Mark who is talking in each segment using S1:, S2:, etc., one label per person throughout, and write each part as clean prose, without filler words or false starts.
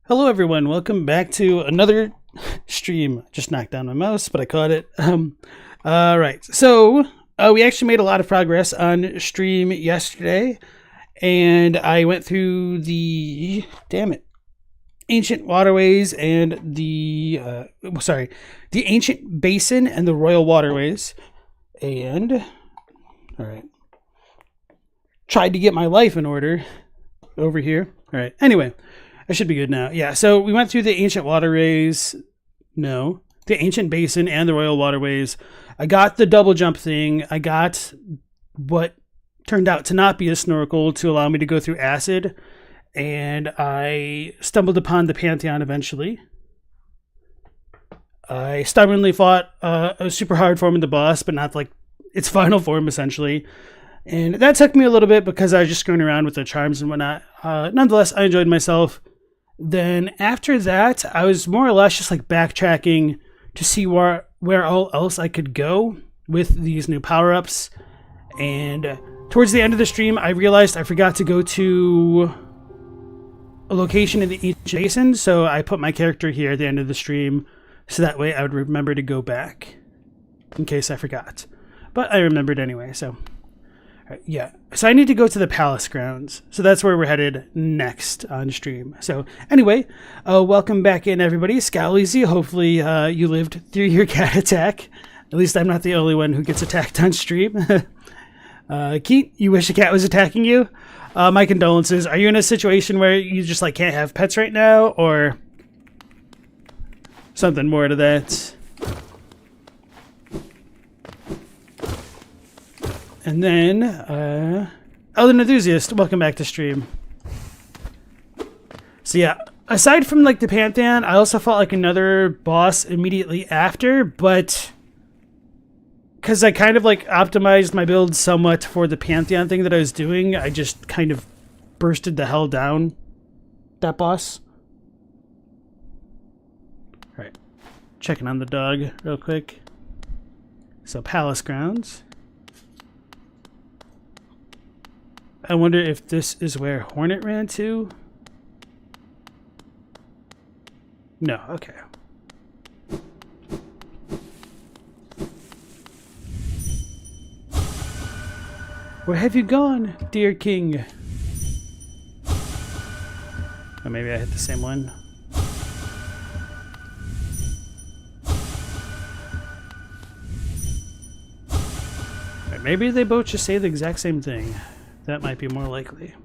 S1: Hello everyone, welcome back to another stream. Just knocked down my mouse, but I caught it. Alright, so we actually made a lot of progress on stream yesterday, and I went through the, ancient waterways and the ancient basin and the royal waterways, and, alright, tried to get my life in order over here. Alright, anyway. I should be good now. Yeah, so we went through the ancient waterways. No, the ancient basin and the royal waterways. I got the double jump thing. I got what turned out to not be a snorkel to allow me to go through acid. And I stumbled upon the Pantheon eventually. I stubbornly fought a super hard form of the boss, but not like its final form, essentially. And that took me a little bit because I was just screwing around with the charms and whatnot. Nonetheless, I enjoyed myself. Then after that, I was more or less just like backtracking to see where all else I could go with these new power-ups. And towards the end of the stream, I realized I forgot to go to a location in the ancient basin, so I put my character here at the end of the stream, so that way I would remember to go back in case I forgot. But I remembered anyway, so... yeah, so I need to go to the palace grounds. So that's where we're headed next on stream. So anyway, welcome back in, everybody. Scowleasy, hopefully you lived through your cat attack. At least I'm not the only one who gets attacked on stream. Keat, you wish a cat was attacking you? My condolences. Are you in a situation where you just like can't have pets right now, or something more to that? And then, Elden Enthusiast, welcome back to stream. So yeah, aside from like the Pantheon, I also fought like another boss immediately after, but because I kind of like optimized my build somewhat for the Pantheon thing that I was doing, I just kind of bursted the hell down that boss. Alright, checking on the dog real quick. So palace grounds. I wonder if this is where Hornet ran to? No, okay. Where have you gone, dear king? Oh, maybe I hit the same one. Right, maybe they both just say the exact same thing. That might be more likely.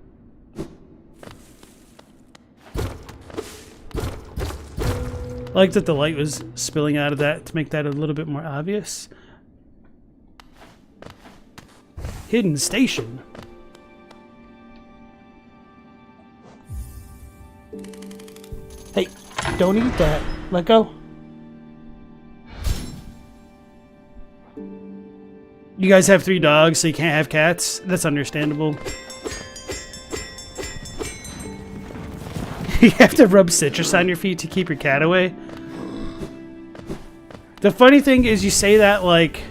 S1: I like that the light was spilling out of that to make that a little bit more obvious. Hidden station. Hey, don't eat that. Let go. You guys have 3 dogs, so you can't have cats. That's understandable. You have to rub citrus on your feet to keep your cat away. The funny thing is you say that like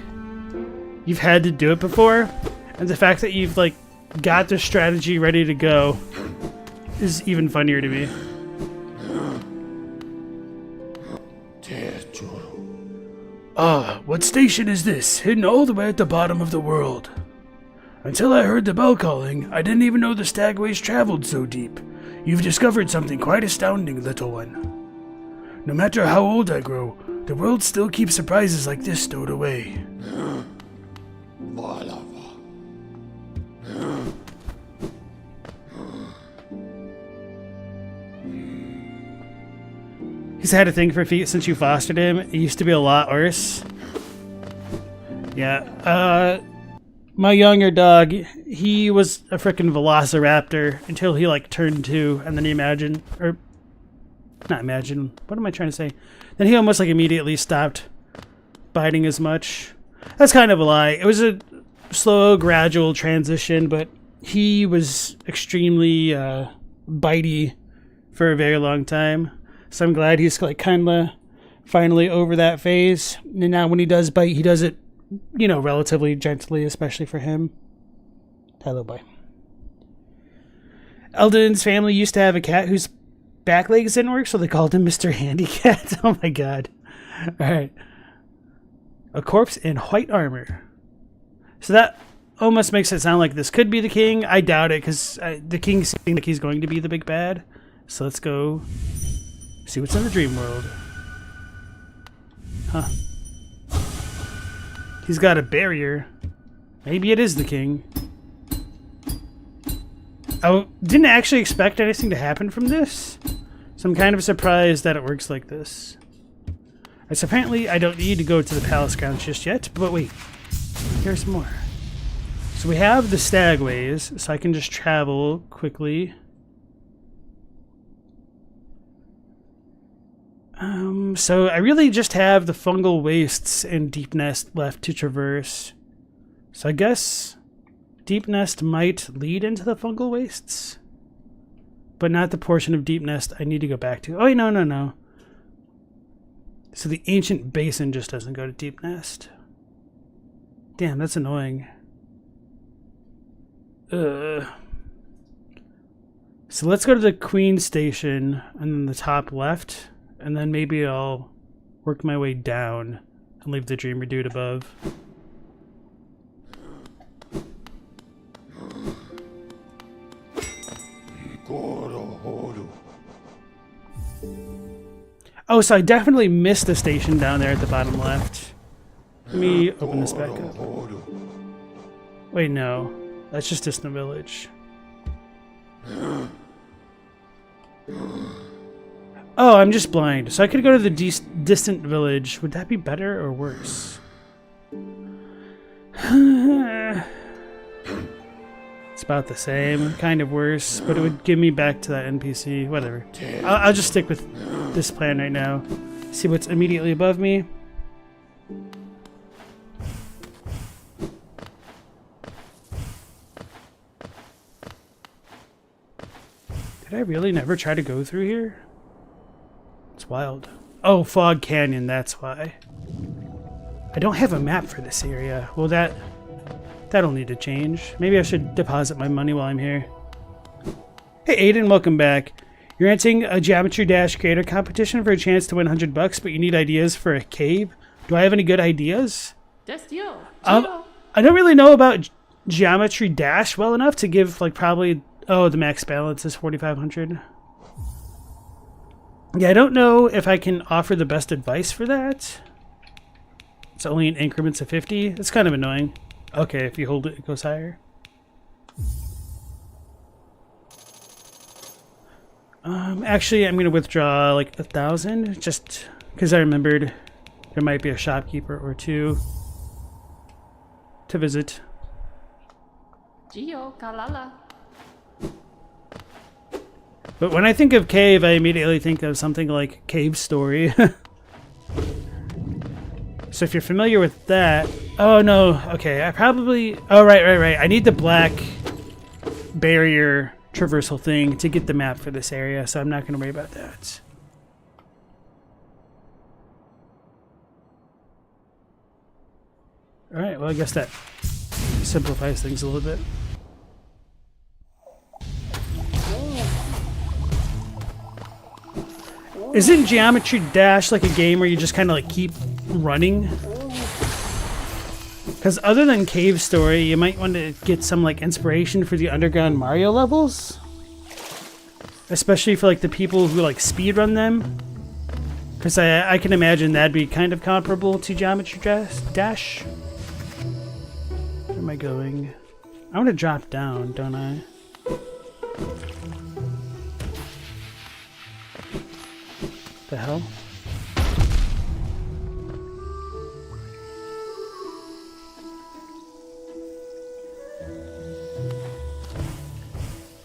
S1: you've had to do it before, and the fact that you've like got the strategy ready to go is even funnier to me. Ah, what station is this? Hidden all the way at the bottom of the world. Until I heard the bell calling, I didn't even know the stagways traveled so deep. You've discovered something quite astounding, little one. No matter how old I grow, the world still keeps surprises like this stowed away. He's had a thing for feet since you fostered him. It used to be a lot worse. Yeah, my younger dog, he was a frickin' velociraptor until he like turned 2, and then he what am I trying to say? Then he almost like immediately stopped biting as much. That's kind of a lie. It was a slow, gradual transition, but he was extremely bitey for a very long time. So I'm glad he's like kind of finally over that phase. And now when he does bite, he does it, you know, relatively gently, especially for him. Hello, boy. Eldon's family used to have a cat whose back legs didn't work, so they called him Mr. Handicat. Oh my god. Alright. A corpse in white armor. So that almost makes it sound like this could be the king. I doubt it, because the king seems like he's going to be the big bad. So let's go see what's in the dream world. Huh. He's got a barrier. Maybe it is the king. I didn't actually expect anything to happen from this, so I'm kind of surprised that it works like this. So apparently I don't need to go to the palace grounds just yet, but wait, here's more. So we have the stagways, so I can just travel quickly. So I really just have the fungal wastes and Deep Nest left to traverse. So I guess Deep Nest might lead into the fungal wastes, but not the portion of Deep Nest I need to go back to. Oh, wait, no. So the ancient basin just doesn't go to Deep Nest. Damn, that's annoying. So let's go to the Queen Station and then the top left, and then maybe I'll work my way down and leave the Dreamer Dude above. Oh, so I definitely missed the station down there at the bottom left. Let me open this back up. Wait, no. That's just Distant Village. Oh, I'm just blind. So I could go to the Distant Village. Would that be better or worse? It's about the same, kind of worse, but it would give me back to that NPC. Whatever. I'll just stick with this plan right now. See what's immediately above me. Did I really never try to go through here? It's wild. Oh, Fog Canyon, that's why. I don't have a map for this area. Well, that'll need to change. Maybe I should deposit my money while I'm here. Hey Aiden, welcome back. You're entering a Geometry Dash creator competition for a chance to win $100, but you need ideas for a cave. Do I have any good ideas? I don't really know about Geometry Dash well enough to give like probably... Oh, the max balance is 4,500. Yeah, I don't know if I can offer the best advice for that. It's only in increments of 50. It's kind of annoying. Okay, if you hold it, it goes higher. Actually, I'm going to withdraw like 1,000 just because I remembered there might be a shopkeeper or two to visit. But when I think of cave, I immediately think of something like Cave Story. So if you're familiar with that... Oh, no. Okay, I probably... Oh, right. I need the black barrier traversal thing to get the map for this area, so I'm not going to worry about that. Alright, well, I guess that simplifies things a little bit. Isn't Geometry Dash like a game where you just kind of like keep running? Because other than Cave Story, you might want to get some like inspiration for the underground Mario levels, especially for like the people who like speedrun them. Because I can imagine that'd be kind of comparable to Geometry Dash. Where am I going? I want to drop down, don't I? The hell?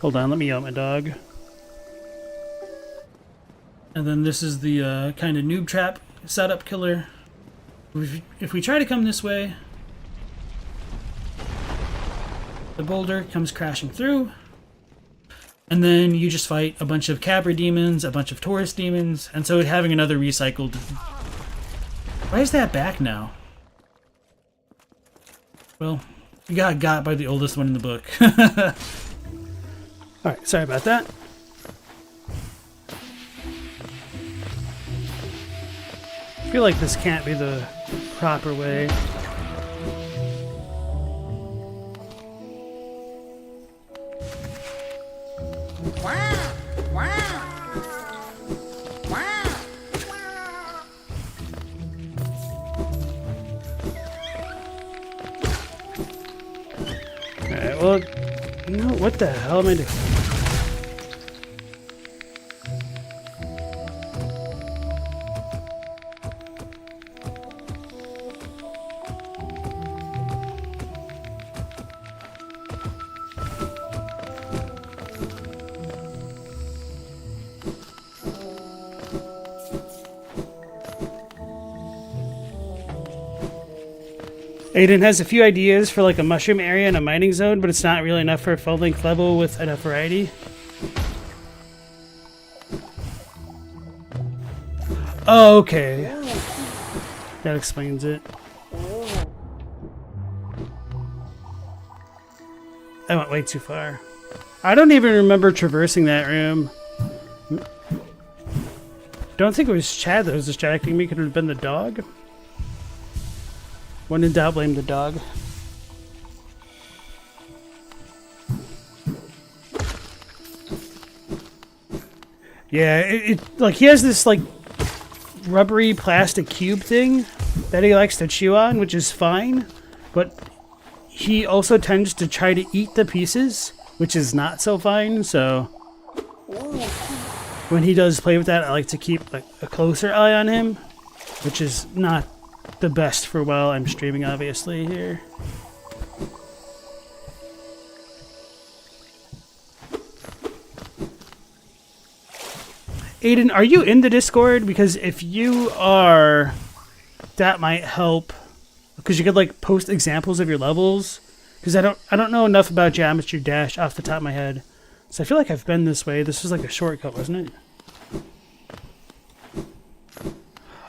S1: Hold on, let me yell at my dog. And then this is the kind of noob trap setup killer. If we try to come this way, the boulder comes crashing through. And then you just fight a bunch of Cabra demons, a bunch of Taurus demons, and so having another recycled... Why is that back now? Well, you got by the oldest one in the book. Alright, sorry about that. feel like this can't be the proper way. Alright, well, you know, what the hell am I doing? Aiden has a few ideas for like a mushroom area and a mining zone, but it's not really enough for a full-length level with enough variety. Oh, okay. That explains it. I went way too far. I don't even remember traversing that room. Don't think it was Chad that was distracting me. Could it have been the dog? When in doubt, blame the dog. Yeah, it like he has this like rubbery plastic cube thing that he likes to chew on, which is fine, but he also tends to try to eat the pieces, which is not so fine. So when he does play with that, I like to keep like a closer eye on him, which is not the best for while I'm streaming, obviously, here. Aiden, are you in the Discord? Because if you are, that might help. Because you could like post examples of your levels. Because I don't know enough about Geometry Dash off the top of my head. So I feel like I've been this way. This was like a shortcut, wasn't it?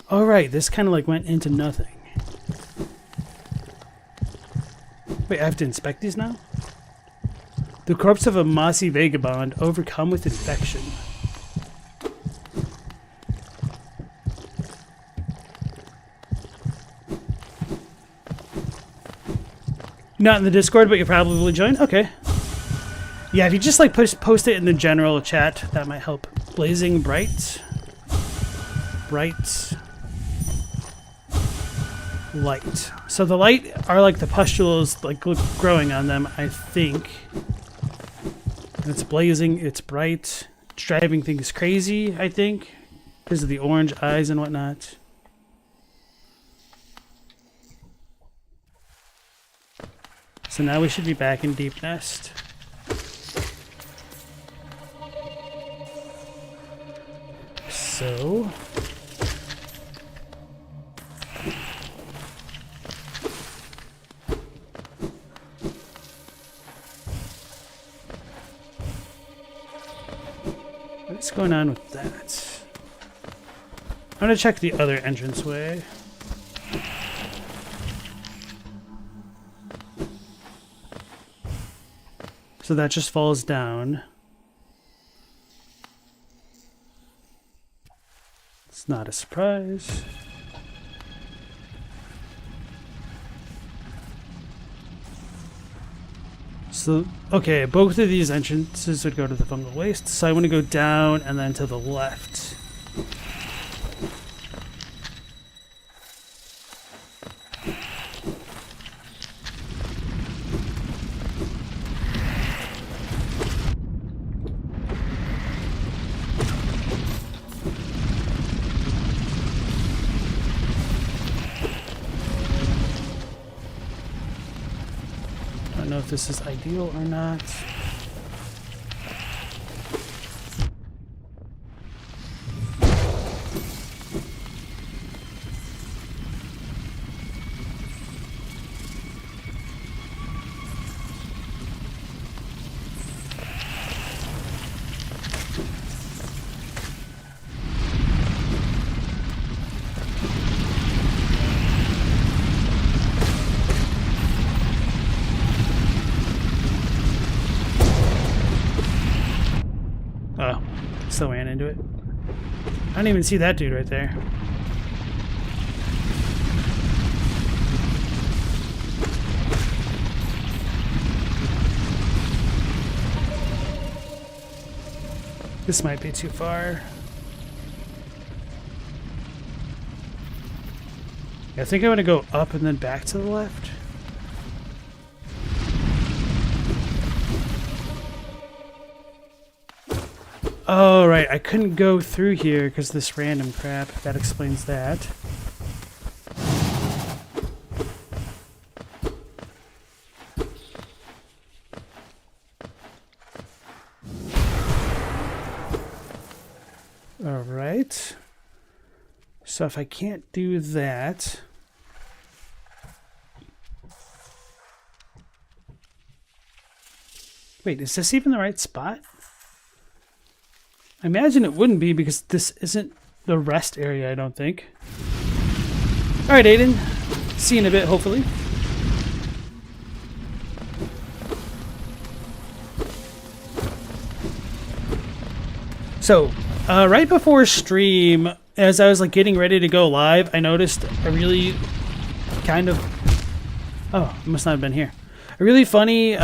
S1: Alright, this kind of like went into nothing. Wait, I have to inspect these now? The corpse of a mossy vagabond overcome with infection. Not in the Discord, but you'll probably join? Okay. Yeah, if you just like post it in the general chat, that might help. Blazing bright. Bright. Light. So the light are like the pustules like growing on them, I think. And it's blazing, it's bright, it's driving things crazy, I think, because of the orange eyes and whatnot. So now we should be back in Deep Nest. So what's going on with that? I'm gonna check the other entranceway. So that just falls down. It's not a surprise. So, okay, both of these entrances would go to the fungal waste, so I want to go down and then to the left. I don't know if this is ideal or not. Oh, still ran into it. I don't even see that dude right there. This might be too far. I think I'm gonna go up and then back to the left. Oh, right. I couldn't go through here because this random crap. That explains that. All right. So if I can't do that... Wait, is this even the right spot? I imagine it wouldn't be because this isn't the rest area, I don't think. Alright, Aiden. See you in a bit, hopefully. So, right before stream, as I was like getting ready to go live, I noticed a really kind of... Oh, it must not have been here. A really funny...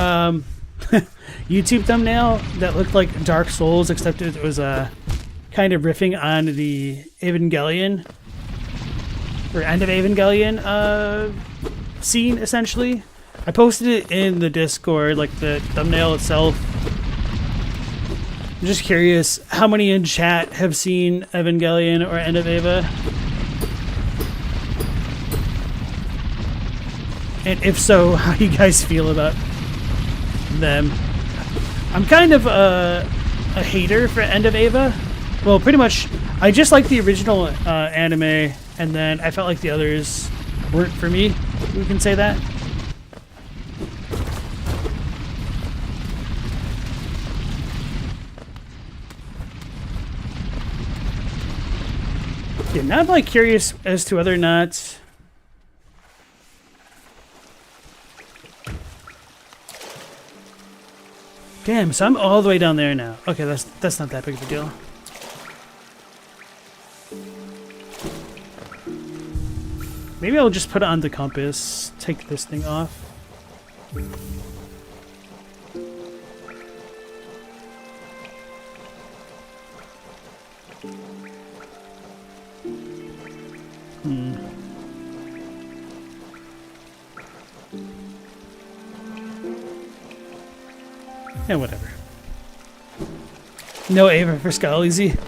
S1: YouTube thumbnail that looked like Dark Souls, except it was kind of riffing on the Evangelion or end of Evangelion scene, essentially. I posted it in the Discord, like the thumbnail itself. I'm just curious how many in chat have seen Evangelion or End of Eva, and if so, how you guys feel about them. I'm kind of a hater for End of Eva. Well, pretty much, I just like the original anime, and then I felt like the others weren't for me. We can say that. Yeah, now I'm like curious as to whether or not... Damn, so I'm all the way down there now. Okay, that's not that big of a deal. Maybe I'll just put it on the compass, take this thing off. Yeah, whatever. No Ava for Scalzi.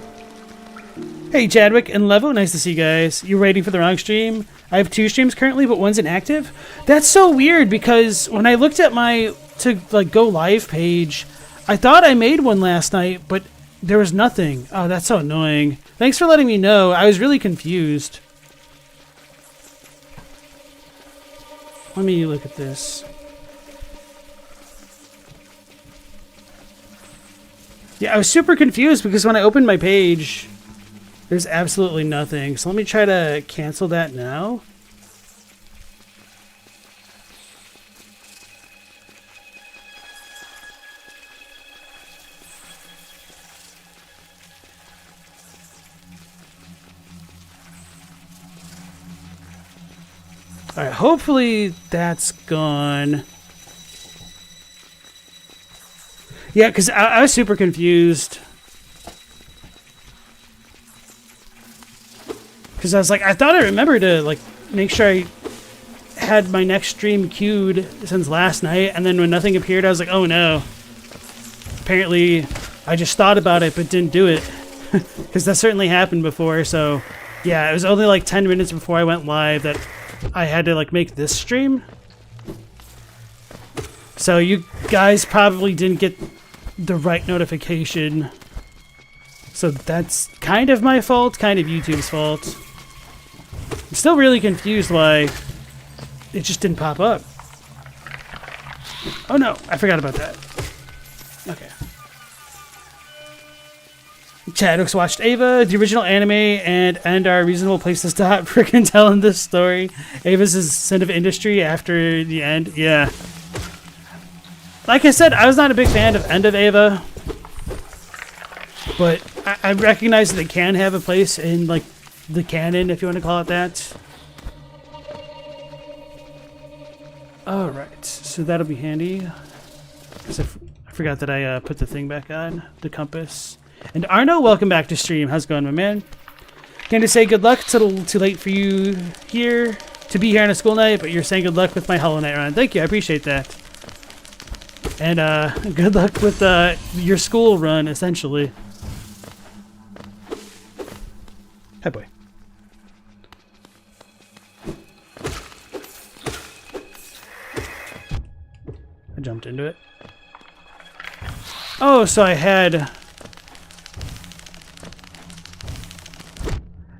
S1: Hey, Chadwick and Levo, nice to see you guys. You're waiting for the wrong stream? I have 2 streams currently, but one's inactive? That's so weird, because when I looked at my go live page, I thought I made one last night, but there was nothing. Oh, that's so annoying. Thanks for letting me know. I was really confused. Let me look at this. Yeah, I was super confused because when I opened my page, there's absolutely nothing. So let me try to cancel that now. Alright, hopefully that's gone. Yeah, because I was super confused. Because I was like, I thought I remembered to make sure I had my next stream queued since last night, and then when nothing appeared, I was like, oh no. Apparently, I just thought about it but didn't do it. Because that certainly happened before, so yeah, it was only like 10 minutes before I went live that I had to make this stream. So you guys probably didn't get the right notification. So that's kind of my fault, kind of YouTube's fault. I'm still really confused why it just didn't pop up. Oh no, I forgot about that. Okay. Chadwick's watched Ava, the original anime, and are a reasonable place to stop freaking telling this story. Ava's a sin of industry after the end. Yeah. Like I said, I was not a big fan of End of Ava, but I recognize that it can have a place in the canon, if you want to call it that. Alright, so that'll be handy. Because I forgot that I put the thing back on, the compass. And Arno, welcome back to stream. How's it going, my man? Can to say good luck. It's a little too late for you here to be here on a school night, but you're saying good luck with my Hollow Knight run. Thank you, I appreciate that. And good luck with your school run, essentially. Hi, boy. I jumped into it. Oh, so I had...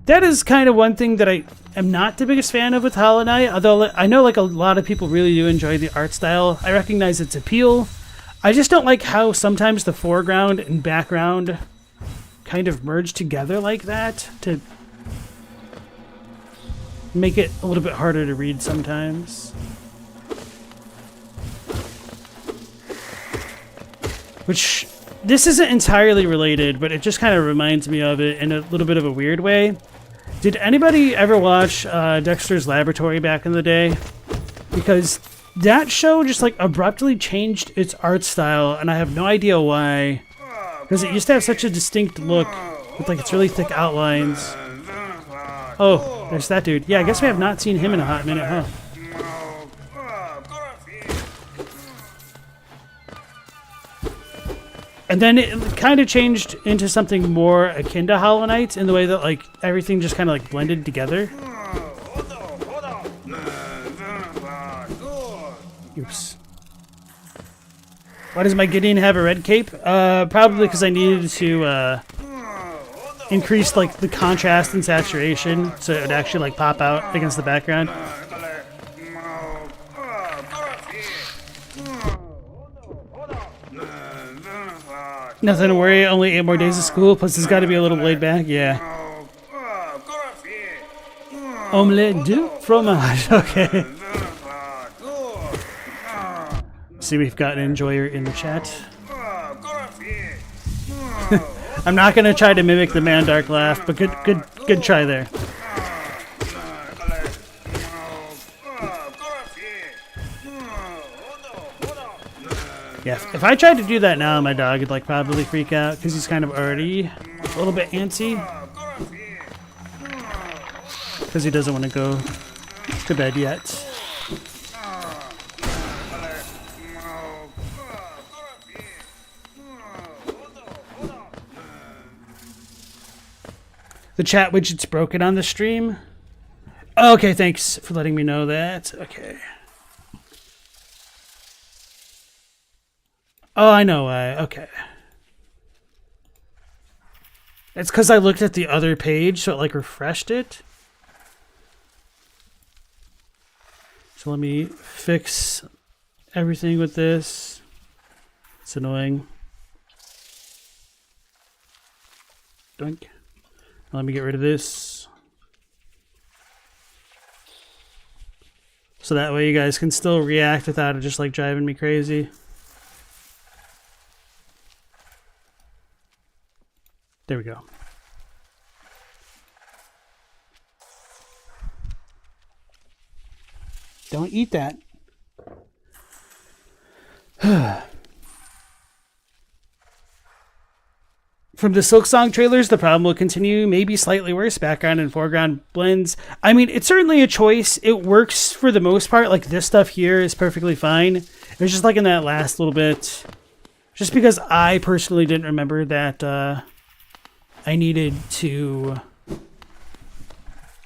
S1: That is kind of one thing that I am not the biggest fan of with Hollow Knight, although I know like a lot of people really do enjoy the art style. I recognize its appeal. I just don't like how sometimes the foreground and background kind of merge together like that to make it a little bit harder to read sometimes. Which, this isn't entirely related, but it just kind of reminds me of it in a little bit of a weird way. Did anybody ever watch Dexter's Laboratory back in the day? Because that show just like abruptly changed its art style, and I have no idea why. Because it used to have such a distinct look with like its really thick outlines. Oh, there's that dude. Yeah, I guess we have not seen him in a hot minute, huh? And then it kind of changed into something more akin to Hollow Knight in the way that like everything just kind of like blended together. Oops. Why does my Gideon have a red cape? Probably because I needed to increase like the contrast and saturation so it would actually like pop out against the background. Nothing to worry, only 8 more days of school, plus it's got to be a little laid back, yeah. Omelette du fromage, okay. See, we've got an enjoyer in the chat. I'm not going to try to mimic the Mandark laugh, but good try there. Yeah, if I tried to do that now, my dog would like probably freak out because he's kind of already a little bit antsy. Because he doesn't want to go to bed yet. The chat widget's broken on the stream. Okay, thanks for letting me know that. Okay. Oh, I know why. Okay. It's because I looked at the other page, so it like refreshed it. So let me fix everything with this. It's annoying. Doink. Let me get rid of this. So that way you guys can still react without it just like driving me crazy. There we go. Don't eat that. From the Silksong trailers, the problem will continue, maybe slightly worse. Background and foreground blends. I mean, it's certainly a choice. It works for the most part. Like this stuff here is perfectly fine. It was just like in that last little bit. Just because I personally didn't remember that I needed to,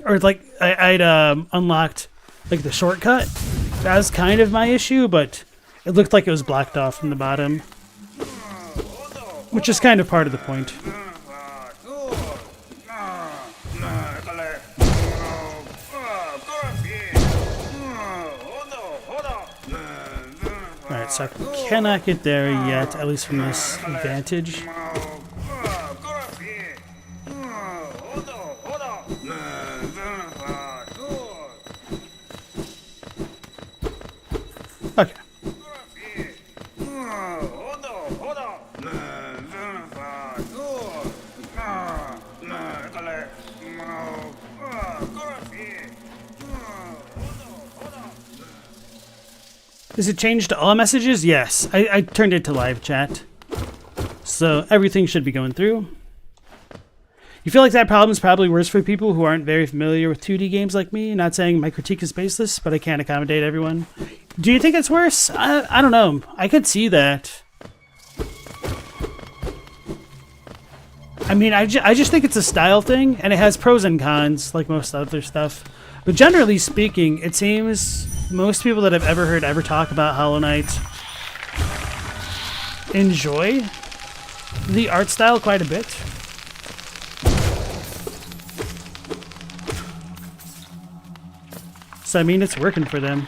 S1: or like I'd unlocked like the shortcut. That was kind of my issue, but it looked like it was blocked off from the bottom, which is kind of part of the point. Alright, so I cannot get there yet, at least from this vantage. Okay. Is it changed to all messages? Yes. I turned it to live chat. So everything should be going through. You feel like that problem is probably worse for people who aren't very familiar with 2D games like me. Not saying my critique is baseless, but I can't accommodate everyone. Do you think it's worse? I don't know. I could see that. I mean, I just think it's a style thing, and it has pros and cons, like most other stuff. But generally speaking, it seems most people that I've ever heard ever talk about Hollow Knight enjoy the art style quite a bit. So, I mean, it's working for them.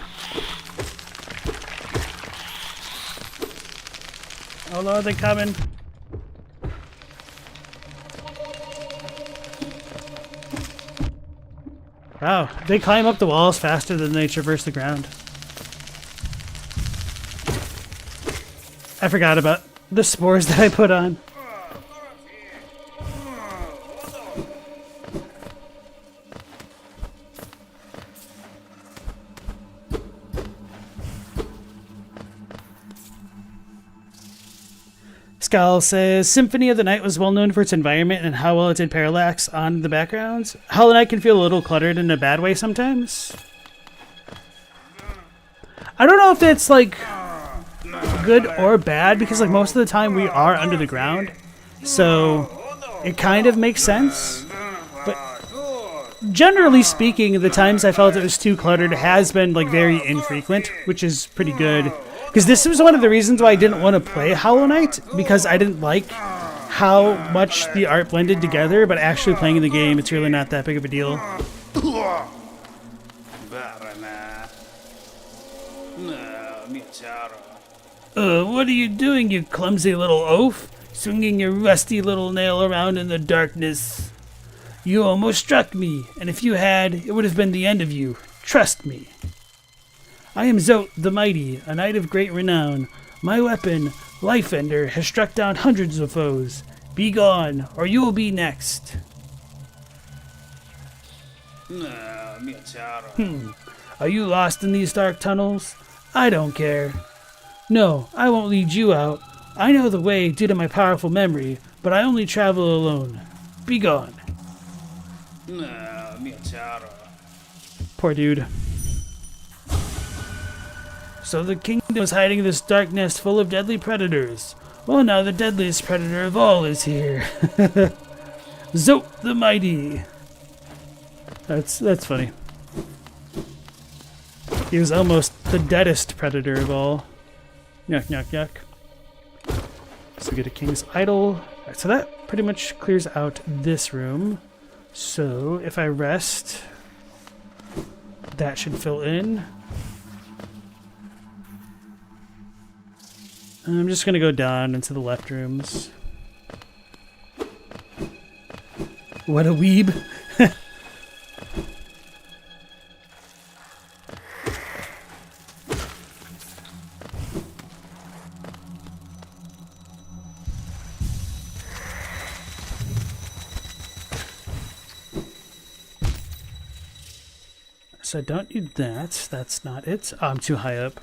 S1: Oh, Lord, they're coming. Wow, they climb up the walls faster than they traverse the ground. I forgot about the spores that I put on. Skull says, Symphony of the Night was well known for its environment and how well it did parallax on the backgrounds. Hollow Knight can feel a little cluttered in a bad way sometimes. I don't know if it's like good or bad, because like most of the time we are under the ground, so it kind of makes sense. But generally speaking, the times I felt it was too cluttered has been like very infrequent, which is pretty good. Because this was one of the reasons why I didn't want to play Hollow Knight, because I didn't like how much the art blended together, but actually playing the game, it's really not that big of a deal. What are you doing, you clumsy little oaf? Swinging your rusty little nail around in the darkness. You almost struck me, and if you had, it would have been the end of you. Trust me. I am Zote the Mighty, a knight of great renown. My weapon, Life Ender, has struck down hundreds of foes. Be gone, or you will be next. Are you lost in these dark tunnels? I don't care. No, I won't lead you out. I know the way due to my powerful memory, but I only travel alone. Be gone. Poor dude. So the kingdom was hiding in this dark nest full of deadly predators. Well, now the deadliest predator of all is here. Zote the Mighty. That's funny. He was almost the deadest predator of all. Yuck, yuck, yuck. So we get a king's idol. Right, so that pretty much clears out this room. So if I rest, that should fill in. I'm just going to go down into the left rooms. What a weeb. So I don't need that. That's not it. Oh, I'm too high up.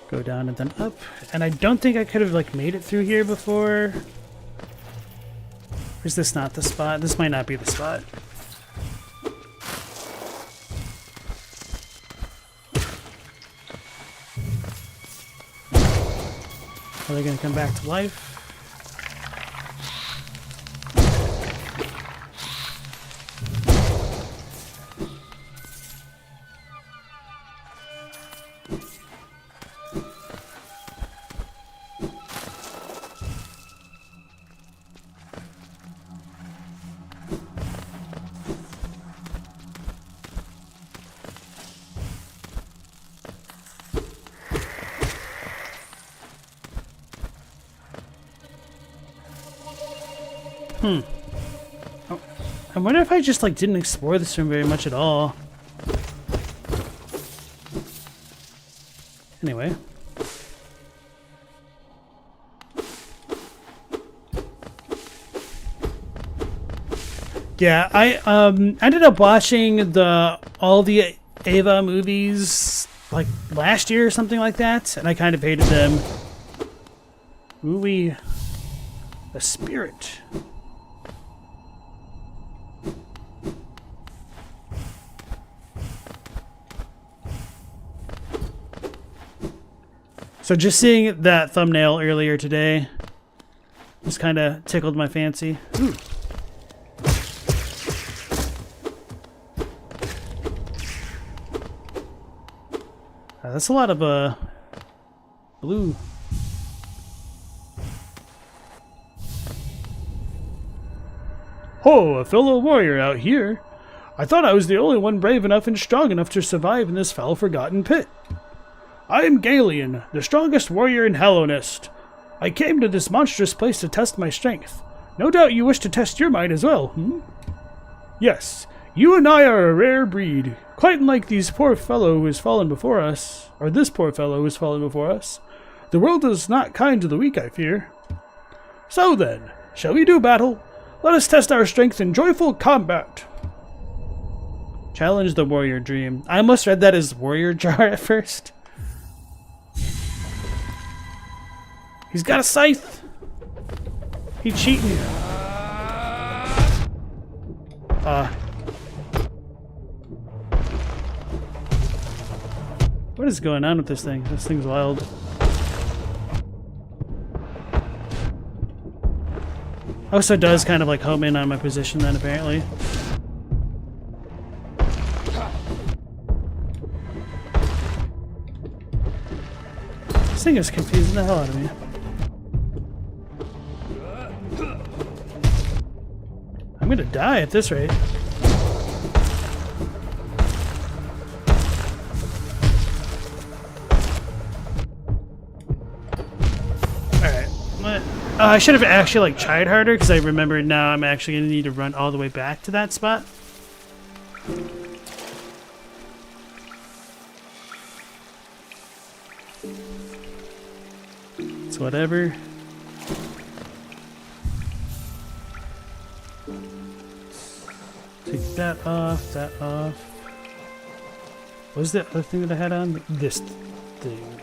S1: Go down and then up. And I don't think I could have like made it through here before. Or is this not the spot? This might not be the spot. Are they going to come back to life? Oh, I wonder if I just like didn't explore this room very much at all. Anyway. Yeah, I ended up watching all the Ava movies like last year or something like that, and I kind of hated them. Ooh-wee. The spirit. So just seeing that thumbnail earlier today just kind of tickled my fancy. Ooh. That's a lot of blue. Ho, a fellow warrior out here. I thought I was the only one brave enough and strong enough to survive in this foul forgotten pit. I am Galen, the strongest warrior in Hallownest. I came to this monstrous place to test my strength. No doubt you wish to test your might as well, hmm? Yes, you and I are a rare breed, quite unlike these poor fellow who has fallen before us, or this poor fellow who has fallen before us. The world is not kind to the weak, I fear. So then, shall we do battle? Let us test our strength in joyful combat. Challenge the warrior dream. I almost read that as warrior jar at first. He's got a scythe. He's cheating. What is going on with this thing? This thing's wild. Also does kind of like home in on my position then apparently. This thing is confusing the hell out of me. I'm gonna die at this rate. Alright. I should have actually like tried harder because I remembered now I'm actually gonna need to run all the way back to that spot. It's whatever. Take that off, that off. What was the other thing that I had on? This thing.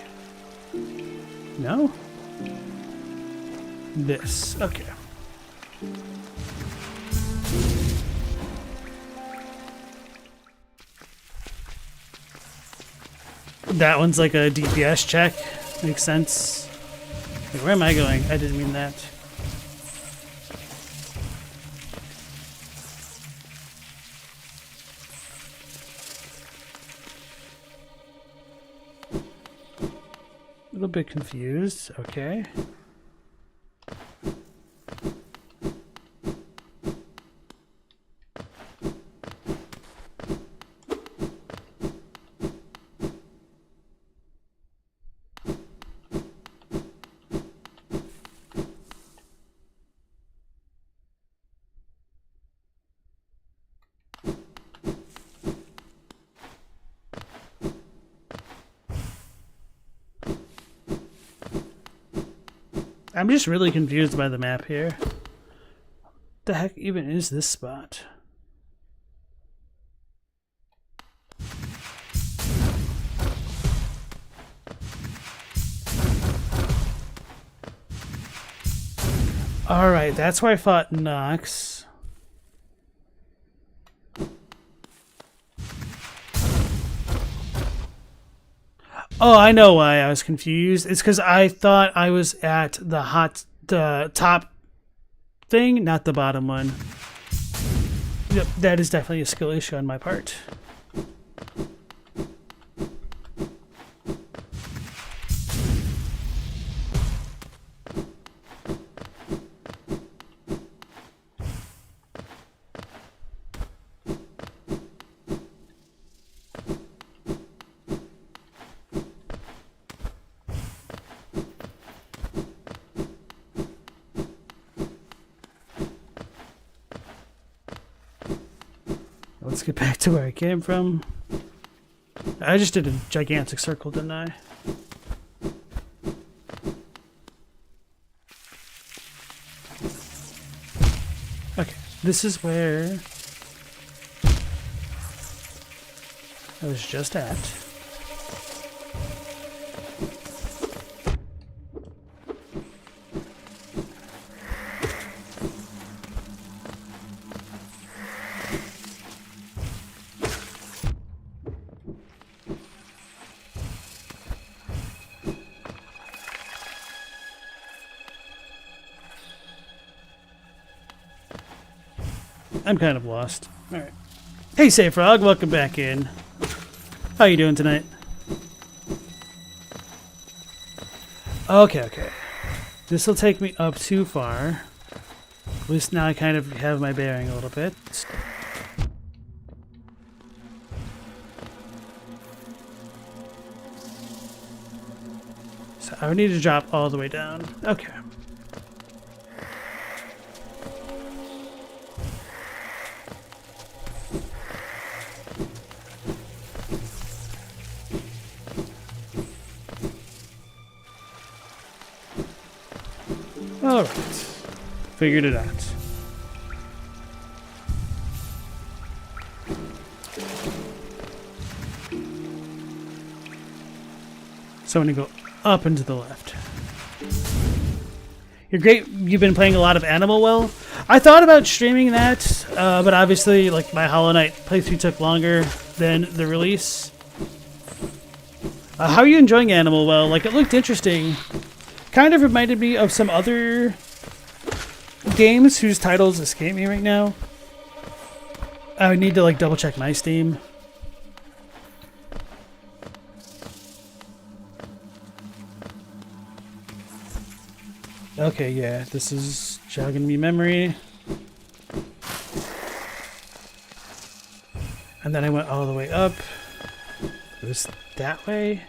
S1: No? This. Okay. That one's like a DPS check. Makes sense. Wait, where am I going? I didn't mean that. A little bit confused. Okay. I'm just really confused by the map here. What the heck even is this spot? Alright, that's where I fought Nox. Oh, I know why I was confused. It's because I thought I was at the top thing, not the bottom one. Yep, that is definitely a skill issue on my part. Let's get back to where I came from. I just did a gigantic circle, didn't I? Okay, this is where I was just at. I'm kind of lost. All right. Hey, Say Frog, welcome back in. How you doing tonight? Okay. This will take me up too far. At least now I kind of have my bearing a little bit. So I would need to drop all the way down. Okay. Alright. Figured it out. So I'm going to go up and to the left. You're great. You've been playing a lot of Animal Well. I thought about streaming that, but obviously like my Hollow Knight playthrough took longer than the release. How are you enjoying Animal Well? Like, it looked interesting. Kind of reminded me of some other games whose titles escape me right now. I would need to like double check my Steam. Okay, yeah, this is jogging me memory. And then I went all the way up. It was that way.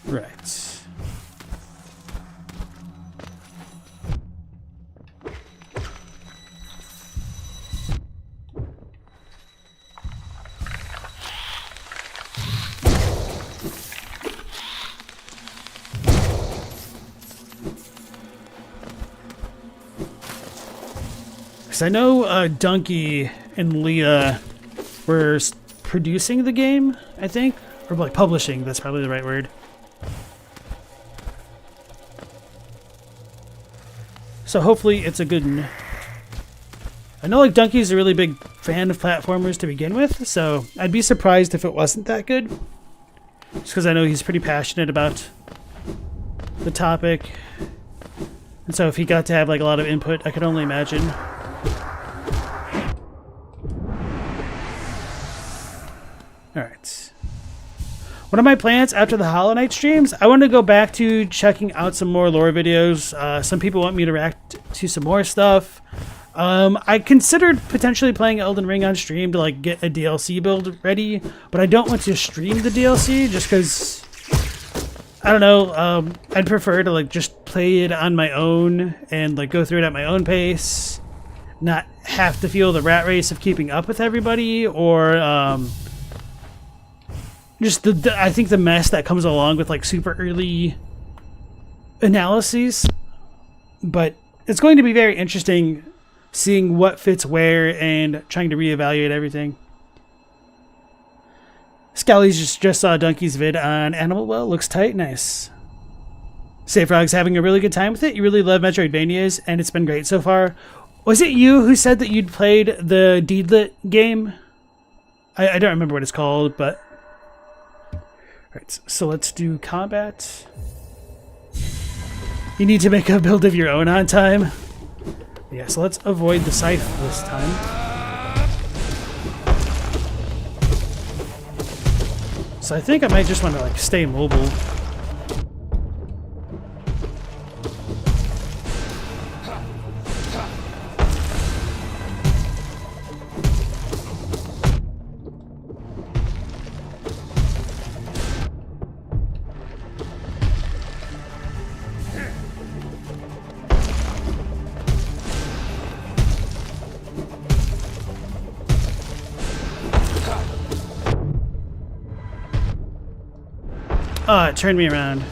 S1: Right. Because I know Donkey and Leah were producing the game, I think. Or like publishing, that's probably the right word. So hopefully it's a good one. I know like Donkey's a really big fan of platformers to begin with, so I'd be surprised if it wasn't that good. Just because I know he's pretty passionate about the topic. And so if he got to have like a lot of input, I could only imagine. Alright. One of my plans after the Hollow Knight streams, I want to go back to checking out some more lore videos. Some people want me to react to some more stuff. I considered potentially playing Elden Ring on stream to like get a DLC build ready, but I don't want to stream the DLC just because, I don't know, I'd prefer to like just play it on my own and like go through it at my own pace, not have to feel the rat race of keeping up with everybody, or just I think the mess that comes along with like super early analyses. But it's going to be very interesting seeing what fits where and trying to reevaluate everything. Scally's just saw Donkey's vid on Animal Well. Looks tight. Nice. Sayfrog's having a really good time with it. You really love Metroidvanias, and it's been great so far. Was it you who said that you'd played the Gauntlet game? I don't remember what it's called, but... Alright, so let's do combat. You need to make a build of your own on time. Yeah, so let's avoid the scythe this time. So I think I might just want to like stay mobile. Oh, it turned me around.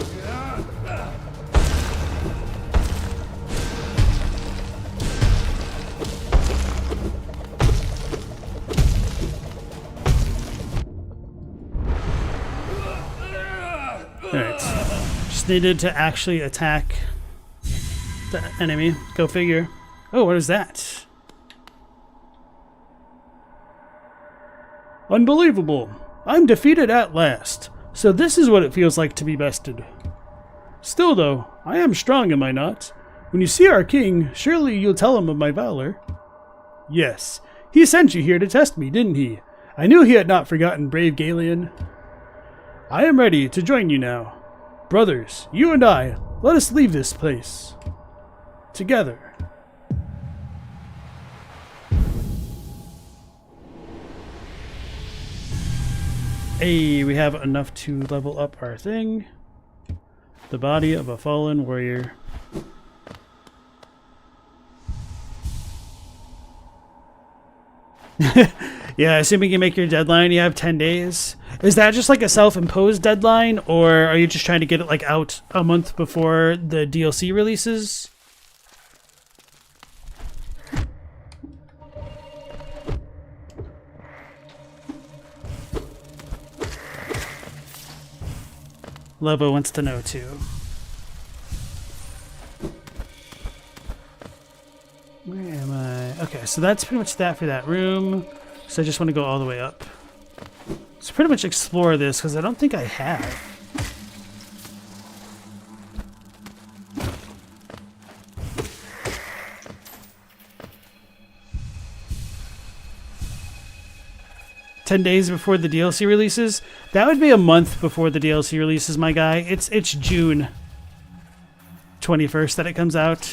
S1: just needed to actually attack the enemy. Go figure. Oh, what is that? Unbelievable. I'm defeated at last. So this is what it feels like to be bested. Still though, I am strong, am I not? When you see our king, surely you'll tell him of my valor. Yes, he sent you here to test me, didn't he? I knew he had not forgotten brave Galen. I am ready to join you now. Brothers, you and I, let us leave this place. Together. Hey, we have enough to level up our thing. The body of a fallen warrior. Yeah, assuming you make your deadline, you have 10 days. Is that just like a self-imposed deadline, or are you just trying to get it like out a month before the DLC releases? Lobo wants to know too. Where am I? Okay, so that's pretty much that for that room. So I just want to go all the way up. Let's pretty much explore this because I don't think I have. "10 days before the DLC releases?" That would be a month before the DLC releases, my guy. It's June 21st that it comes out.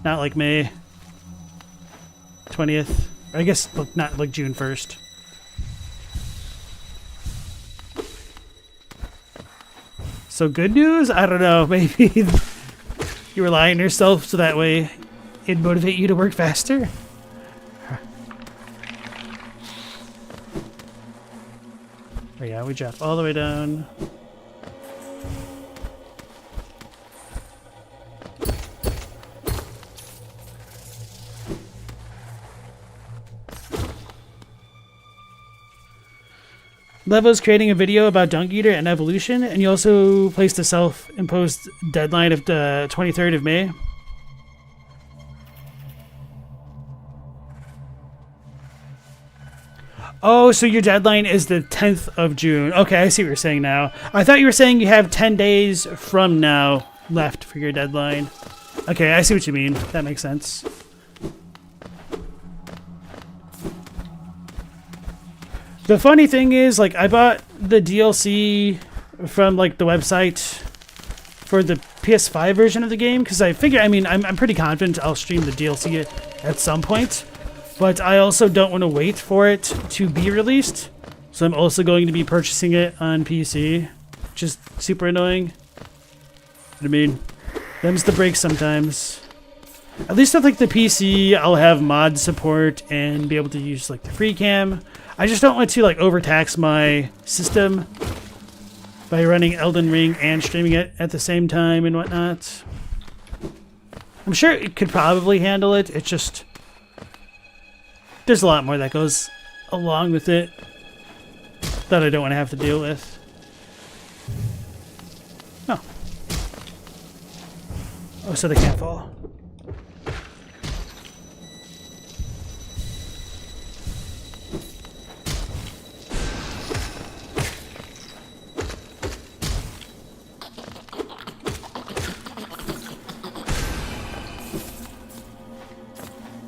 S1: Not like May 20th. I guess not like June 1st. So good news? I don't know. Maybe you rely on yourself so that way it'd motivate you to work faster. Oh yeah, we dropped all the way down. Levo's creating a video about Dung Eater and evolution, and you also placed a self-imposed deadline of the 23rd of May. Oh, so your deadline is the 10th of June. Okay, I see what you're saying now. I thought you were saying you have 10 days from now left for your deadline. Okay, I see what you mean. That makes sense. The funny thing is, like, I bought the DLC from, like, the website for the PS5 version of the game because I figure, I mean, I'm pretty confident I'll stream the DLC at some point. But I also don't want to wait for it to be released. So I'm also going to be purchasing it on PC, which is super annoying. But I mean, them's the break sometimes. At least with like the PC, I'll have mod support and be able to use like the free cam. I just don't want to like overtax my system by running Elden Ring and streaming it at the same time and whatnot. I'm sure it could probably handle it. It's just there's a lot more that goes along with it that I don't want to have to deal with. Oh. Oh, so they can't fall.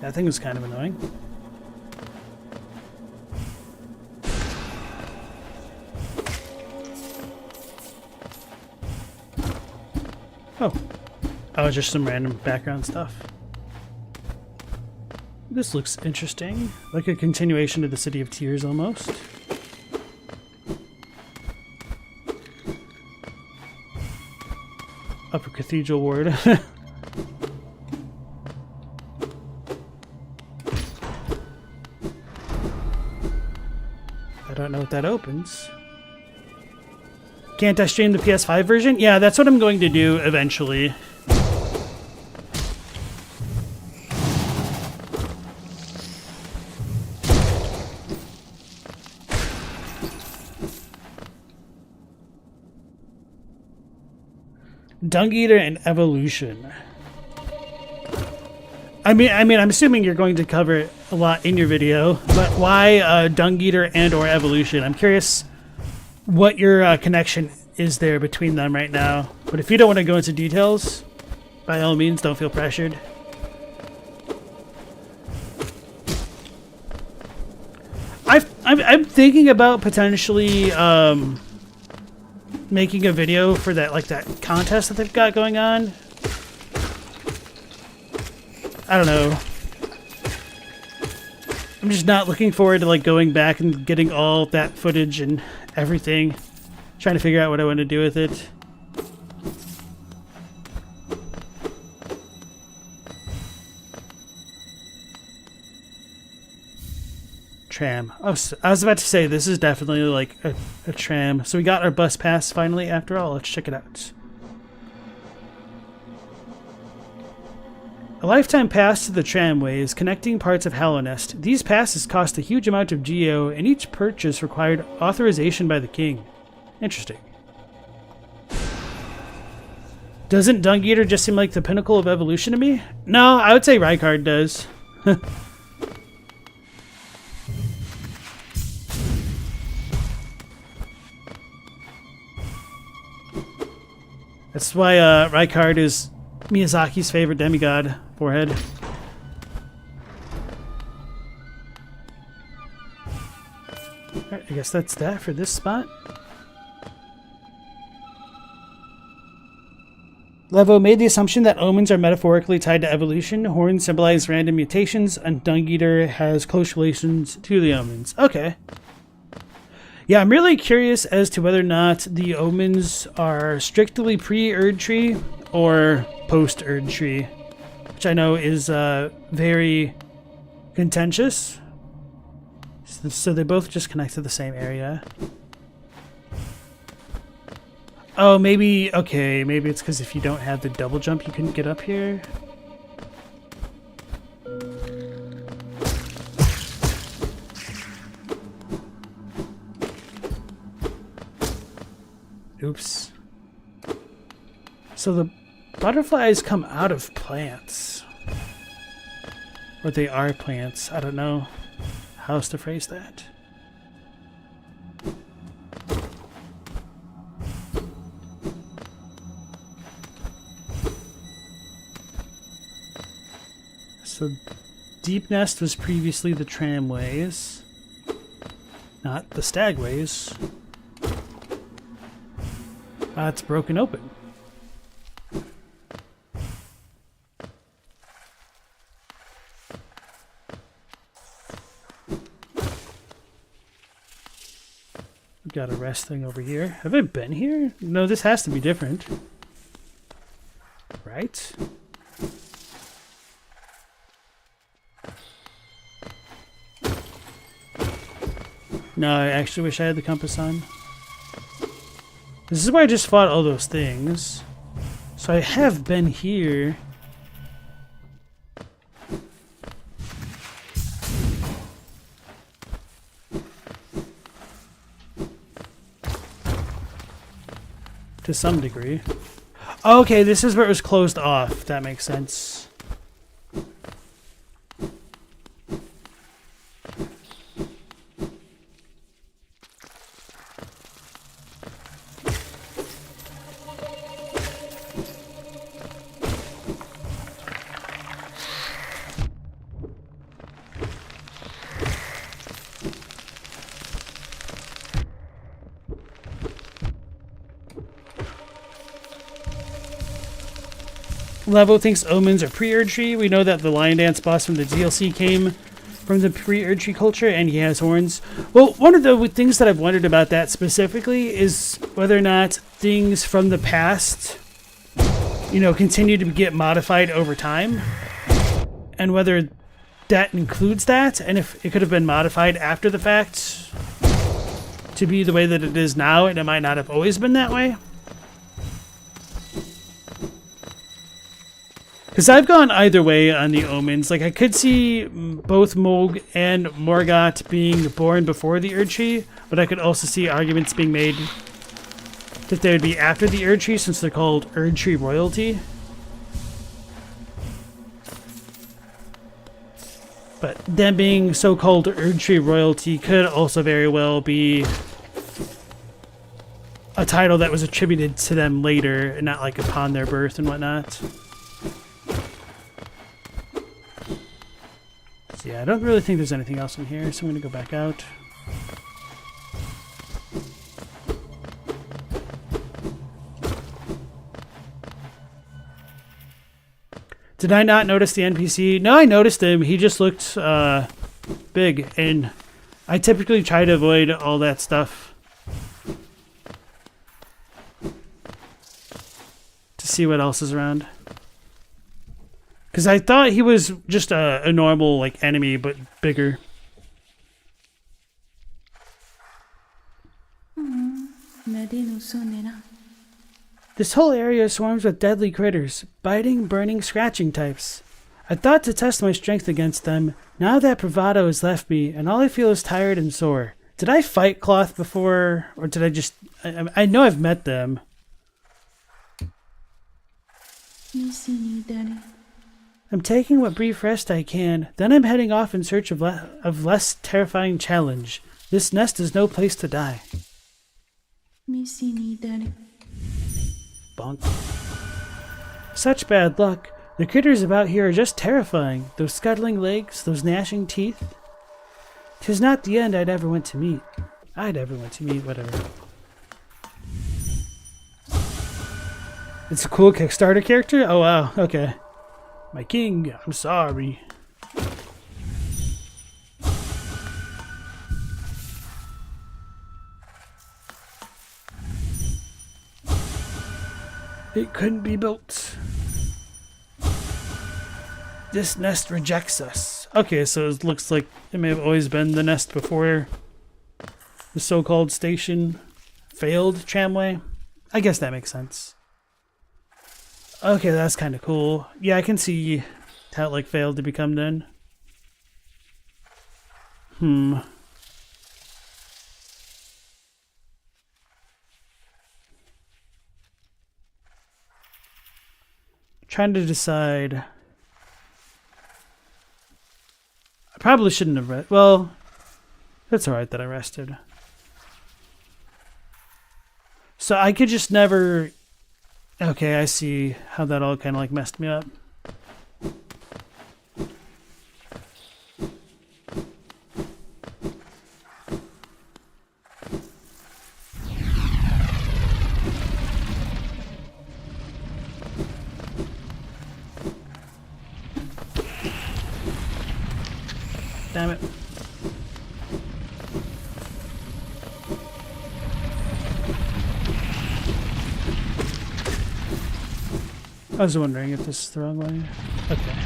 S1: That thing was kind of annoying. Oh, just some random background stuff. This looks interesting. Like a continuation of the City of Tears almost. Upper Cathedral Ward. I don't know what that opens. Can't I stream the PS5 version? Yeah, that's what I'm going to do eventually. Dung Eater and Evolution. I mean, I'm assuming you're going to cover it a lot in your video, but why Dung Eater and or Evolution? I'm curious what your connection is there between them right now. But if you don't want to go into details, by all means, don't feel pressured. I'm thinking about potentially making a video for that, like that contest that they've got going on. I don't know. I'm just not looking forward to like going back and getting all that footage and everything. Trying to figure out what I want to do with it. Tram. I was about to say, this is definitely like a tram. So we got our bus pass finally after all. Let's check it out. A lifetime pass to the tramways connecting parts of Hallownest. These passes cost a huge amount of geo, and each purchase required authorization by the king. Interesting. Doesn't Dung Eater just seem like the pinnacle of evolution to me? No, I would say Rykard does. That's why Rykard is Miyazaki's favorite demigod. Forehead. Alright, I guess that's that for this spot. Levo made the assumption that omens are metaphorically tied to evolution. Horns symbolize random mutations, and Dung Eater has close relations to the omens. Okay. Yeah, I'm really curious as to whether or not the omens are strictly pre-Erdtree or post-Erdtree, which I know is very contentious. So they both just connect to the same area. Oh, maybe, okay, maybe it's because if you don't have the double jump, you couldn't get up here. Oops. So the butterflies come out of plants. Or they are plants. I don't know how else to phrase that. So Deep Nest was previously the tramways, not the stagways. It's broken open. We've got a rest thing over here. Have I been here? No, this has to be different. Right? No, I actually wish I had the compass on. This is where I just fought all those things. So I have been here. To some degree. Okay, this is where it was closed off. That makes sense. Levo thinks omens are pre-Erdtree. We know that the Lion Dance boss from the DLC came from the pre-Erdtree culture, and he has horns. Well, one of the things that I've wondered about that specifically is whether or not things from the past, you know, continue to get modified over time, and whether that includes that, and if it could have been modified after the fact to be the way that it is now, and it might not have always been that way. Because I've gone either way on the omens. Like, I could see both Moog and Morgott being born before the Erdtree, but I could also see arguments being made that they would be after the Erd Tree since they're called Erd Tree royalty. But them being so-called Erd Tree royalty could also very well be a title that was attributed to them later and not like upon their birth and whatnot. So yeah, I don't really think there's anything else in here, so I'm going to go back out. Did I not notice the NPC? No, I noticed him. He just looked big, and I typically try to avoid all that stuff to see what else is around. Because I thought he was just a normal like enemy, but bigger. This whole area swarms with deadly critters, biting, burning, scratching types. I thought to test my strength against them. Now that bravado has left me, and all I feel is tired and sore. Did I fight Cloth before, or did I just... I know I've met them. I'm taking what brief rest I can, then I'm heading off in search of less terrifying challenge. This nest is no place to die. Bonk. Such bad luck. The critters about here are just terrifying. Those scuttling legs, those gnashing teeth. 'Tis not the end I'd ever want to meet. Whatever. It's a cool Kickstarter character? Oh wow, okay. My king, I'm sorry. It couldn't be built. This nest rejects us. Okay, so it looks like it may have always been the nest before the so-called station failed tramway. I guess that makes sense. Okay, that's kind of cool. Yeah, I can see how it like failed to become then. Trying to decide. I probably shouldn't have read. Well, it's alright that I rested. So I could just never... Okay, I see how that all kind of like messed me up. Damn it. I was wondering if this is the wrong way. Okay.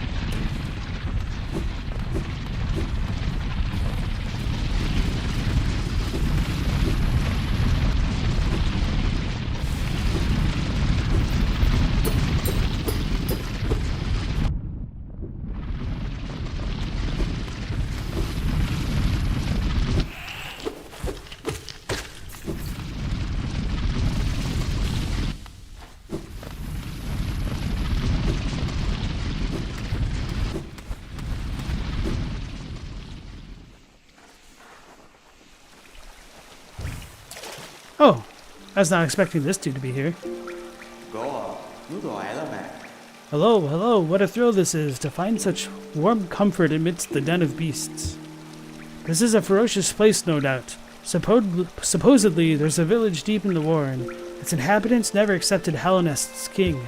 S1: Oh, I was not expecting this dude to be here. Hello, what a thrill this is, to find such warm comfort amidst the den of beasts. This is a ferocious place, no doubt. Supposedly, there's a village deep in the Warren. Its inhabitants never accepted Hellenist's king.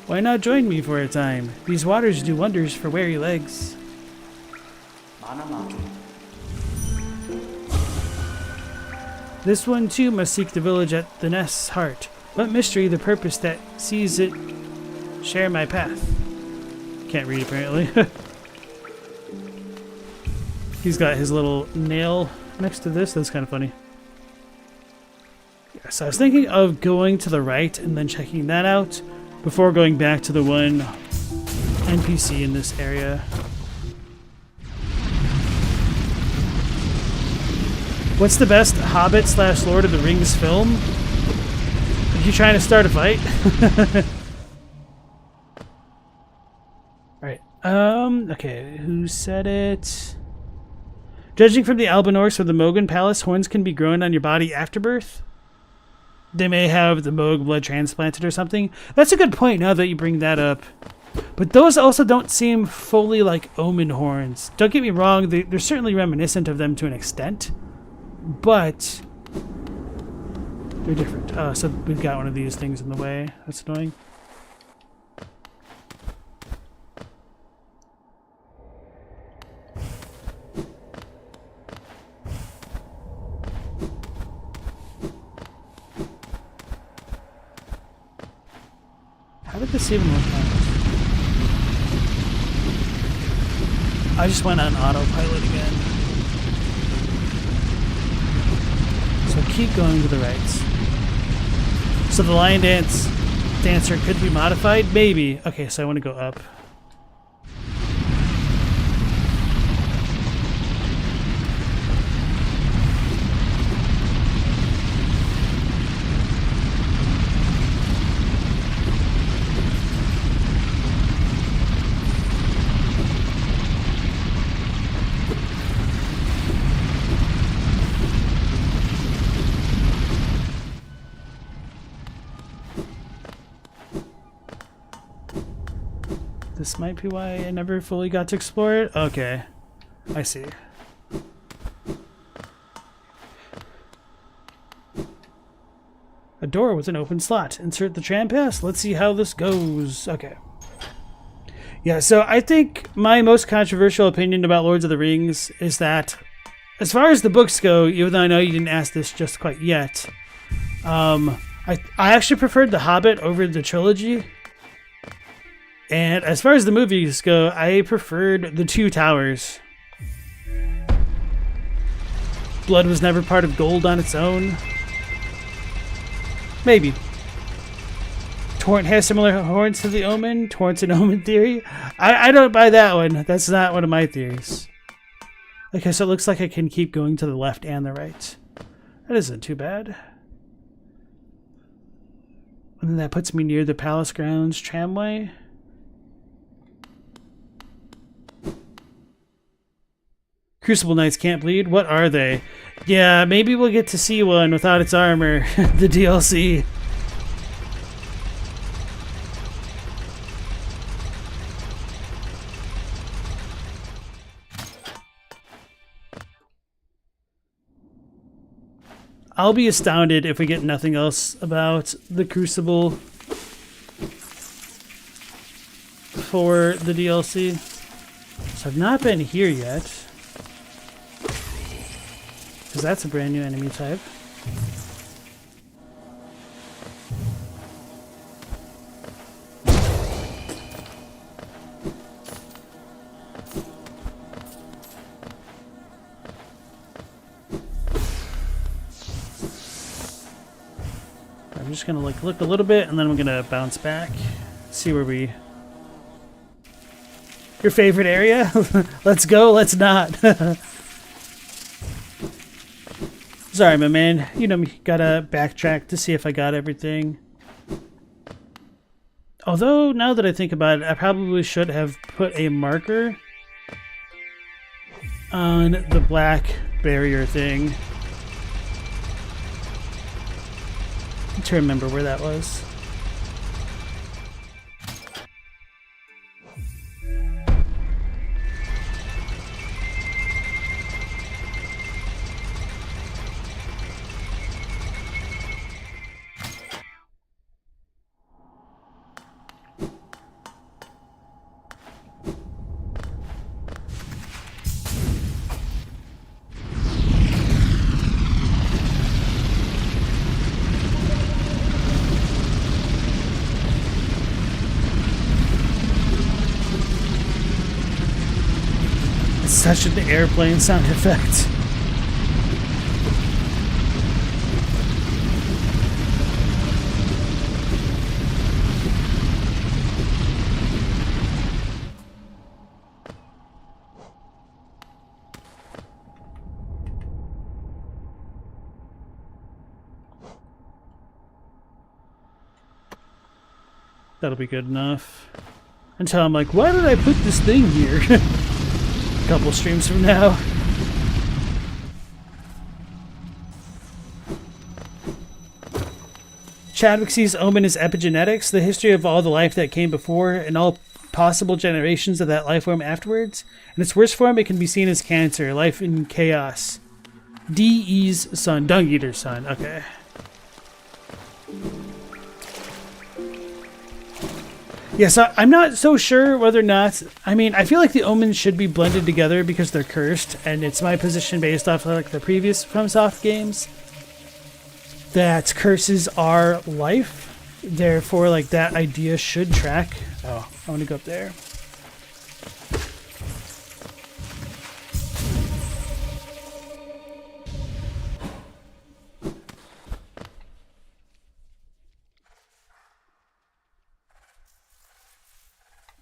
S1: Why not join me for a time? These waters do wonders for weary legs. This one too must seek the village at the nest's heart. What mystery the purpose that sees it share my path? Can't read apparently. He's got his little nail next to this. That's kind of funny. Yeah, so I was thinking of going to the right and then checking that out before going back to the one NPC in this area. What's the best Hobbit / Lord of the Rings film? Are you trying to start a fight? Alright. Okay, who said it? Judging from the Albinorks or the Mogan Palace, horns can be grown on your body after birth. They may have the Moog blood transplanted or something. That's a good point now that you bring that up. But those also don't seem fully like omen horns. Don't get me wrong, they're certainly reminiscent of them to an extent. But they're different. So we've got one of these things in the way. That's annoying. How did this even work out? I just went on autopilot again. So keep going to the right. So the lion dancer could be modified? Maybe. Okay, so I want to go up. This might be why I never fully got to explore it. Okay, I see. A door with an open slot. Insert the tram pass. Let's see how this goes. Okay. Yeah, so I think my most controversial opinion about Lords of the Rings is that, as far as the books go, even though I know you didn't ask this just quite yet, I actually preferred The Hobbit over the trilogy. And as far as the movies go, I preferred The Two Towers. Blood was never part of gold on its own. Maybe. Torrent has similar horns to the Omen. Torrent's an Omen theory. I don't buy that one. That's not one of my theories. Okay, so it looks like I can keep going to the left and the right. That isn't too bad. And then that puts me near the Palace Grounds tramway. Crucible Knights can't bleed? What are they? Yeah, maybe we'll get to see one without its armor. The DLC. I'll be astounded if we get nothing else about the Crucible for the DLC. So I've not been here yet. Because that's a brand new enemy type. I'm just gonna like look a little bit and then we're gonna bounce back. See where we... Your favorite area? Let's go, let's not. Sorry, my man. You know me. Gotta backtrack to see if I got everything. Although, now that I think about it, I probably should have put a marker on the black barrier thing. To remember where that was. Such an airplane sound effect. That'll be good enough. Until I'm like, why did I put this thing here? A couple streams from now. Chadwick sees Omen as epigenetics, the history of all the life that came before and all possible generations of that life form afterwards. In its worst form, it can be seen as cancer, life in chaos. D.E.'s son, Dung Eater's son. Okay. Yeah, so I'm not so sure whether or not... I mean, I feel like the omens should be blended together because they're cursed, and it's my position based off of like the previous FromSoft games that curses are life. Therefore, like, that idea should track. Oh, I want to go up there.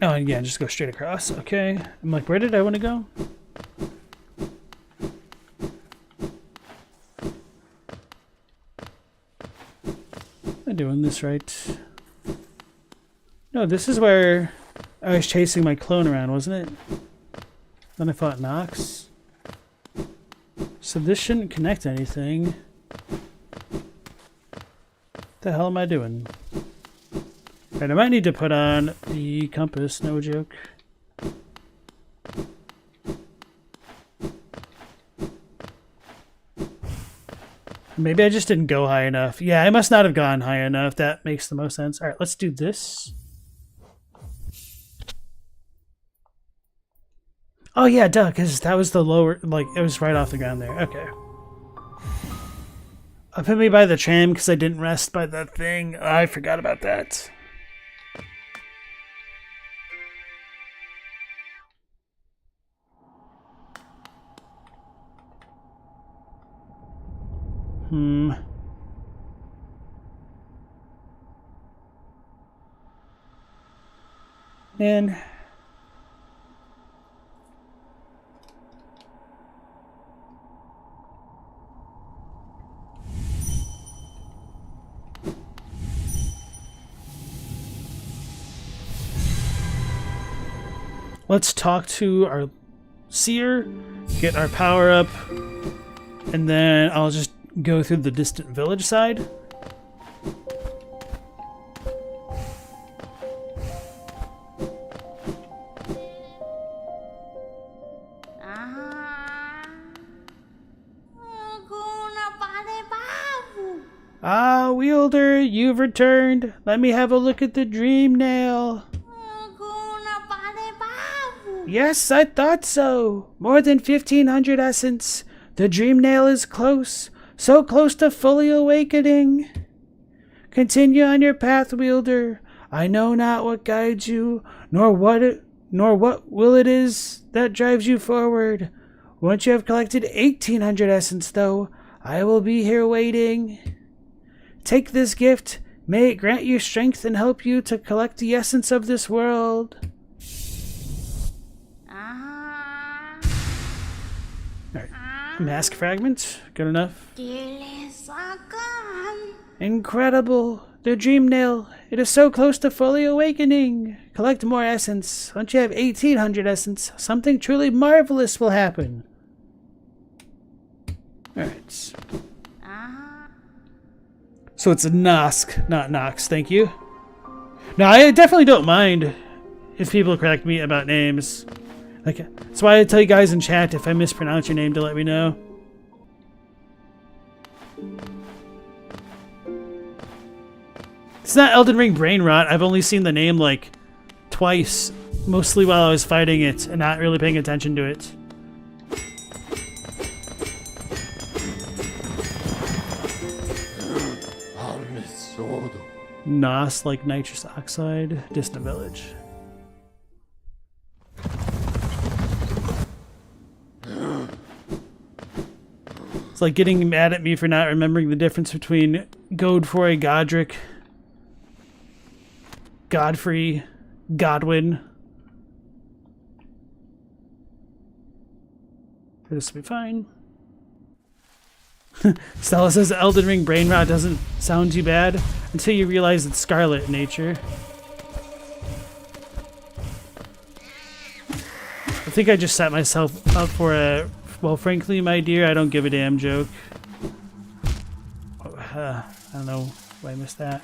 S1: Oh, and yeah, just go straight across. Okay. I'm like, where did I want to go? Am I doing this right? No, this is where I was chasing my clone around, wasn't it? Then I fought Nox. So this shouldn't connect anything. What the hell am I doing? Right, I might need to put on the compass, no joke. Maybe I just didn't go high enough. Yeah, I must not have gone high enough. That makes the most sense. Alright, let's do this. Oh yeah, duh, because that was the lower, like, it was right off the ground there. Okay. Put me by the tram because I didn't rest by that thing. I forgot about that. And let's talk to our seer, get our power up, and then I'll just go through the distant village side. Ah, Wielder, you've returned. Let me have a look at the dream nail. Yes, I thought so. More than 1,500 essence. The dream nail is close. So close to fully awakening. Continue on your path, Wielder. I know not what guides you, nor what will it is that drives you forward. Once you have collected 1,800 essence, though, I will be here waiting. Take this gift. May it grant you strength and help you to collect the essence of this world. Alright. Mask fragment. Good enough. Incredible. The dream nail. It is so close to fully awakening. Collect more essence. Once you have 1,800 essence, something truly marvelous will happen. Alright. So it's a Nosk, not Nox. Thank you. No, I definitely don't mind if people correct me about names. Like, that's why I tell you guys in chat if I mispronounce your name to let me know. It's not Elden Ring brain rot. I've only seen the name like twice, mostly while I was fighting it and not really paying attention to it. Nos like nitrous oxide. Distant village. It's like getting mad at me for not remembering the difference between Godfrey, Godric, Godfrey, Godwin. This will be fine. Stella says Elden Ring brain rot doesn't sound too bad until you realize it's scarlet in nature. I think I just set myself up for a, well, frankly, my dear, I don't give a damn joke. I don't know why I missed that.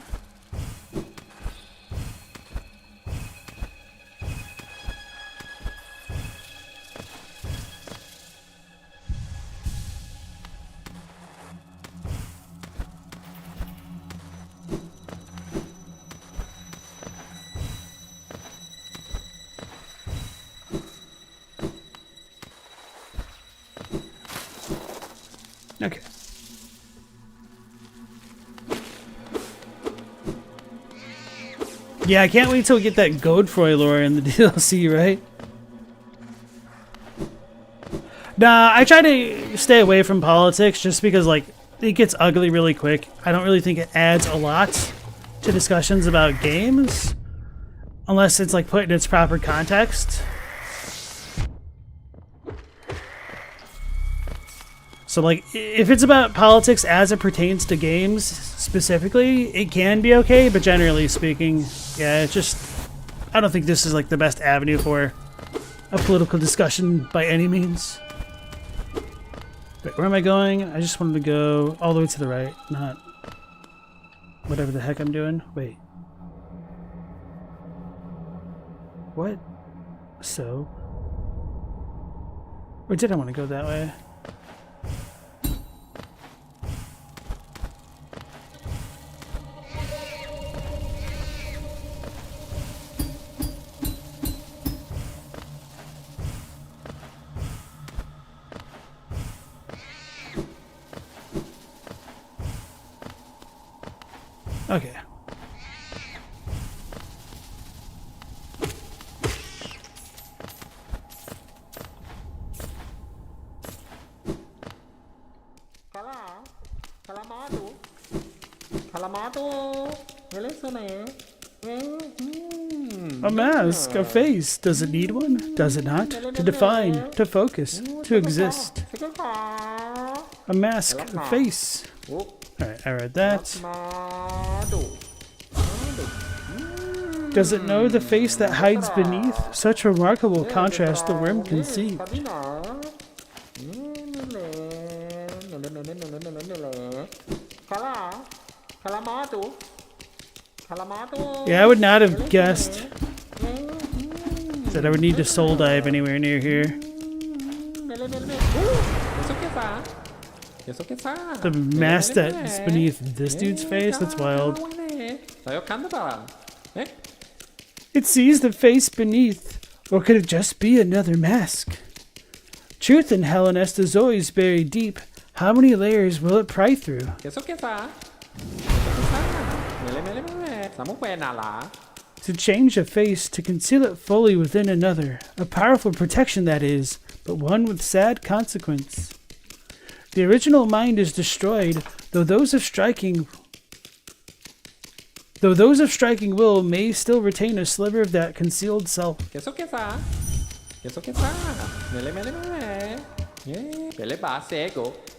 S1: Okay. Yeah, I can't wait till we get that Godfroy lore in the DLC, right? Nah, I try to stay away from politics just because, like, it gets ugly really quick. I don't really think it adds a lot to discussions about games unless it's, like, put in its proper context. So, like, if it's about politics as it pertains to games specifically, it can be okay, but generally speaking, yeah, it's just, I don't think this is, like, the best avenue for a political discussion by any means. Wait, where am I going? I just wanted to go all the way to the right, not whatever the heck I'm doing. Wait. What? So? Or did I want to go that way? Okay. A mask, a face. Does it need one? Does it not? To define, to focus, to exist. A mask, a face. Alright, I read that. Does it know the face that hides beneath? Such remarkable contrast the worm conceived. Yeah, I would not have guessed that I would need to soul dive anywhere near here. The mask that's beneath this dude's face? That's wild. It sees the face beneath, or could it just be another mask? Truth in Hellenist is always buried deep. How many layers will it pry through? To change a face, to conceal it fully within another. A powerful protection that is, but one with sad consequence. The original mind is destroyed, though those of striking will may still retain a sliver of that concealed self.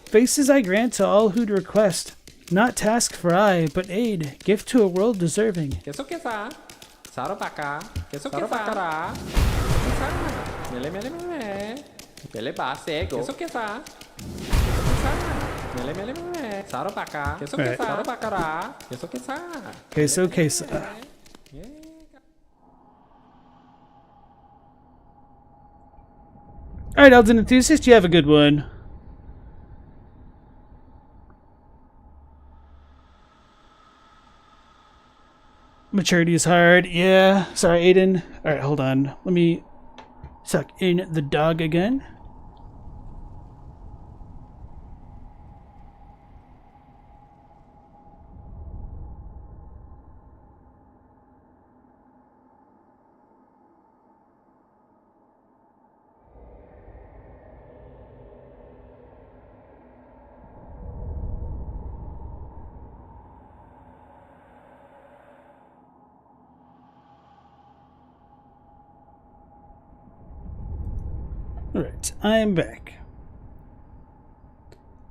S1: Faces I grant to all who'd request, not task for I, but aid, gift to a world deserving. Queso. Alright, Elden Enthusiast, you have a good one. Maturity is hard. Yeah. Sorry, Aiden. Alright, hold on. Let me suck in the dog again. Alright, I'm back.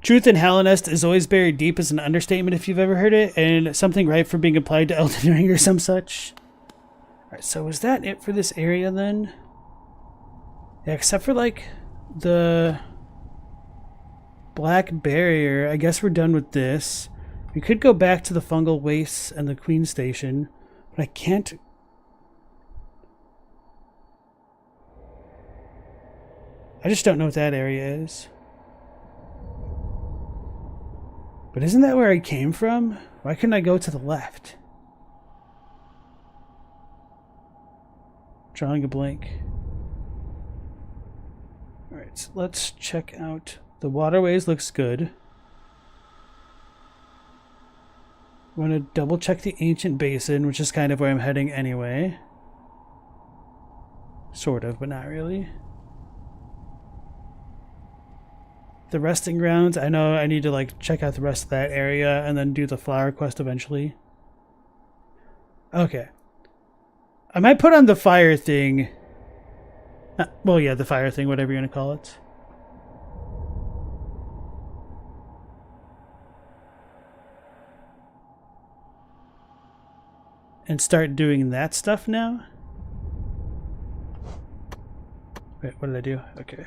S1: Truth in Hellenist is always buried deep is an understatement if you've ever heard it, and something ripe for being applied to Elden Ring or some such. Alright, so was that it for this area then? Yeah, except for like the black barrier. I guess we're done with this. We could go back to the fungal wastes and the Queen Station, but I can't. I just don't know what that area is. But isn't that where I came from? Why couldn't I go to the left? Drawing a blank. Alright, so let's check out the waterways. Looks good. Want to double check the ancient basin, which is kind of where I'm heading anyway. Sort of, but not really. The resting grounds, I know I need to like check out the rest of that area and then do the flower quest eventually. Okay. I might put on the fire thing. Well, yeah, the fire thing, whatever you're going to call it. And start doing that stuff now. Wait, what did I do? Okay.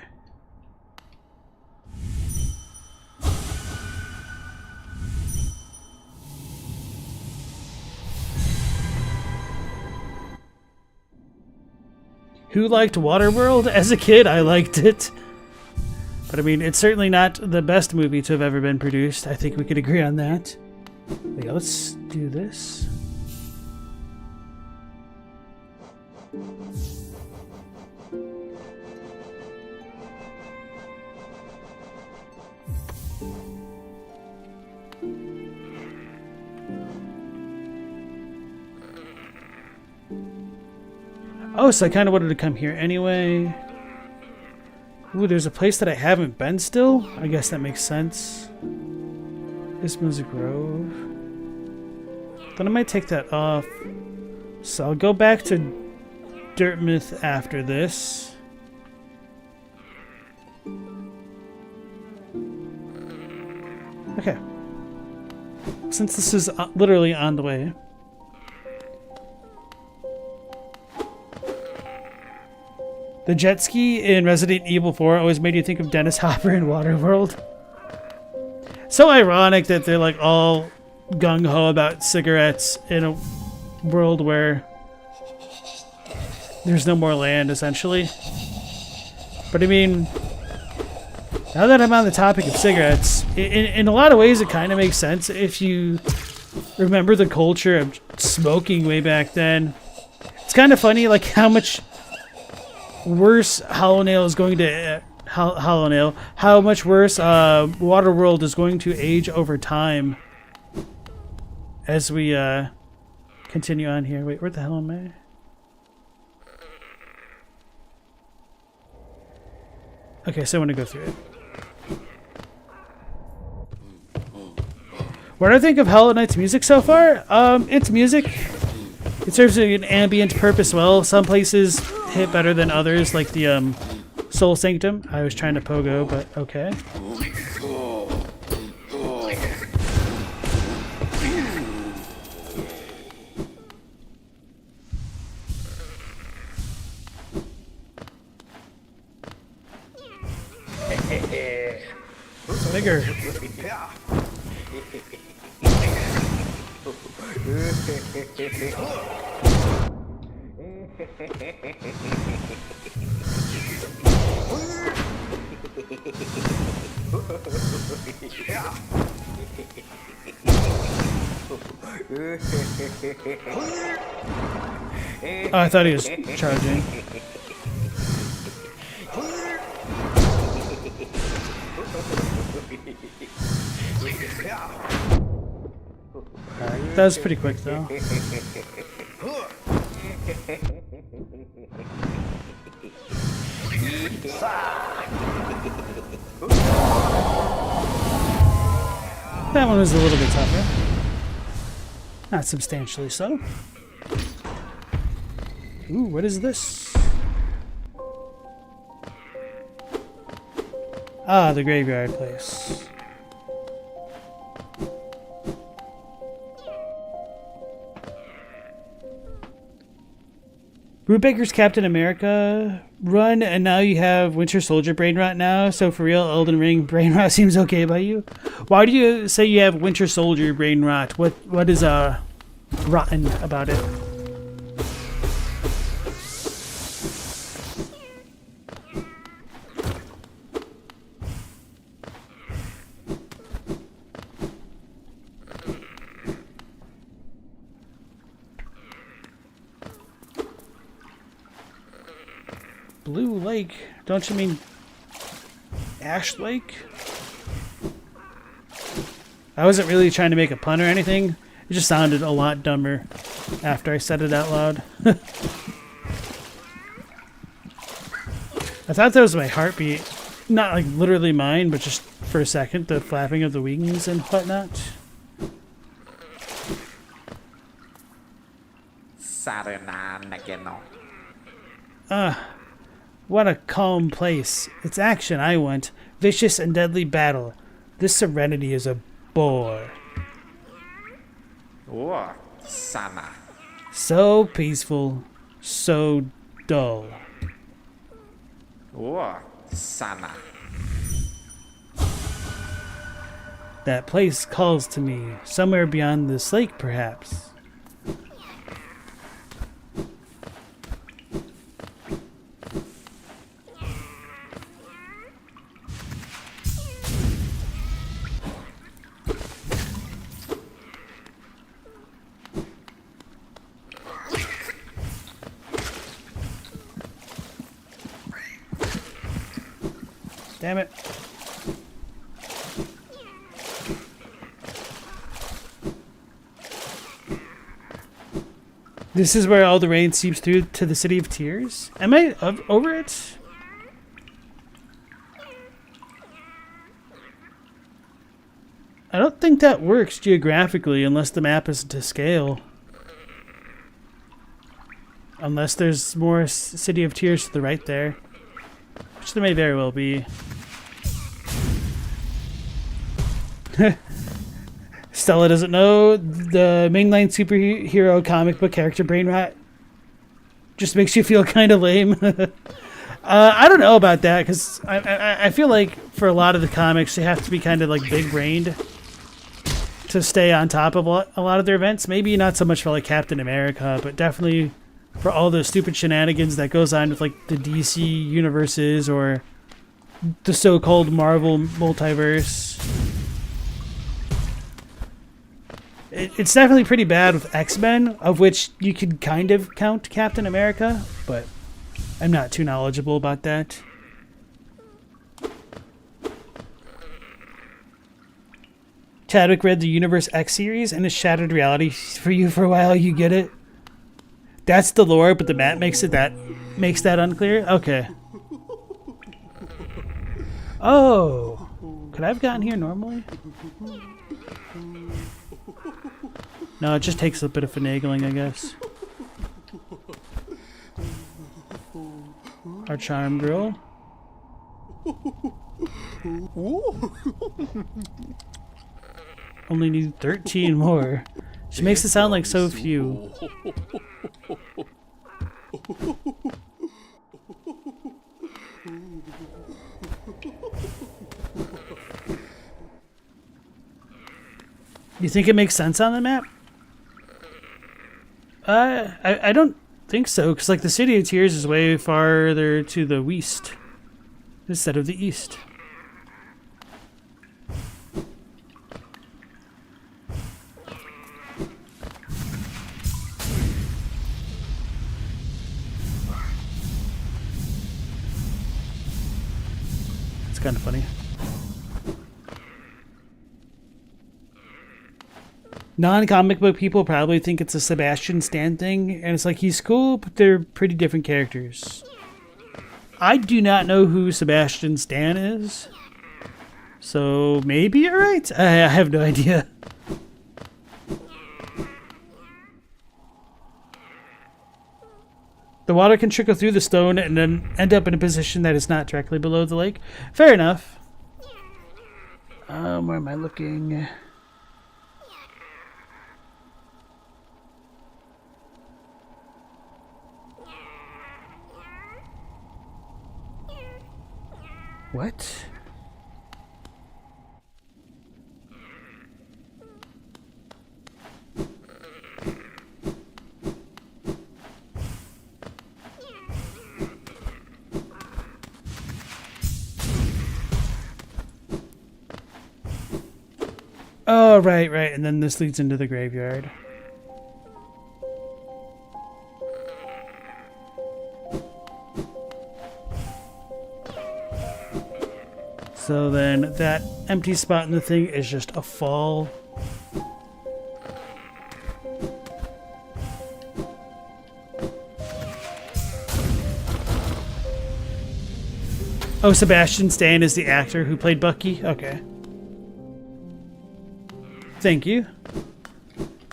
S1: Who liked Waterworld? As a kid, I liked it. But I mean, it's certainly not the best movie to have ever been produced. I think we could agree on that. But yeah, let's do this. Oh, so I kind of wanted to come here anyway. Ooh, there's a place that I haven't been still? I guess that makes sense. Isma's Grove. Then I might take that off. So I'll go back to Dirtmouth after this. Okay. Since this is literally on the way. The jet ski in Resident Evil 4 always made you think of Dennis Hopper in Waterworld. So ironic that they're like all gung-ho about cigarettes in a world where there's no more land, essentially. But I mean, now that I'm on the topic of cigarettes, in a lot of ways it kind of makes sense if you remember the culture of smoking way back then. It's kind of funny like how much worse Hollow Nail is going to how much worse Waterworld is going to age over time as we continue on here. Wait, where the hell am I? Okay, so I want to go through it. What do I think of Hollow Knight's music so far? It's music. It serves an ambient purpose well. Some places hit better than others, like the Soul Sanctum. I was trying to pogo, but okay. Bigger. Oh, I thought he was charging. Alright, that was pretty quick though. That one was a little bit tougher. Not substantially so. Ooh, what is this? Ah, the graveyard place. Brubaker's Captain America run, and now you have Winter Soldier brain rot now. So for real, Elden Ring brain rot seems okay by you. Why do you say you have Winter Soldier brain rot? What is rotten about it? Blue Lake? Don't you mean Ash Lake? I wasn't really trying to make a pun or anything. It just sounded a lot dumber after I said it out loud. I thought that was my heartbeat. Not like literally mine, but just for a second, the flapping of the wings and whatnot. What a calm place. It's action I want. Vicious and deadly battle. This serenity is a bore. So peaceful. So dull. That place calls to me. Somewhere beyond this lake, perhaps. Damn it. This is where all the rain seeps through to the City of Tears? Am I over it? I don't think that works geographically unless the map is to scale. Unless there's more City of Tears to the right there. Which there may very well be. Stella doesn't know the mainline superhero comic book character brain rot just makes you feel kind of lame. I don't know about that because I feel like for a lot of the comics they have to be kind of like big brained to stay on top of a lot of their events. Maybe not so much for like Captain America, but definitely for all the stupid shenanigans that goes on with like the DC universes or the so-called Marvel multiverse. It's definitely pretty bad with X-Men, of which you could kind of count Captain America, but I'm not too knowledgeable about that. Chadwick read the Universe X series and it's shattered reality for you for a while, you get it? That's the lore, but the map makes that unclear? Okay. Oh. Could I have gotten here normally? No, it just takes a bit of finagling, I guess. Our charm girl. Only need 13 more. She makes it sound like so few. You think it makes sense on the map? I don't think so, because like the City of Tears is way farther to the west instead of the east. It's kind of funny. Non-comic book people probably think it's a Sebastian Stan thing, and it's like he's cool, but they're pretty different characters. I do not know who Sebastian Stan is, so maybe you're right. I have no idea. The water can trickle through the stone and then end up in a position that is not directly below the lake. Fair enough. Where am I looking? What? Oh, right, right. And then this leads into the graveyard. So then that empty spot in the thing is just a fall. Oh, Sebastian Stan is the actor who played Bucky? Okay. Thank you.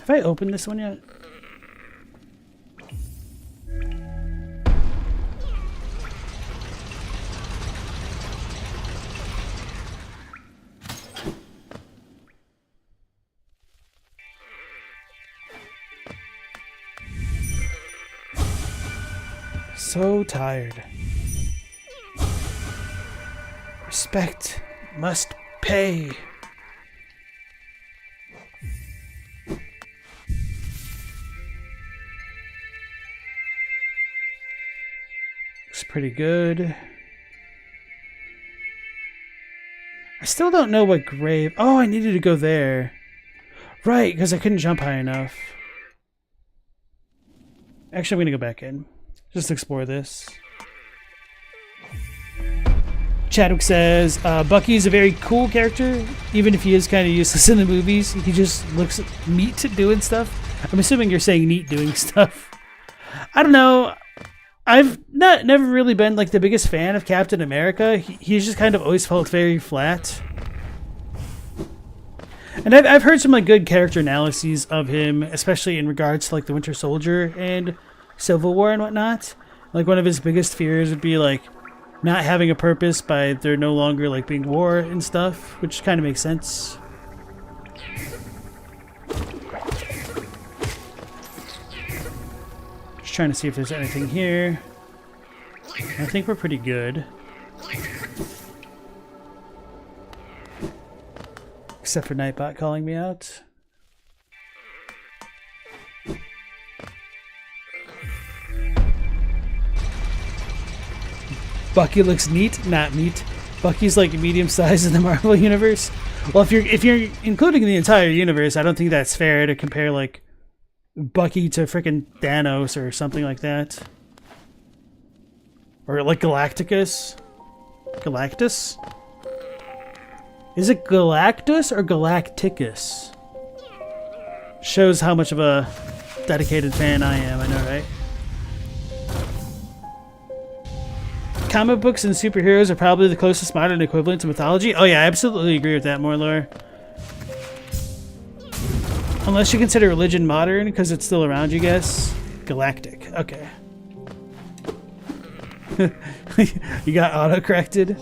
S1: Have I opened this one yet? So tired. Respect must pay. Looks pretty good. I still don't know what grave... Oh, I needed to go there. Right, because I couldn't jump high enough. Actually, I'm going to go back in. Just explore this. Chadwick says, Bucky is a very cool character, even if he is kind of useless in the movies. He just looks neat doing stuff. I'm assuming you're saying neat doing stuff. I don't know. I've never really been like the biggest fan of Captain America. He's just kind of always felt very flat. And I've heard some like good character analyses of him, especially in regards to like the Winter Soldier and Civil War and whatnot. Like one of his biggest fears would be like not having a purpose by there no longer like being war and stuff, which kind of makes sense. Just trying to see if there's anything here. I think we're pretty good. Except for Nightbot calling me out. Bucky looks neat, not neat. Bucky's like medium size in the Marvel universe. Well, if you're including the entire universe, I don't think that's fair to compare like Bucky to frickin' Thanos or something like that. Or like Galacticus. Galactus? Is it Galactus or Galacticus? Shows how much of a dedicated fan I am, I know, right? Comic books and superheroes are probably the closest modern equivalent to mythology. Oh yeah, I absolutely agree with that, Morlor. Unless you consider religion modern, because it's still around, you guess. Galactic. Okay. You got auto-corrected?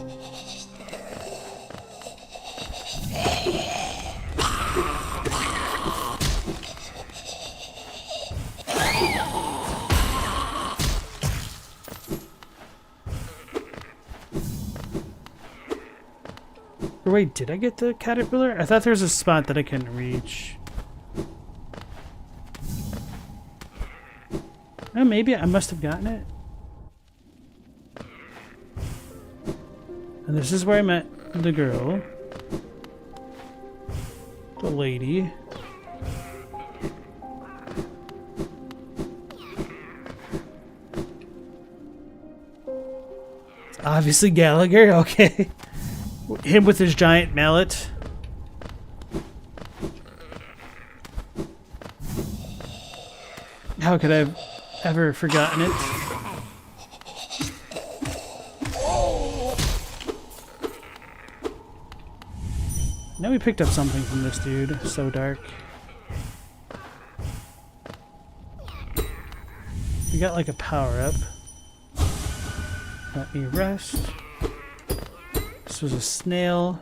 S1: Wait, did I get the caterpillar? I thought there was a spot that I couldn't reach. Oh, maybe I must have gotten it. And this is where I met the girl. The lady. It's obviously Gallagher, okay. Him with his giant mallet. How could I have ever forgotten it? Now we picked up something from this dude. So dark. We got like a power up. Let me rest. This was a snail.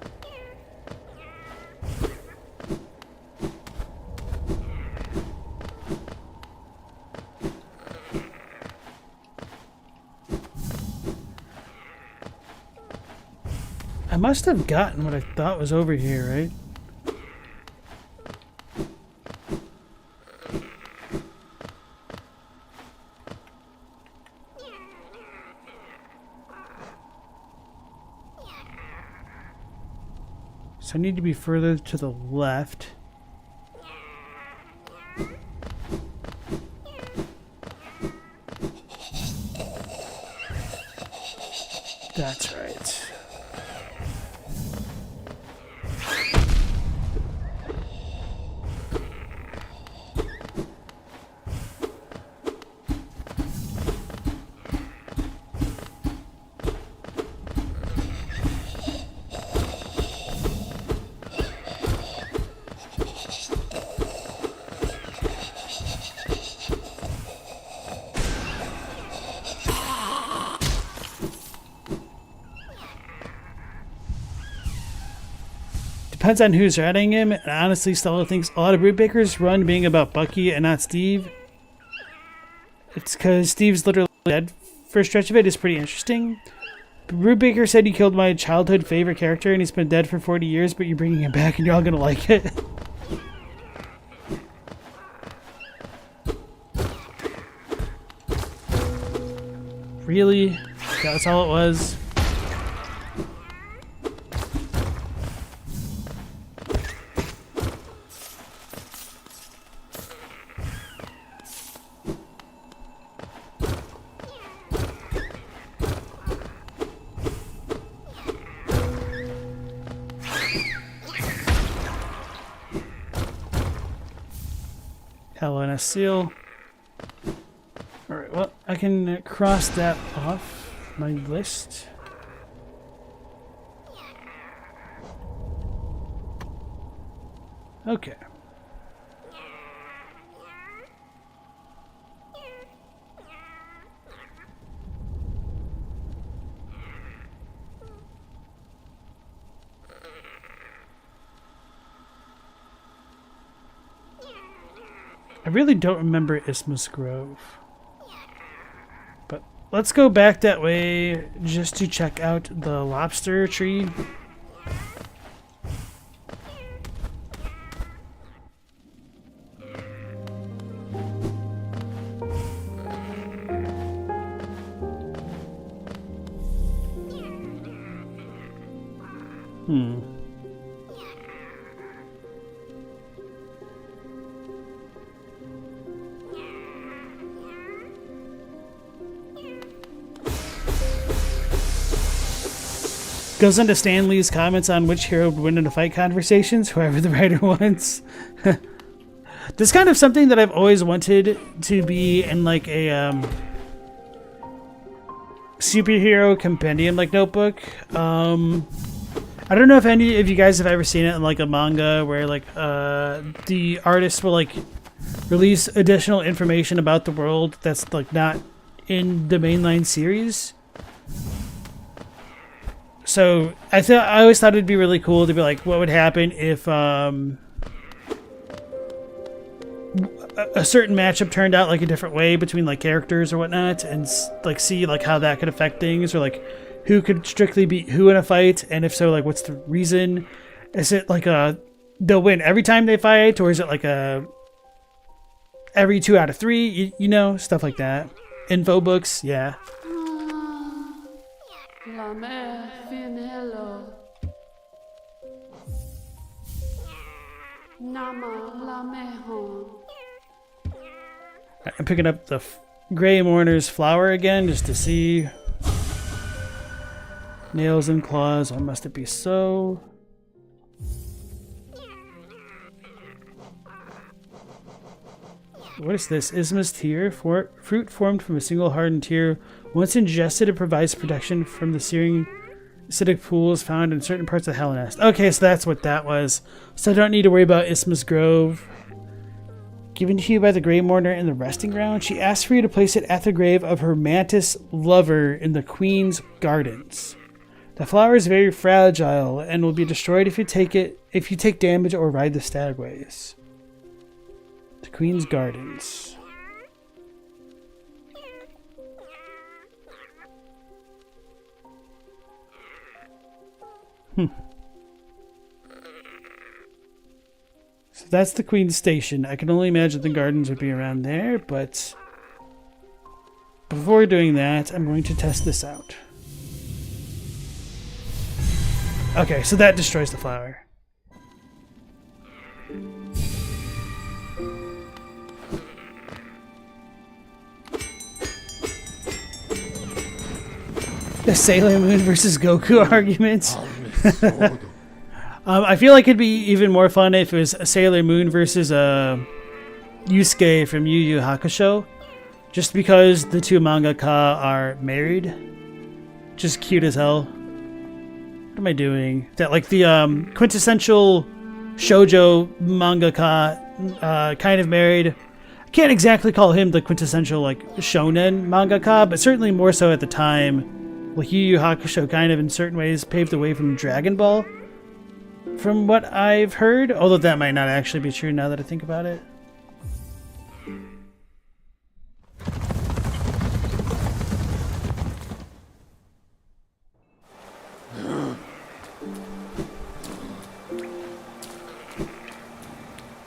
S1: must have gotten what I thought was over here, right? So I need to be further to the left. That's right. Depends on who's writing him, and honestly, Stella thinks a lot of Brubaker's run being about Bucky and not Steve. It's because Steve's literally dead for a stretch of it is pretty interesting. Brubaker said he killed my childhood favorite character and he's been dead for 40 years, but you're bringing him back and you're all gonna like it. Really? That's all it was? Hell in a seal. Alright, well, I can cross that off my list. Okay. I really don't remember Isthmus Grove. But let's go back that way just to check out the lobster tree. Goes into Stan Lee's comments on which hero would win in a fight conversations, whoever the writer wants. This is kind of something that I've always wanted to be in like a superhero compendium like notebook. I don't know if any of you guys have ever seen it in like a manga where like the artist will like release additional information about the world that's like not in the mainline series. So I always thought it'd be really cool to be like, what would happen if a certain matchup turned out like a different way between like characters or whatnot, and like see like how that could affect things, or like who could strictly beat who in a fight, and if so, like what's the reason? Is it like they'll win every time they fight, or is it like every 2 out of 3? You know, stuff like that. Info books, yeah. I'm picking up the Grey Mourner's flower again just to see. Nails and claws, why must it be so? What is this? Isthmus tear? Fruit formed from a single hardened tear. Once ingested, it provides protection from the searing acidic pools found in certain parts of Hellenest. Okay, so that's what that was. So I don't need to worry about Isthmus Grove. Given to you by the Grey Mourner in the resting ground, she asked for you to place it at the grave of her mantis lover in the Queen's Gardens. The flower is very fragile and will be destroyed if you take damage or ride the stagways. The Queen's Gardens. So that's the Queen's Station. I can only imagine the gardens would be around there, but before doing that, I'm going to test this out. Okay, so that destroys the flower. The Sailor Moon versus Goku arguments. I feel like it'd be even more fun if it was a Sailor Moon versus Yusuke from Yu Yu Hakusho. Just because the two mangaka are married. Just cute as hell. What am I doing? That like the quintessential shoujo mangaka kind of married. I can't exactly call him the quintessential like shonen mangaka, but certainly more so at the time. Like Yu Yu Hakusho kind of in certain ways paved the way from Dragon Ball. From what I've heard, although that might not actually be true now that I think about it.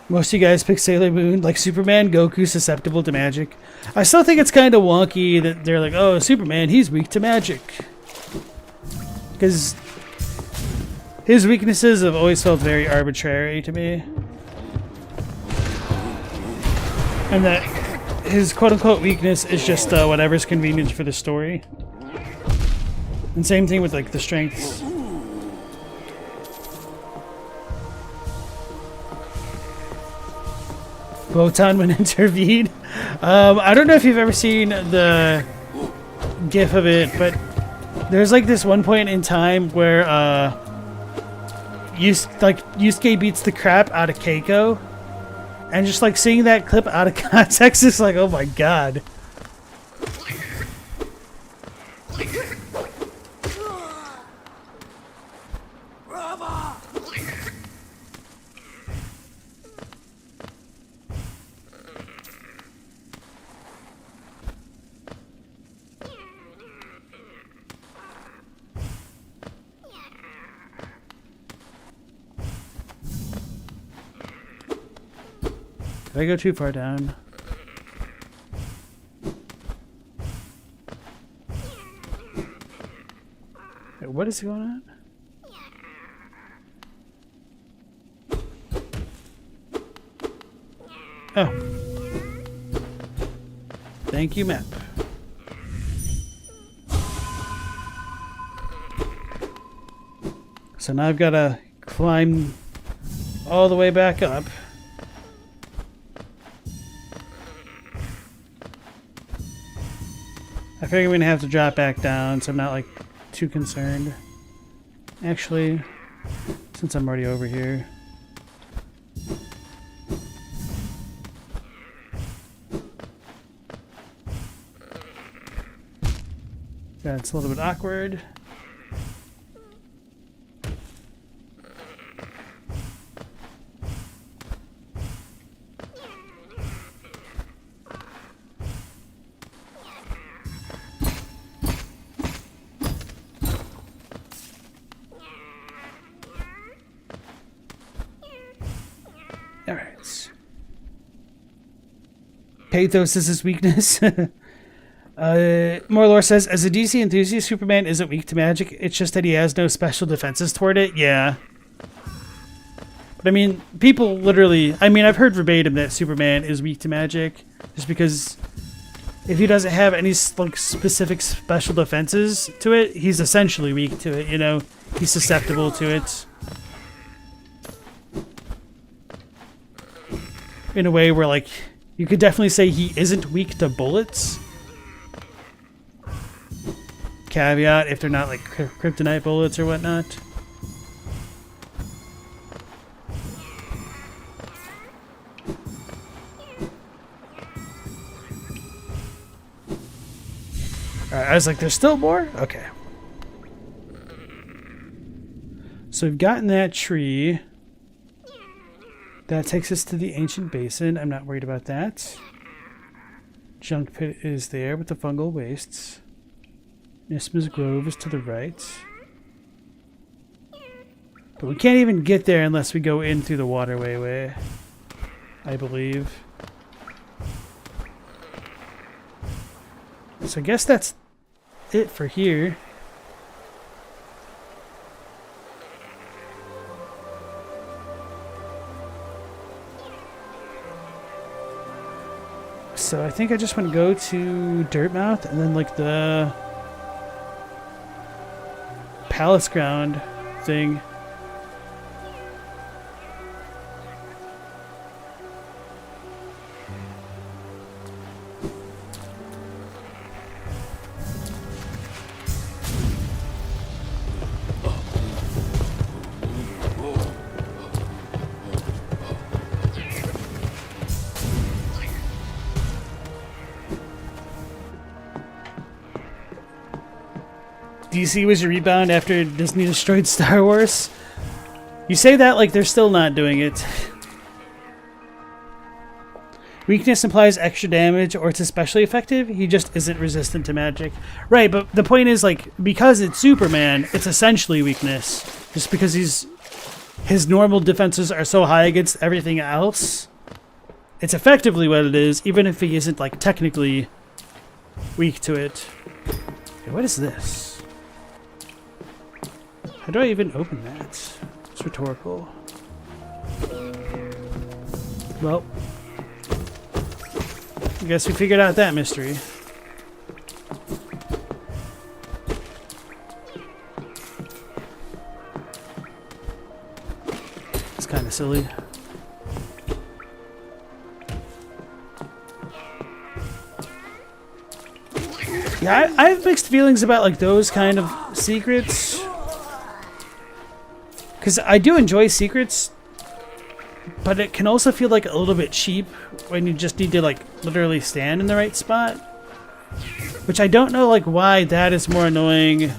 S1: Most of you guys pick Sailor Moon, like Superman, Goku susceptible to magic. I still think it's kind of wonky that they're like, oh, Superman, he's weak to magic. Because his weaknesses have always felt very arbitrary to me. And that his quote-unquote weakness is just whatever's convenient for the story. And same thing with like the strengths. Botan would intervene. I don't know if you've ever seen the gif of it, but there's like this one point in time where Yusuke beats the crap out of Keiko, and just like seeing that clip out of context is like, oh my god. Did I go too far down? Wait, what is going on? Oh. Thank you, map. So now I've got to climb all the way back up. I figure I'm going to have to drop back down, so I'm not like too concerned. Actually, since I'm already over here. Yeah, it's a little bit awkward. Alright. Pathos is his weakness. Morlor says, as a DC enthusiast, Superman isn't weak to magic. It's just that he has no special defenses toward it. Yeah. But I mean, people literally... I mean, I've heard verbatim that Superman is weak to magic. Just because if he doesn't have any like specific special defenses to it, he's essentially weak to it, you know? He's susceptible to it. In a way where, like, you could definitely say he isn't weak to bullets. Caveat, if they're not, like, kryptonite bullets or whatnot. Alright, I was like, there's still more? Okay. So we've gotten that tree. That takes us to the ancient basin. I'm not worried about that. Junk pit is there with the fungal wastes. Nisma's Grove is to the right. But we can't even get there unless we go in through the waterway way, I believe. So I guess that's it for here. So I think I just want to go to Dirtmouth and then like the palace ground thing. DC was your rebound after Disney destroyed Star Wars? You say that like they're still not doing it. Weakness implies extra damage or it's especially effective. He just isn't resistant to magic. Right, but the point is like because it's Superman, it's essentially weakness. Just because his normal defenses are so high against everything else. It's effectively what it is, even if he isn't like technically weak to it. Okay, what is this? How do I even open that? It's rhetorical. Well, I guess we figured out that mystery. It's kind of silly. Yeah, I have mixed feelings about like those kind of secrets. Because I do enjoy secrets, but it can also feel like a little bit cheap when you just need to like literally stand in the right spot. Which I don't know like why that is more annoying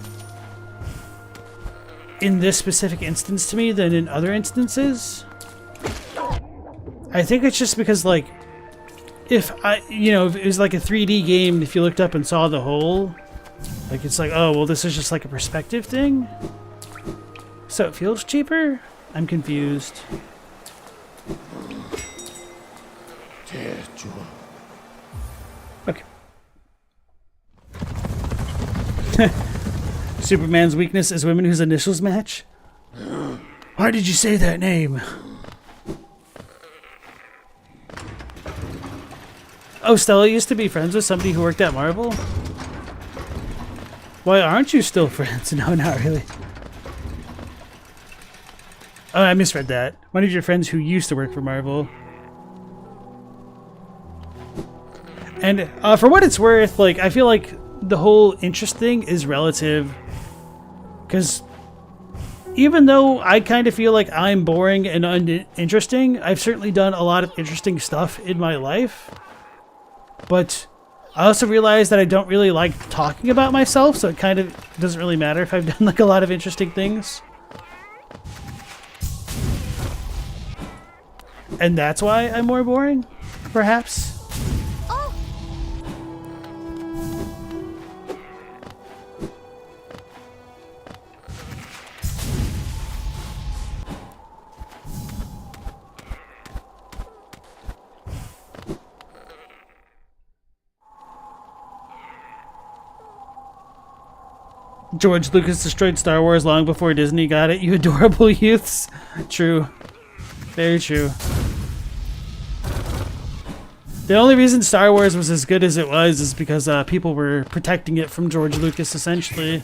S1: in this specific instance to me than in other instances. I think it's just because like if if it was like a 3D game, if you looked up and saw the hole, like it's like, oh well, this is just like a perspective thing. So it feels cheaper? I'm confused. Okay. Superman's weakness is women whose initials match? Why did you say that name? Oh, Stella used to be friends with somebody who worked at Marvel? Why aren't you still friends? No, not really. Oh, I misread that. One of your friends who used to work for Marvel. And for what it's worth, like I feel like the whole interest thing is relative. Because even though I kind of feel like I'm boring and uninteresting, I've certainly done a lot of interesting stuff in my life. But I also realize that I don't really like talking about myself, so it kind of doesn't really matter if I've done like a lot of interesting things. And that's why I'm more boring, perhaps. Oh. George Lucas destroyed Star Wars long before Disney got it, you adorable youths. True. Very true. The only reason Star Wars was as good as it was is because people were protecting it from George Lucas, essentially.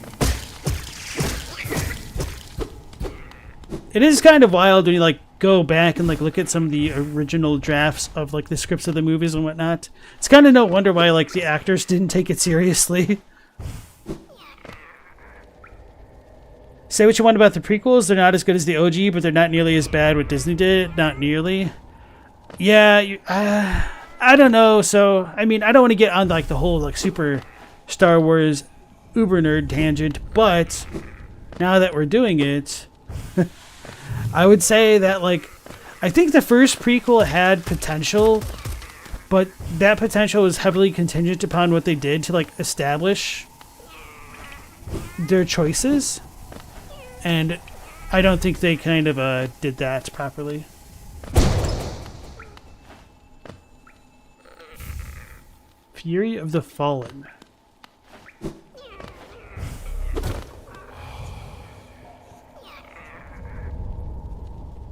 S1: It is kind of wild when you like go back and like look at some of the original drafts of like the scripts of the movies and whatnot. It's kind of no wonder why like the actors didn't take it seriously. Say what you want about the prequels, they're not as good as the OG, but they're not nearly as bad what Disney did. Not nearly. Yeah, I don't know. So, I mean, I don't want to get on like the whole like super Star Wars uber nerd tangent, but now that we're doing it, I would say that like, I think the first prequel had potential, but that potential was heavily contingent upon what they did to like establish their choices. And I don't think they kind of did that properly. Fury of the Fallen.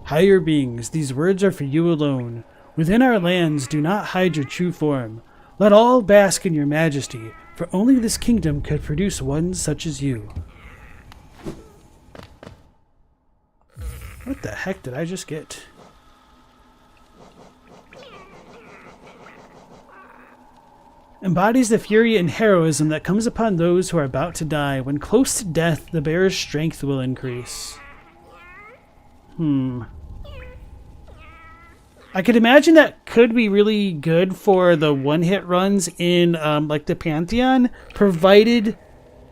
S1: Higher beings, these words are for you alone. Within our lands, do not hide your true form. Let all bask in your majesty, for only this kingdom could produce one such as you. What the heck did I just get? Embodies the fury and heroism that comes upon those who are about to die. When close to death, the bearer's strength will increase. I could imagine that could be really good for the one-hit runs in like the Pantheon, provided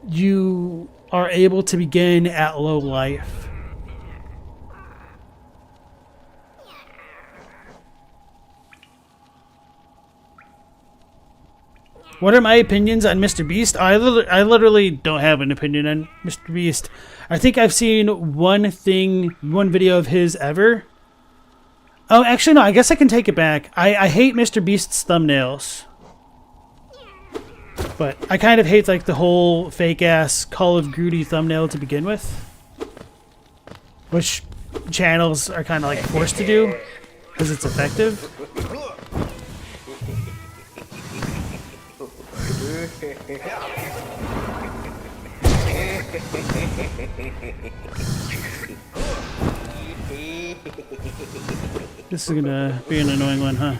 S1: you are able to begin at low life. What are my opinions on Mr. Beast? I literally don't have an opinion on Mr. Beast. I think I've seen one video of his ever. Oh, actually, no, I guess I can take it back. I hate Mr. Beast's thumbnails. But I kind of hate, like, the whole fake-ass Call of Duty thumbnail to begin with. Which channels are kind of, like, forced to do, because it's effective. This is gonna be an annoying one, huh?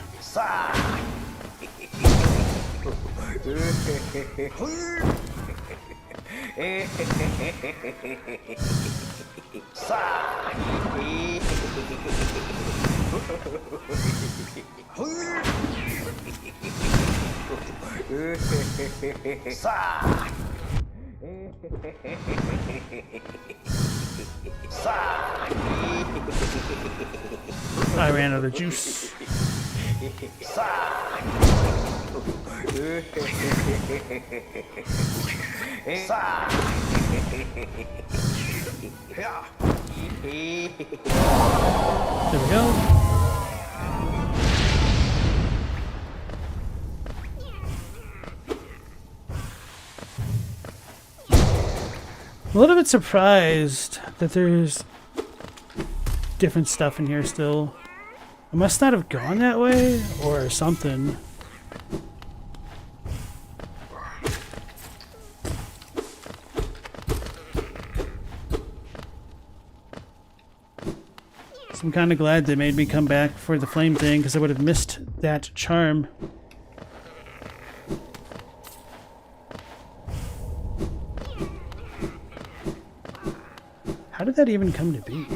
S1: I ran out of juice. There we go. A little bit surprised that there's different stuff in here still. I must not have gone that way or something. So I'm kind of glad they made me come back for the flame thing, because I would have missed that charm. How did that even come to be?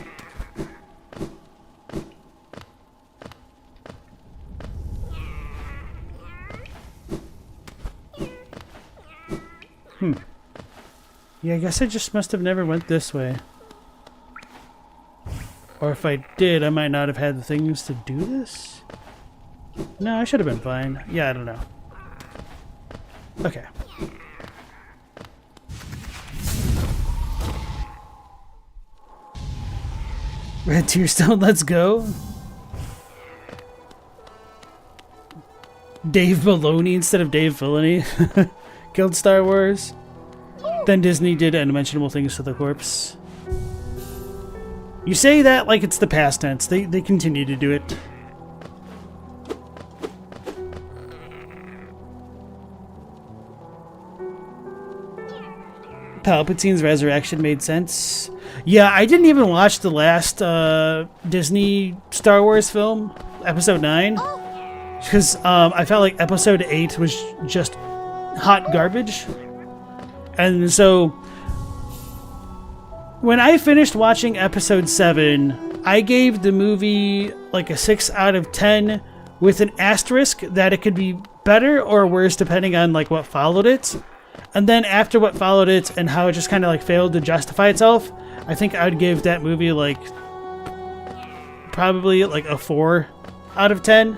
S1: Yeah, I guess I just must have never went this way. Or if I did, I might not have had the things to do this? No, I should have been fine. Yeah, I don't know. Okay. Red Tearstone, let's go. Dave Maloney instead of Dave Filoni. Killed Star Wars. Then Disney did unimaginable things to the corpse. You say that like it's the past tense. They continue to do it. Palpatine's resurrection made sense. Yeah, I didn't even watch the last Disney Star Wars film, Episode 9. Because I felt like Episode 8 was just hot garbage. And so, when I finished watching Episode 7, I gave the movie like a 6 out of 10 with an asterisk that it could be better or worse depending on like what followed it. And then after what followed it and how it just kind of like failed to justify itself, I think I would give that movie like probably like a 4 out of 10.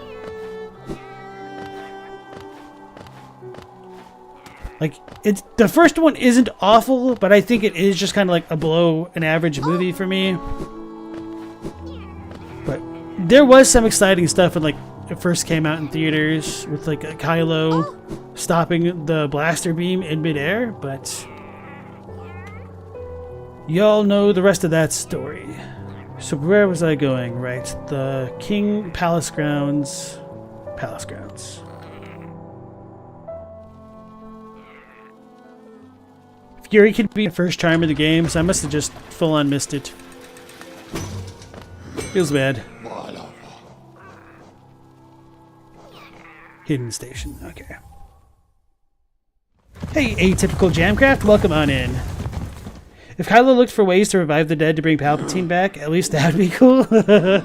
S1: Like, the first one isn't awful, but I think it is just kind of like a below an average movie for me. But there was some exciting stuff when like it first came out in theaters with like Kylo stopping the blaster beam in midair, but y'all know the rest of that story. So where was I going? Right, the King Palace Grounds. Palace Grounds. Fury could be the first charm of the game, so I must have just full-on missed it. Feels bad. Hidden station, okay. Hey, Atypical Jamcraft, welcome on in. If Kylo looked for ways to revive the dead to bring Palpatine back, at least that'd be cool. Don't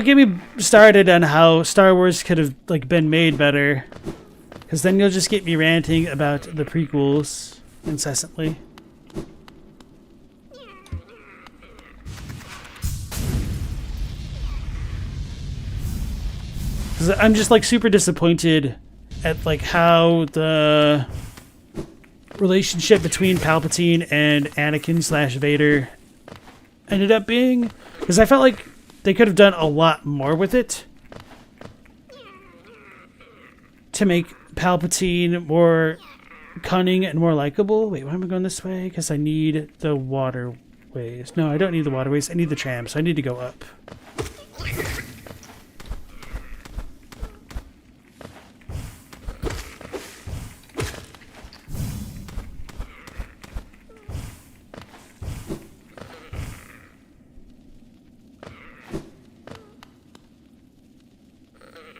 S1: get me started on how Star Wars could have like been made better, because then you'll just get me ranting about the prequels incessantly. Because I'm just like super disappointed at like how the relationship between Palpatine and Anakin / Vader ended up being, because I felt like they could have done a lot more with it to make Palpatine more cunning and more likable. Wait, why am I going this way? Because I need the waterways. No, I don't need the waterways. I need the tram, so I need to go up.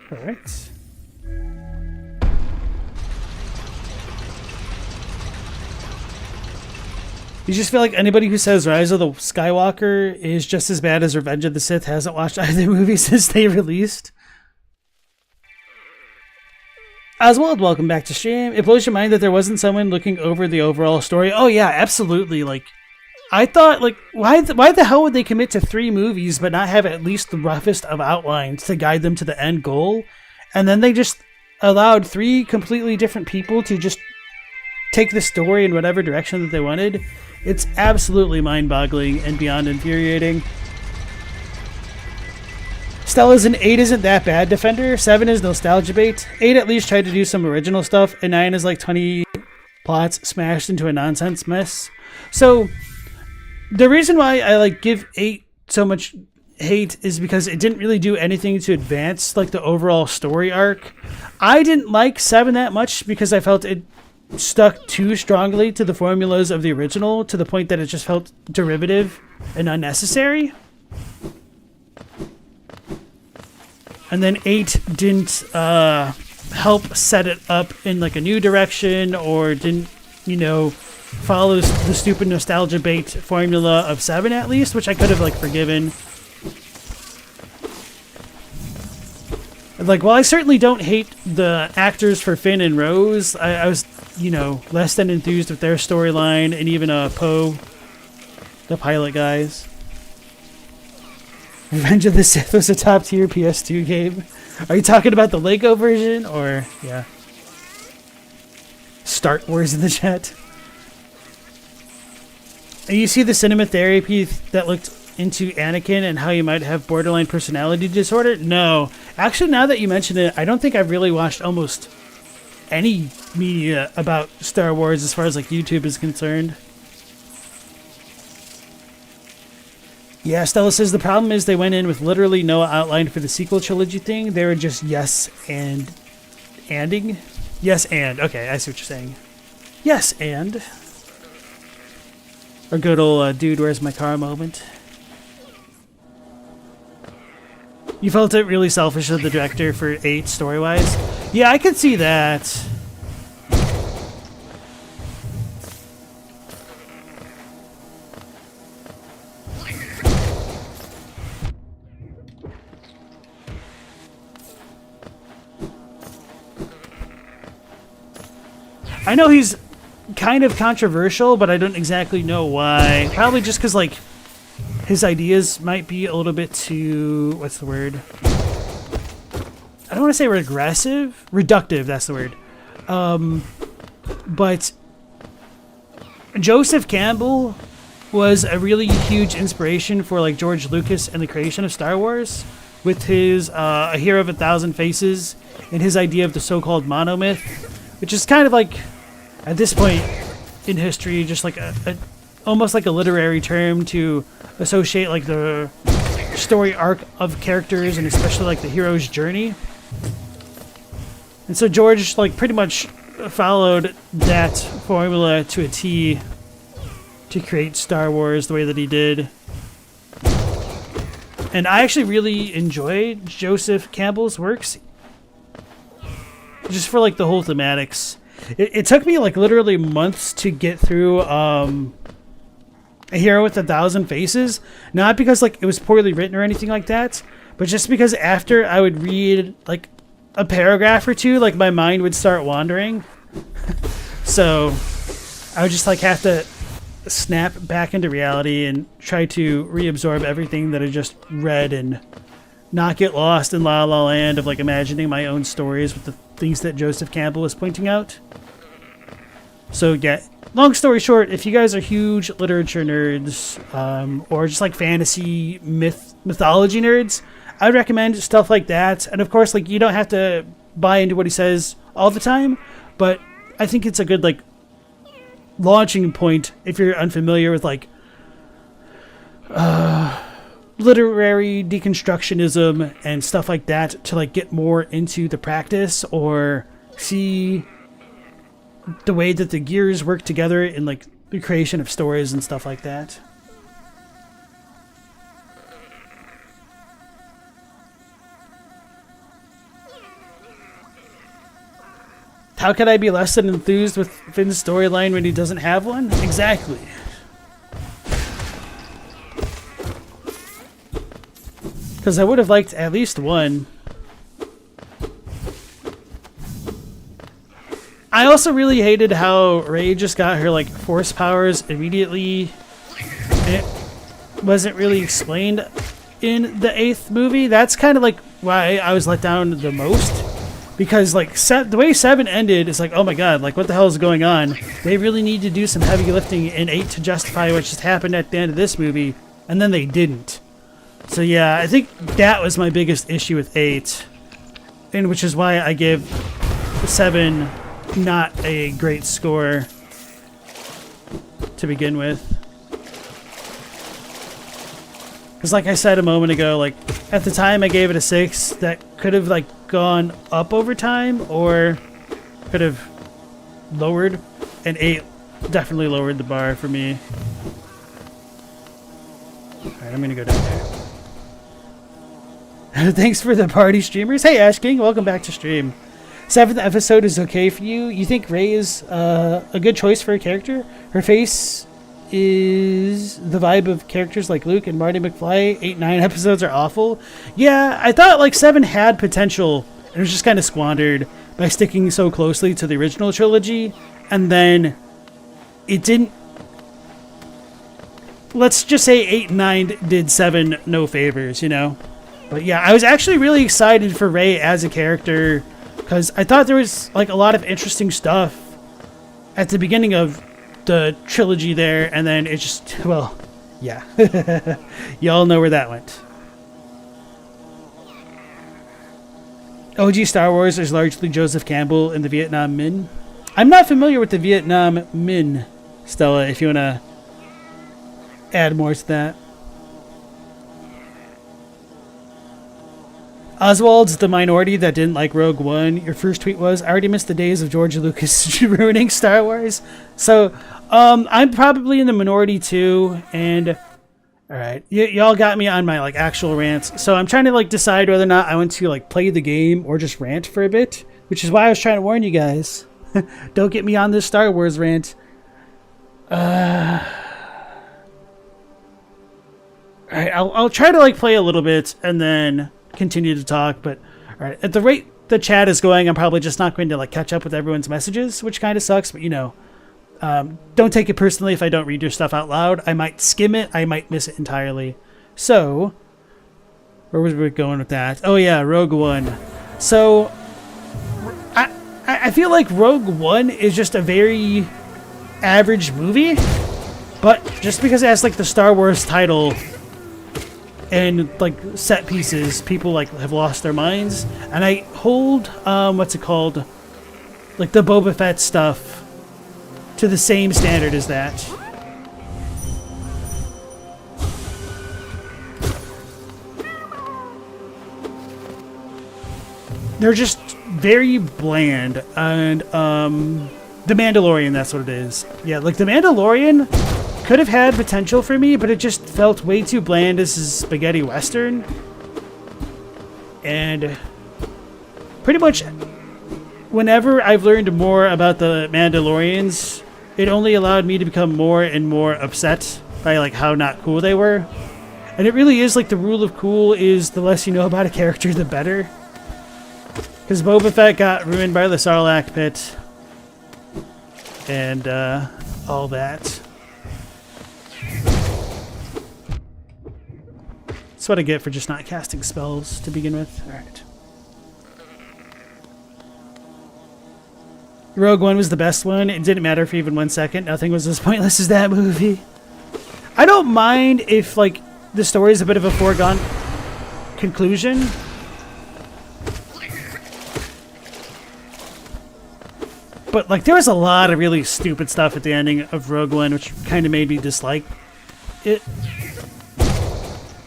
S1: All right. You just feel like anybody who says Rise of the Skywalker is just as bad as Revenge of the Sith hasn't watched either movie since they released. Oswald, welcome back to stream. It blows your mind that there wasn't someone looking over the overall story. Oh yeah, absolutely. Like, I thought, like, why the hell would they commit to 3 movies but not have at least the roughest of outlines to guide them to the end goal? And then they just allowed 3 completely different people to just take the story in whatever direction that they wanted. It's absolutely mind-boggling and beyond infuriating. Stella's an 8 isn't that bad defender. 7 is nostalgia bait. 8 at least tried to do some original stuff, and 9 is like 20 plots smashed into a nonsense mess. So the reason why I like give 8 so much hate is because it didn't really do anything to advance like the overall story arc. I didn't like 7 that much because I felt it stuck too strongly to the formulas of the original to the point that it just felt derivative and unnecessary. And then 8 didn't help set it up in like a new direction, or didn't, you know, follow the stupid nostalgia bait formula of 7 at least, which I could have like forgiven. Like, while I certainly don't hate the actors for Finn and Rose, I was, you know, less than enthused with their storyline, and even Poe, the pilot guys. Revenge of the Sith was a top-tier PS2 game. Are you talking about the Lego version, or, yeah. Start Wars in the chat. And you see the cinema therapy that looked into Anakin and how he might have borderline personality disorder? No. Actually, now that you mention it, I don't think I've really watched almost any media about Star Wars as far as like YouTube is concerned. Yeah, Stella says the problem is they went in with literally no outline for the sequel trilogy thing. They were just yes and anding. Yes and. Okay, I see what you're saying. Yes and. Or good old dude, where's my car moment. You felt it really selfish of the director for 8 story-wise? Yeah, I could see that. I know he's kind of controversial, but I don't exactly know why. Probably just because, like, his ideas might be a little bit too, what's the word? I don't want to say regressive. Reductive, that's the word. but Joseph Campbell was a really huge inspiration for like George Lucas and the creation of Star Wars with his A Hero of a Thousand Faces and his idea of the so-called monomyth, which is kind of like, at this point in history, just like almost like a literary term to associate like the story arc of characters and especially like the hero's journey. And so George like pretty much followed that formula to a T to create Star Wars the way that he did. And I actually really enjoy Joseph Campbell's works just for like the whole thematics. It took me like literally months to get through A Hero with a Thousand Faces, not because like it was poorly written or anything like that, but just because after I would read like a paragraph or two, like my mind would start wandering. So I would just like have to snap back into reality and try to reabsorb everything that I just read and not get lost in La La Land of like imagining my own stories with the things that Joseph Campbell was pointing out. So yeah, long story short, if you guys are huge literature nerds or just like fantasy mythology nerds, I would recommend stuff like that. And of course, like you don't have to buy into what he says all the time, but I think it's a good like launching point if you're unfamiliar with like literary deconstructionism and stuff like that, to like get more into the practice or see the way that the gears work together in like the creation of stories and stuff like that. How could I be less than enthused with Finn's storyline when he doesn't have one? Exactly. Because I would have liked at least one. I also really hated how Rey just got her like force powers immediately. And it wasn't really explained in the 8th movie. That's kind of like why I was let down the most. Because like the way 7 ended is like, oh my god, like what the hell is going on? They really need to do some heavy lifting in 8 to justify what just happened at the end of this movie, and then they didn't. So yeah, I think that was my biggest issue with 8, and which is why I give 7 not a great score to begin with. Because like I said a moment ago, like at the time I gave it a 6. That could have like gone up over time or could have lowered, and 8 definitely lowered the bar for me. Alright, I'm gonna go down there. Thanks for the party streamers. Hey Ash King, welcome back to stream. 7th episode is okay for you? You think Rey is a good choice for a character? Her face is the vibe of characters like Luke and Marty McFly. 8, 9 episodes are awful. Yeah, I thought like 7 had potential. It was just kind of squandered by sticking so closely to the original trilogy, and then it didn't. Let's just say 8 and 9 did 7 no favors, you know? But yeah, I was actually really excited for Rey as a character because I thought there was like a lot of interesting stuff at the beginning of the trilogy there, and then it just, well, yeah. Y'all know where that went. OG Star Wars is largely Joseph Campbell and the Vietnam Minh. I'm not familiar with the Vietnam Minh, Stella, if you want to add more to that. Oswald's the minority that didn't like Rogue One. Your first tweet was, I already missed the days of George Lucas ruining Star Wars. So, I'm probably in the minority too, and alright, y'all got me on my like actual rants. So I'm trying to like decide whether or not I want to like play the game or just rant for a bit, which is why I was trying to warn you guys. Don't get me on this Star Wars rant. Alright, I'll try to like play a little bit and then continue to talk, but alright, at the rate the chat is going, I'm probably just not going to like catch up with everyone's messages, which kind of sucks, but you know, don't take it personally if I don't read your stuff out loud. I might skim it, I might miss it entirely. So, where was we going with that? Oh yeah, Rogue One. So, I feel like Rogue One is just a very average movie, but just because it has like the Star Wars title and like set pieces, people like have lost their minds. And I hold what's it called, like the Boba Fett stuff, to the same standard as that. They're just very bland, and The Mandalorian, that's what it is. Yeah, like The Mandalorian could have had potential for me, but it just felt way too bland as a spaghetti western. And pretty much whenever I've learned more about the Mandalorians, it only allowed me to become more and more upset by like how not cool they were. And it really is like the rule of cool is the less you know about a character, the better. Because Boba Fett got ruined by the Sarlacc pit. And all that. That's what I get for just not casting spells to begin with. Alright. Rogue One was the best one. It didn't matter for even 1 second. Nothing was as pointless as that movie. I don't mind if, like, the story is a bit of a foregone conclusion. But, like, there was a lot of really stupid stuff at the ending of Rogue One, which kind of made me dislike it.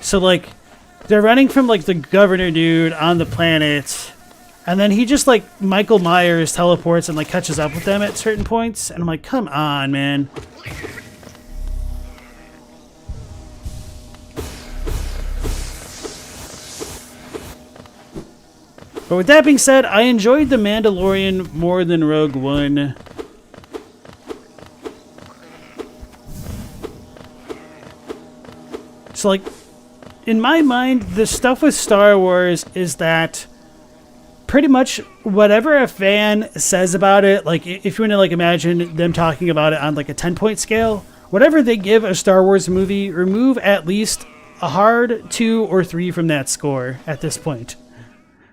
S1: So, like, they're running from, like, the governor dude on the planet, and then he just, like, Michael Myers teleports and, like, catches up with them at certain points, and I'm like, come on, man. But with that being said, I enjoyed The Mandalorian more than Rogue One. So, like, in my mind, the stuff with Star Wars is that pretty much whatever a fan says about it, like, if you want to, like, imagine them talking about it on, like, a 10-point scale, whatever they give a Star Wars movie, remove at least a hard 2 or 3 from that score at this point.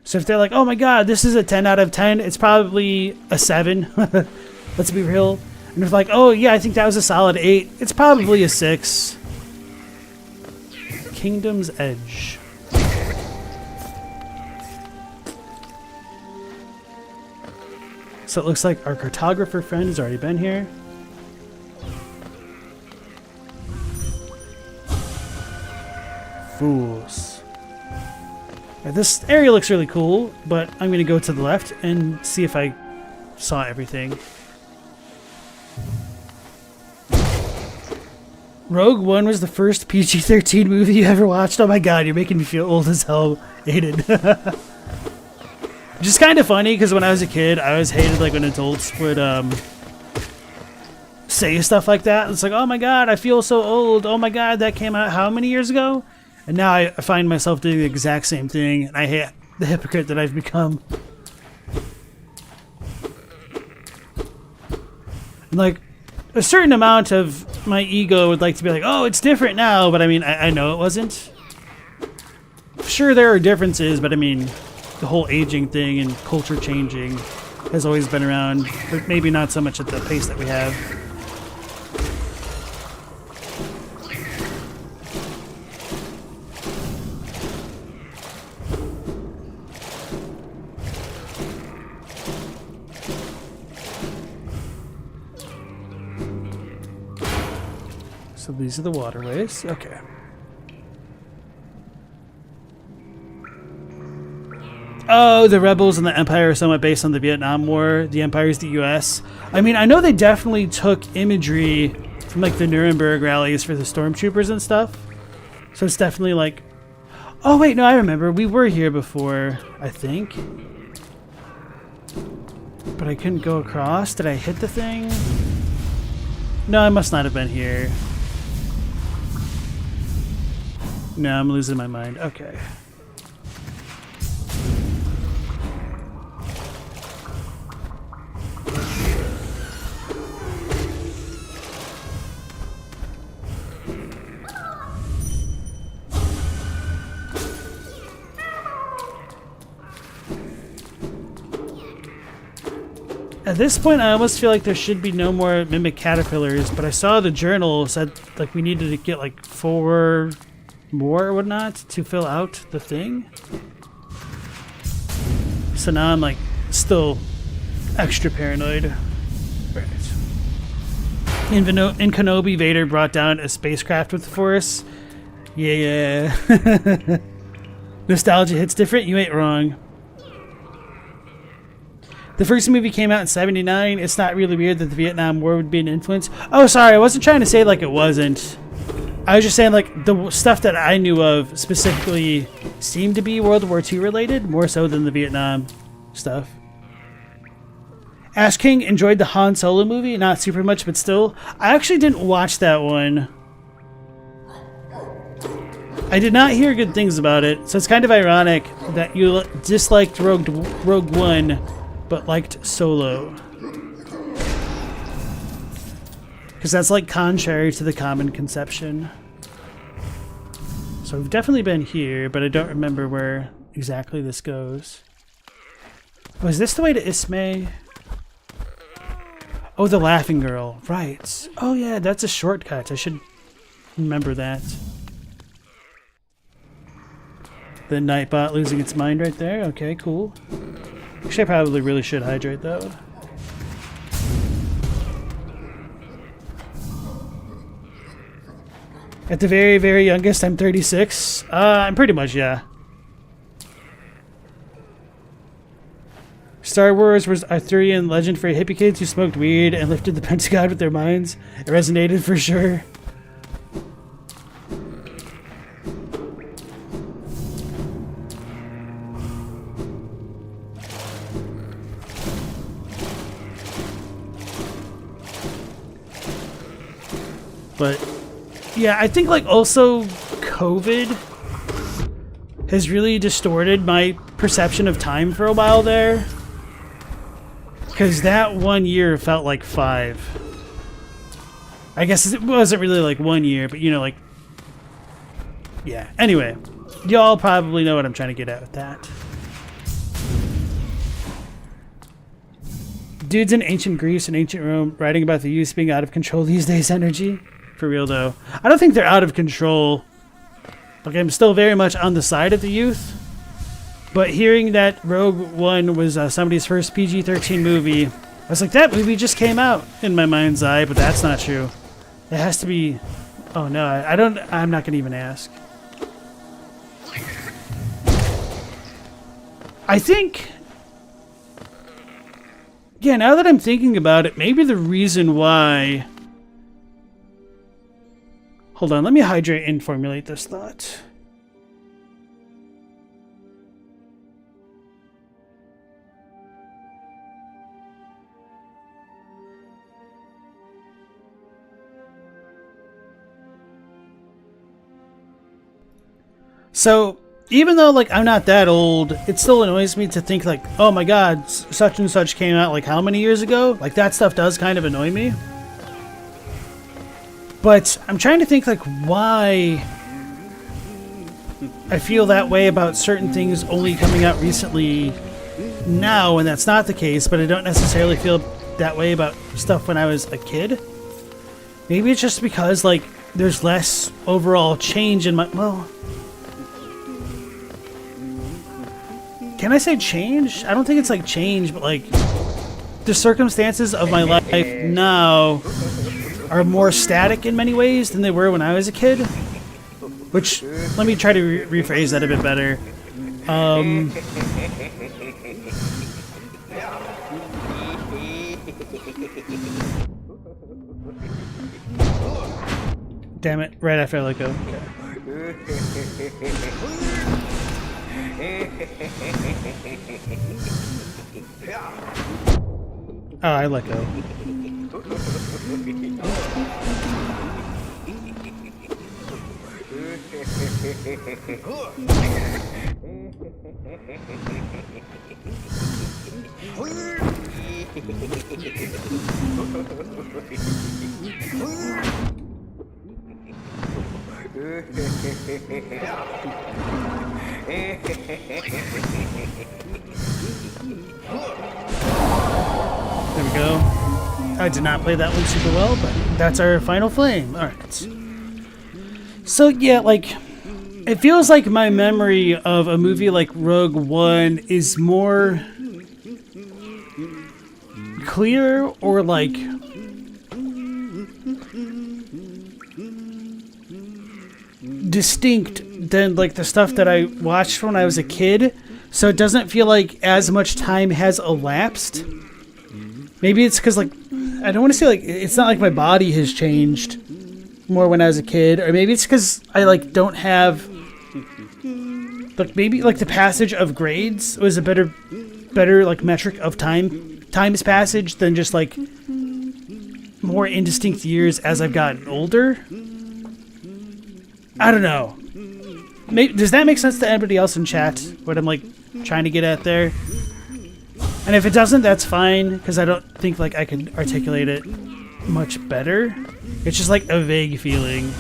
S1: So if they're like, oh my god, this is a 10 out of 10, it's probably a 7. Let's be real. And if like, oh yeah, I think that was a solid 8, it's probably a 6. Kingdom's Edge. So it looks like our cartographer friend has already been here. Fools. This area looks really cool, but I'm going to go to the left and see if I saw everything. Rogue One was the first PG-13 movie you ever watched? Oh my god, you're making me feel old as hell, Aiden. Which is kind of funny, because when I was a kid, I always hated like when adults would say stuff like that. It's like, oh my god, I feel so old. Oh my god, that came out how many years ago? And now I find myself doing the exact same thing, and I hate the hypocrite that I've become. And like, a certain amount of my ego would like to be like, oh, it's different now, but I mean, I know it wasn't. Sure, there are differences, but I mean, the whole aging thing and culture changing has always been around, but maybe not so much at the pace that we have. So these are the waterways. Okay. Oh, the rebels and the Empire are somewhat based on the Vietnam War. The Empire is the U.S. I mean, I know they definitely took imagery from like the Nuremberg rallies for the stormtroopers and stuff. So it's definitely like... Oh wait, no, I remember. We were here before, I think. But I couldn't go across. Did I hit the thing? No, I must not have been here. No, I'm losing my mind. Okay. At this point, I almost feel like there should be no more mimic caterpillars, but I saw the journal said like we needed to get like 4 more or whatnot to fill out the thing. So now I'm like still extra paranoid. Right. In Kenobi, Vader brought down a spacecraft with the Force. Yeah. Nostalgia hits different, you ain't wrong. The first movie came out in '79. It's not really weird that the Vietnam War would be an influence. Oh, sorry, I wasn't trying to say like it wasn't. I was just saying like the stuff that I knew of specifically seemed to be World War II related, more so than the Vietnam stuff. Ash King enjoyed the Han Solo movie, not super much, but still. I actually didn't watch that one. I did not hear good things about it, so it's kind of ironic that you disliked Rogue One, but liked Solo. Because that's like contrary to the common conception. So we've definitely been here, but I don't remember where exactly this goes. Oh, is this the way to Ismay? Oh, the Laughing Girl. Right. Oh yeah, that's a shortcut. I should remember that. The Nightbot losing its mind right there. Okay, cool. Actually, I probably really should hydrate though. At the very, very youngest, I'm 36. I'm pretty much, yeah. Star Wars was Arthurian legend for hippie kids who smoked weed and lifted the Pentagon with their minds. It resonated for sure. But yeah, I think like also COVID has really distorted my perception of time for a while there. Because that 1 year felt like 5. I guess it wasn't really like 1 year, but you know, like, yeah. Anyway, y'all probably know what I'm trying to get at with that. Dudes in ancient Greece and ancient Rome writing about the youth being out of control these days energy. For real though. I don't think they're out of control. Like, I'm still very much on the side of the youth. But hearing that Rogue One was somebody's first PG-13 movie, I was like, that movie just came out in my mind's eye, but that's not true. It has to be... Oh no, I'm not gonna even ask. I think... Yeah, now that I'm thinking about it, maybe the reason why... Hold on, let me hydrate and formulate this thought. So, even though, like, I'm not that old, it still annoys me to think, like, oh my god, such and such came out, like, how many years ago? Like, that stuff does kind of annoy me. But I'm trying to think, like, why I feel that way about certain things only coming out recently now, and that's not the case, but I don't necessarily feel that way about stuff when I was a kid. Maybe it's just because, like, there's less overall change in my... Well... Can I say change? I don't think it's like change, but like the circumstances of my life now are more static in many ways than they were when I was a kid. Which, let me try to rephrase that a bit better. Damn it, right after I let go. Oh, I let go. There we go. I did not play that one super well, but that's our final flame. Alright. So yeah, like, it feels like my memory of a movie like Rogue One is more clear or like distinct than like the stuff that I watched when I was a kid. So it doesn't feel like as much time has elapsed. Maybe it's because, like, I don't want to say, like, it's not like my body has changed more when I was a kid. Or maybe it's because I, like, don't have, like, maybe, like, the passage of grades was a better, like, metric of time's passage than just, like, more indistinct years as I've gotten older. I don't know. Maybe, does that make sense to anybody else in chat? What I'm, like, trying to get at there? And if it doesn't, that's fine, because I don't think, like, I can articulate it much better. It's just, like, a vague feeling.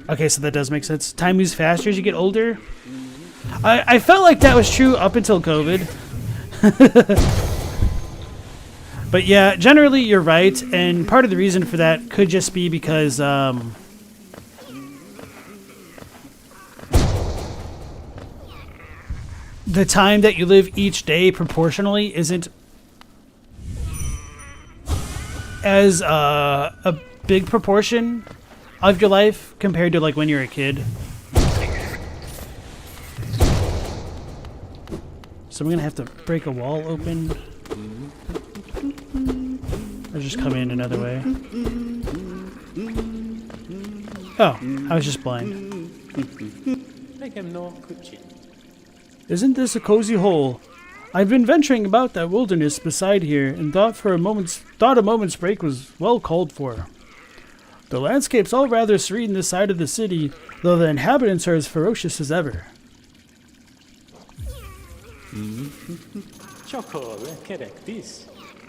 S1: Okay, so that does make sense. Time moves faster as you get older. I felt like that was true up until COVID. But yeah, generally you're right, and part of the reason for that could just be because, the time that you live each day proportionally isn't as a big proportion of your life compared to like when you're a kid. So I'm gonna have to break a wall open. Or just come in another way. Oh, I was just blind. Isn't this a cozy hole? I've been venturing about that wilderness beside here, and thought a moment's break was well called for. The landscape's all rather serene this side of the city, though the inhabitants are as ferocious as ever.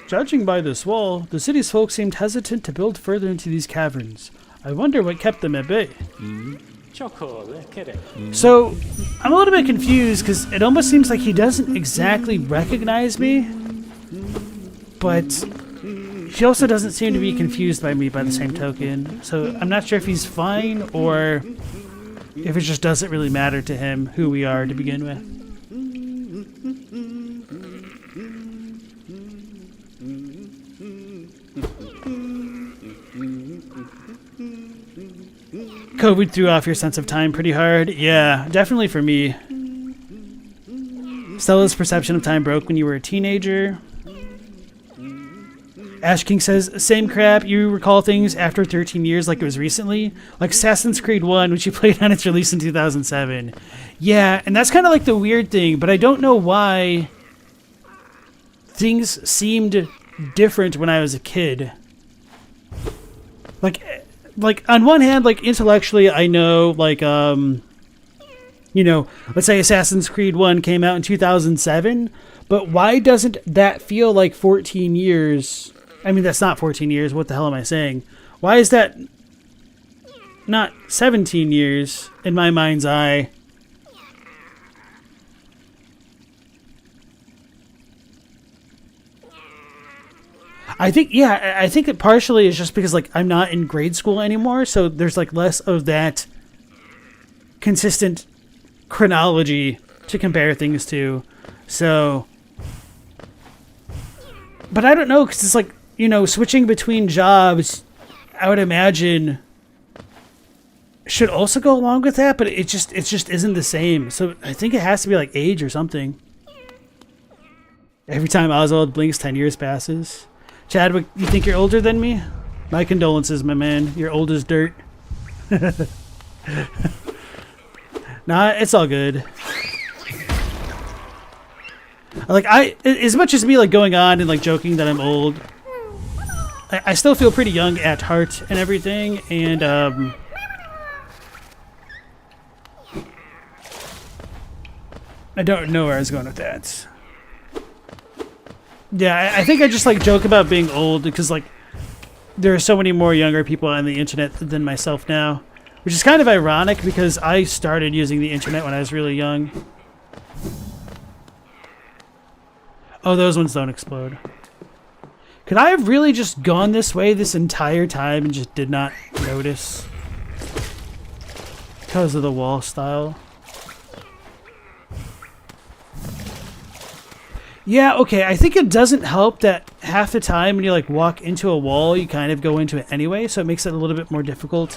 S1: Judging by this wall, the city's folk seemed hesitant to build further into these caverns. I wonder what kept them at bay. So, I'm a little bit confused because it almost seems like he doesn't exactly recognize me, but he also doesn't seem to be confused by me by the same token. So, I'm not sure if he's fine or if it just doesn't really matter to him who we are to begin with. COVID threw off your sense of time pretty hard. Yeah, definitely for me. Stella's perception of time broke when you were a teenager. Ash King says, same crap, you recall things after 13 years like it was recently? Like Assassin's Creed 1, which you played on its release in 2007. Yeah, and that's kind of like the weird thing, but I don't know why things seemed different when I was a kid. Like on one hand, like intellectually, I know, like, you know, let's say Assassin's Creed 1 came out in 2007, but why doesn't that feel like 14 years? I mean, that's not 14 years. What the hell am I saying? Why is that not 17 years in my mind's eye? I think it partially is just because, like, I'm not in grade school anymore, so there's, like, less of that consistent chronology to compare things to. So, but I don't know, because it's like, you know, switching between jobs, I would imagine, should also go along with that, but it just isn't the same. So I think it has to be, like, age or something. Every time Oswald blinks, 10 years passes. Chadwick, you think you're older than me? My condolences, my man. You're old as dirt. Nah, it's all good. Like, as much as me, like, going on and, like, joking that I'm old, I still feel pretty young at heart and everything, and, I don't know where I was going with that. Yeah, I think I just, like, joke about being old because, like, there are so many more younger people on the internet than myself now, which is kind of ironic because I started using the internet when I was really young. Oh, those ones don't explode. Could I have really just gone this way this entire time and just did not notice? Because of the wall style. Yeah, okay, I think it doesn't help that half the time when you like walk into a wall, you kind of go into it anyway, so it makes it a little bit more difficult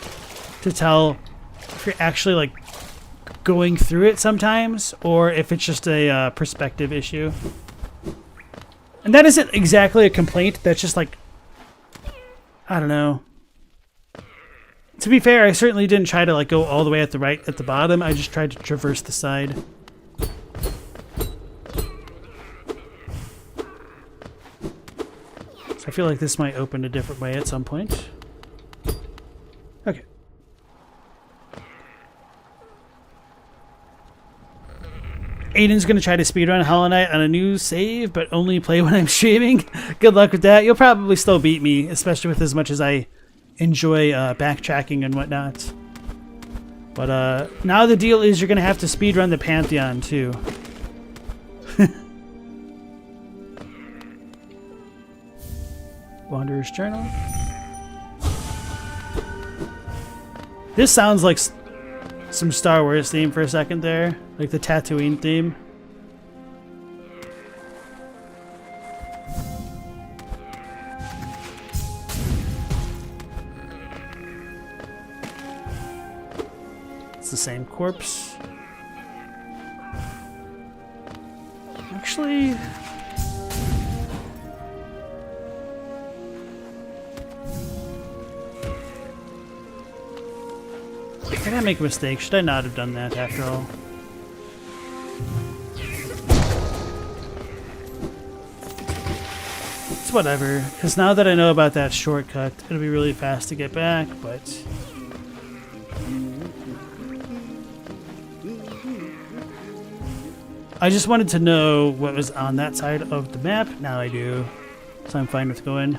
S1: to tell if you're actually like going through it sometimes, or if it's just a perspective issue. And that isn't exactly a complaint, that's just like, I don't know. To be fair, I certainly didn't try to like go all the way at the bottom, I just tried to traverse the side. So I feel like this might open a different way at some point. Okay. Aiden's going to try to speedrun Hollow Knight on a new save, but only play when I'm streaming. Good luck with that. You'll probably still beat me, especially with as much as I enjoy backtracking and whatnot. But now the deal is you're going to have to speedrun the Pantheon, too. Wanderer's Journal. This sounds like some Star Wars theme for a second there, like the Tatooine theme. It's the same corpse. Actually, did I make a mistake? Should I not have done that after all? It's whatever, because now that I know about that shortcut, it'll be really fast to get back, but... I just wanted to know what was on that side of the map. Now I do, so I'm fine with going.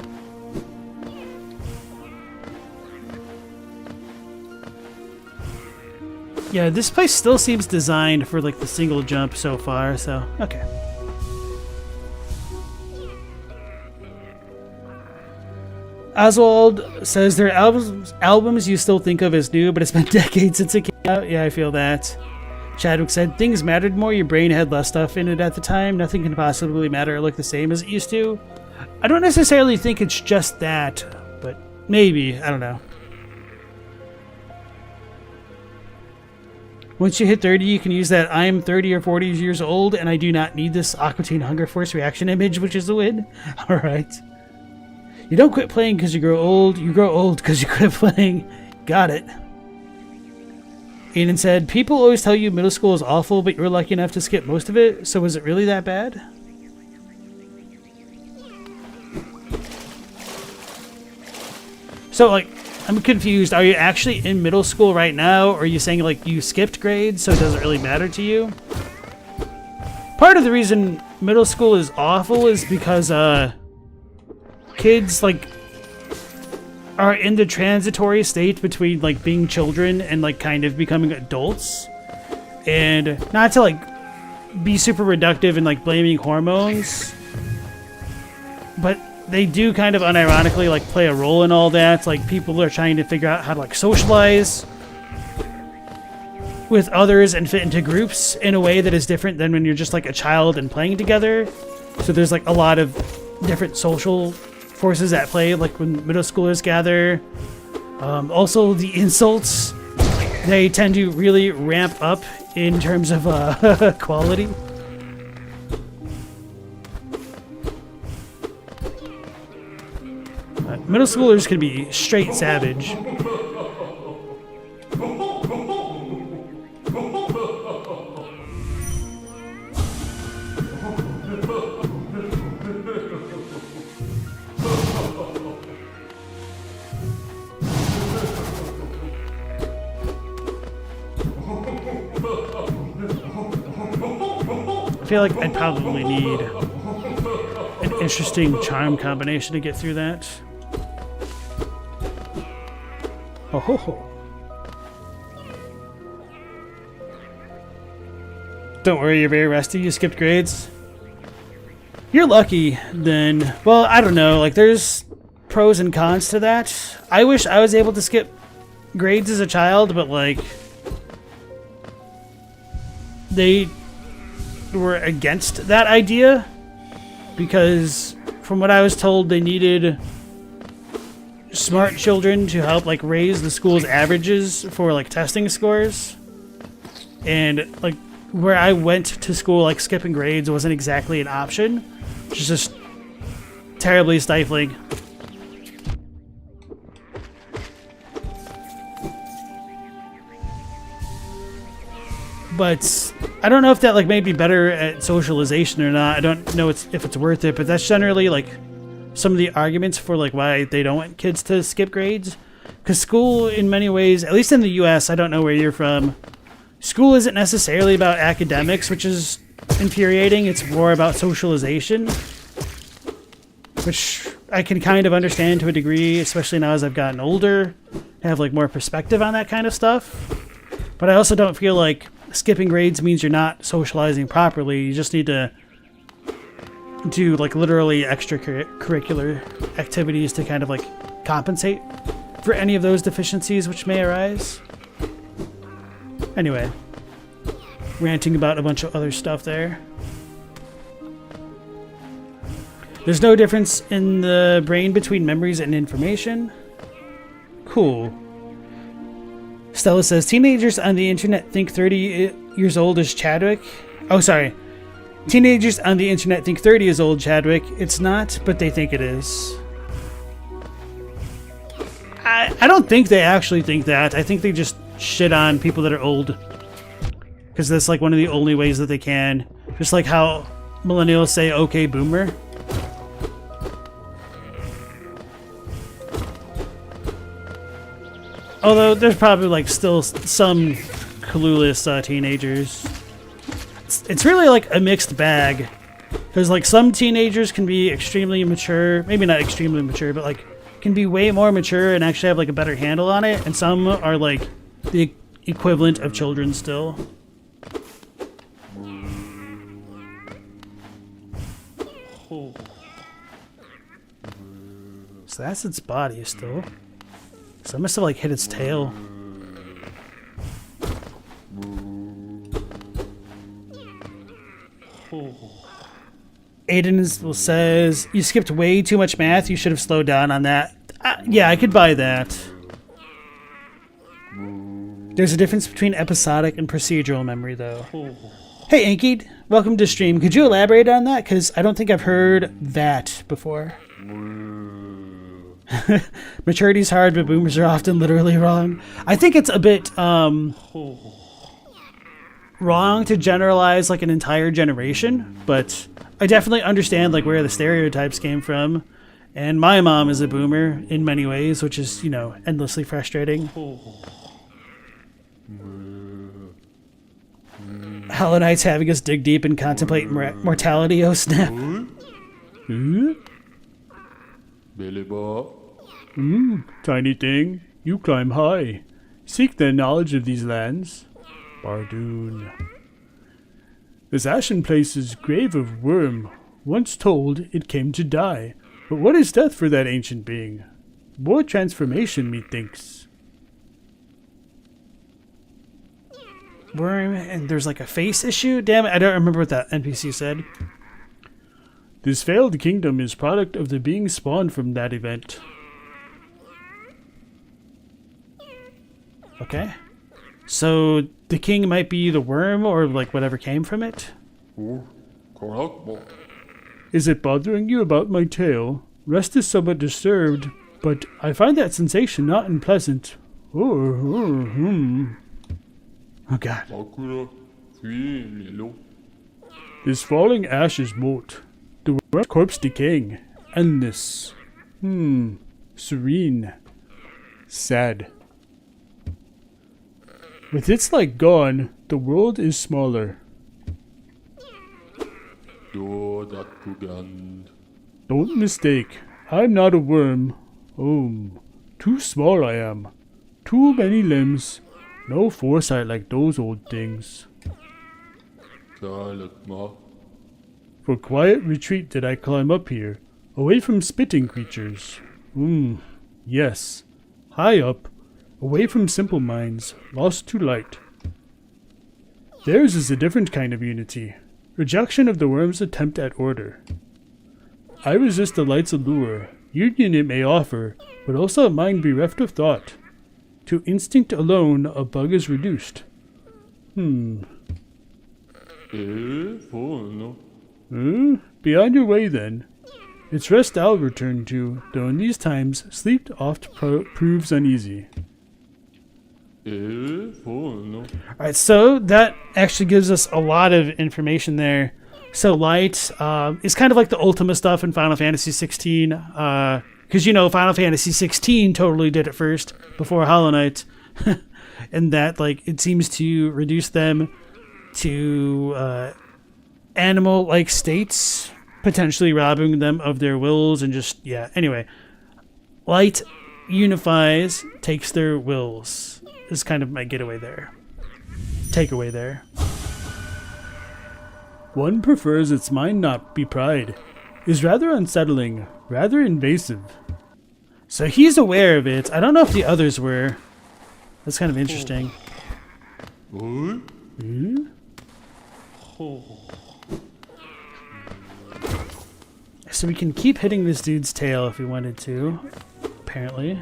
S1: Yeah, this place still seems designed for like the single jump so far, so okay. Oswald says there are albums you still think of as new, but it's been decades since it came out. Yeah, I feel that. Chadwick said things mattered more, your brain had less stuff in it at the time. Nothing can possibly matter or look the same as it used to. I don't necessarily think it's just that, but maybe, I don't know. Once you hit 30, you can use that I'm 30 or 40 years old and I do not need this Aqua Teen Hunger Force reaction image, which is the win. Alright. You don't quit playing because you grow old because you quit playing. Got it. Aiden said, people always tell you middle school is awful, but you were lucky enough to skip most of it, so was it really that bad? So, like, I'm confused. Are you actually in middle school right now, or are you saying, like, you skipped grades, so it doesn't really matter to you? Part of the reason middle school is awful is because, kids, like, are in the transitory state between, like, being children and, like, kind of becoming adults. And not to, like, be super reductive and, like, blaming hormones, but they do kind of unironically, like, play a role in all that. Like, people are trying to figure out how to, like, socialize with others and fit into groups in a way that is different than when you're just, like, a child and playing together. So there's, like, a lot of different social forces at play, like when middle schoolers gather. Also, the insults, they tend to really ramp up in terms of quality. Middle schoolers can be straight savage. I feel like I'd probably need an interesting charm combination to get through that. Oh ho ho. Don't worry, you're very rusty. You skipped grades. You're lucky then. Well, I don't know. Like, there's pros and cons to that. I wish I was able to skip grades as a child, but like, they were against that idea because from what I was told, they needed smart children to help like raise the school's averages for like testing scores. And like where I went to school, like skipping grades wasn't exactly an option, which is just terribly stifling. But I don't know if that like made me better at socialization or not. I don't know if it's worth it, but that's generally like some of the arguments for like why they don't want kids to skip grades. Because school, in many ways, at least in the U.S., I don't know where you're from, school isn't necessarily about academics, which is infuriating. It's more about socialization, which I can kind of understand to a degree, especially now as I've gotten older, have like more perspective on that kind of stuff. But I also don't feel like skipping grades means you're not socializing properly. You just need to do like literally extracurricular activities to kind of like compensate for any of those deficiencies which may arise. Anyway, ranting about a bunch of other stuff there. There's no difference in the brain between memories and information. Cool. Stella says, teenagers on the internet think 30 years old is Chadwick. Oh, sorry. Teenagers on the internet think 30 is old Chadwick. It's not, but they think it is. I don't think they actually think that. I think they just shit on people that are old. Because that's like one of the only ways that they can. Just like how millennials say, okay, boomer. Although there's probably like still some clueless teenagers. It's really like a mixed bag. Because like some teenagers can be extremely mature. Maybe not extremely mature, but like can be way more mature and actually have like a better handle on it. And some are like the equivalent of children still. So that's its body still. So I must have like hit its tail. Aiden says, you skipped way too much math. You should have slowed down on that. Yeah, I could buy that. There's a difference between episodic and procedural memory, though. Hey, Ankied. Welcome to stream. Could you elaborate on that? Because I don't think I've heard that before. Maturity's hard, but boomers are often literally wrong. I think it's a bit wrong to generalize like an entire generation, but I definitely understand like where the stereotypes came from. And my mom is a boomer in many ways, which is, you know, endlessly frustrating. Hollow Knight's having us dig deep and contemplate mortality. Oh snap. Tiny thing, you climb high. Seek the knowledge of these lands. Bardoon. This ashen place is grave of worm. Once told, it came to die. But what is death for that ancient being? More transformation, methinks. Worm, and there's like a face issue? Damn it, I don't remember what that NPC said. This failed kingdom is product of the being spawned from that event. Okay. So the king might be the worm or like whatever came from it? Is it bothering you about my tail? Rest is somewhat disturbed, but I find that sensation not unpleasant. Oh god. This falling ash is moat. The worm's corpse decaying. Endless. Serene. Sad. With its light gone, the world is smaller. Don't mistake. I'm not a worm. Too small I am. Too many limbs. No foresight like those old things. For quiet retreat did I climb up here, away from spitting creatures. Yes. High up, away from simple minds, lost to light. Theirs is a different kind of unity. Rejection of the worm's attempt at order. I resist the light's allure, union it may offer, but also a mind bereft of thought. To instinct alone, a bug is reduced. Be on your way then. It's rest I'll return to, though in these times, sleep oft proves uneasy. Alright, so that actually gives us a lot of information there. So light is kind of like the Ultima stuff in Final Fantasy 16. Because, you know, Final Fantasy 16 totally did it first, before Hollow Knight. And that, like, it seems to reduce them to animal-like states, potentially robbing them of their wills and just, yeah. Anyway, light unifies, takes their wills. Is kind of my getaway there. Takeaway there. One prefers its mind not be pride. Is rather unsettling, rather invasive. So he's aware of it. I don't know if the others were. That's kind of interesting. So we can keep hitting this dude's tail if we wanted to, apparently.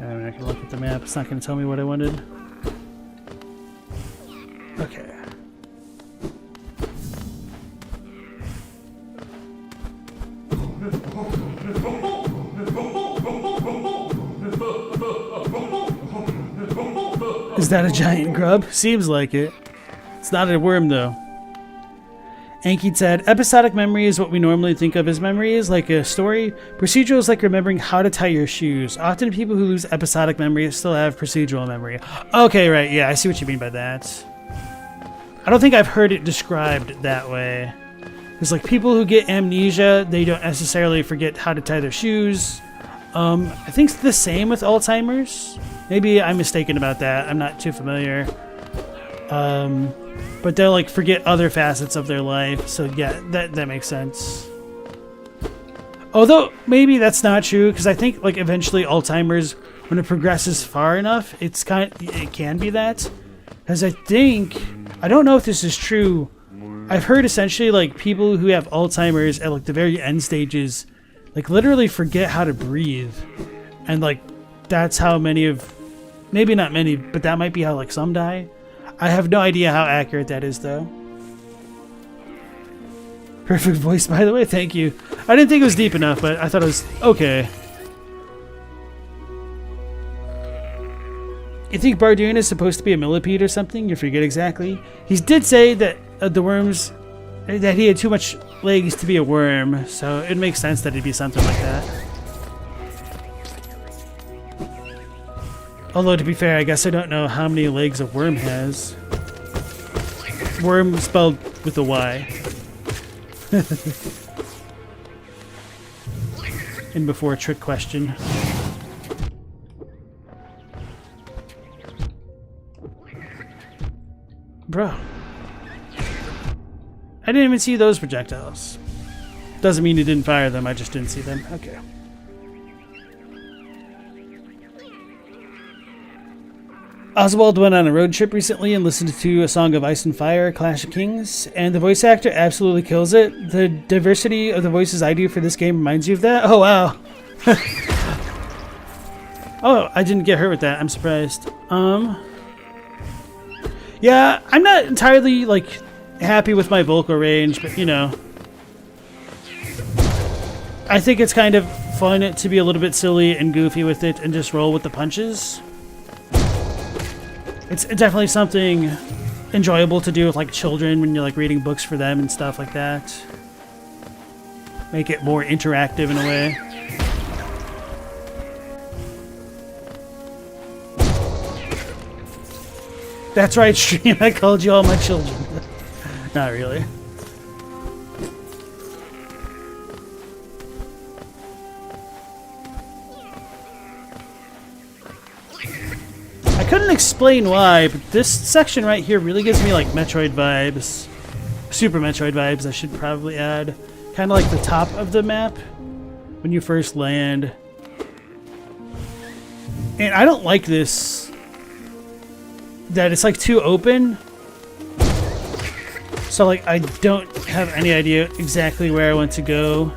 S1: I'm not going to look at the map. It's not going to tell me what I wanted. Okay. Is that a giant grub? Seems like it. It's not a worm, though. Anki said, episodic memory is what we normally think of as memories, like a story. Procedural is like remembering how to tie your shoes. Often people who lose episodic memory still have procedural memory. Okay, right, yeah, I see what you mean by that. I don't think I've heard it described that way. It's like people who get amnesia, they don't necessarily forget how to tie their shoes. I think it's the same with Alzheimer's. Maybe I'm mistaken about that. I'm not too familiar. But they'll like forget other facets of their life. So yeah, that makes sense. Although maybe that's not true, because I think like eventually Alzheimer's, when it progresses far enough, it can be that. Because I don't know if this is true. I've heard essentially like people who have Alzheimer's at like the very end stages, like literally forget how to breathe, and like that's how many of, maybe not many, but that might be how like some die. I have no idea how accurate that is, though. Perfect voice, by the way. Thank you. I didn't think it was deep enough, but I thought it was okay. You think Bardoon is supposed to be a millipede or something? You forget exactly. He did say that the worms, that he had too much legs to be a worm, so it makes sense that it'd be something like that. Although, to be fair, I guess I don't know how many legs a worm has. Worm spelled with a Y. And before a trick question. Bro. I didn't even see those projectiles. Doesn't mean you didn't fire them, I just didn't see them. Okay. Oswald went on a road trip recently and listened to A Song of Ice and Fire, Clash of Kings, and the voice actor absolutely kills it. The diversity of the voices I do for this game reminds you of that? Oh, wow. Oh, I didn't get hurt with that. I'm surprised. Yeah, I'm not entirely, like, happy with my vocal range, but, you know. I think it's kind of fun to be a little bit silly and goofy with it and just roll with the punches. It's definitely something enjoyable to do with like children when you're like reading books for them and stuff like that. Make it more interactive in a way. That's right, stream. I called you all my children. Not really. couldn't explain why, but this section right here really gives me like Metroid vibes. Super Metroid vibes, I should probably add. Kind of like the top of the map when you first land. And I don't like this, that it's like too open. So like I don't have any idea exactly where I want to go.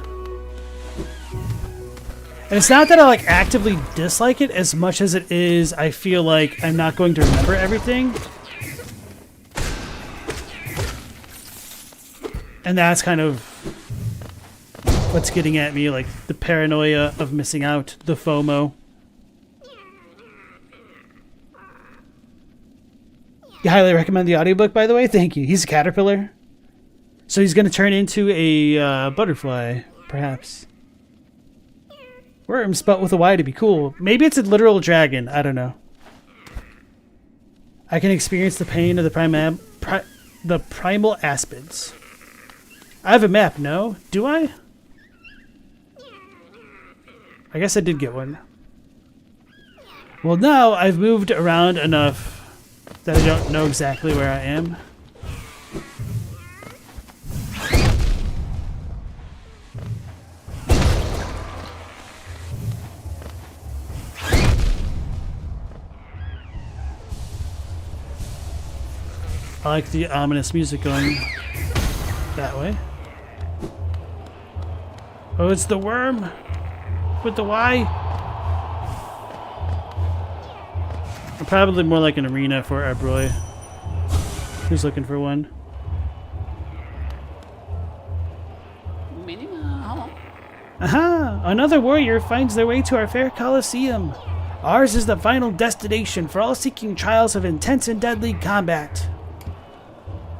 S1: And it's not that I like actively dislike it as much as it is I feel like I'm not going to remember everything. And that's kind of what's getting at me, like the paranoia of missing out, the FOMO. You highly recommend the audiobook, by the way? Thank you. He's a caterpillar. So he's going to turn into a butterfly, perhaps. Worm spelt with a Y to be cool. Maybe it's a literal dragon. I don't know. I can experience the pain of the primal aspids. I have a map, no? Do I? I guess I did get one. Well, now I've moved around enough that I don't know exactly where I am. I like the ominous music going that way. Oh, it's the worm with the Y. Probably more like an arena for our boy who's looking for one. Aha! Another warrior finds their way to our fair Colosseum. Ours is the final destination for all seeking trials of intense and deadly combat.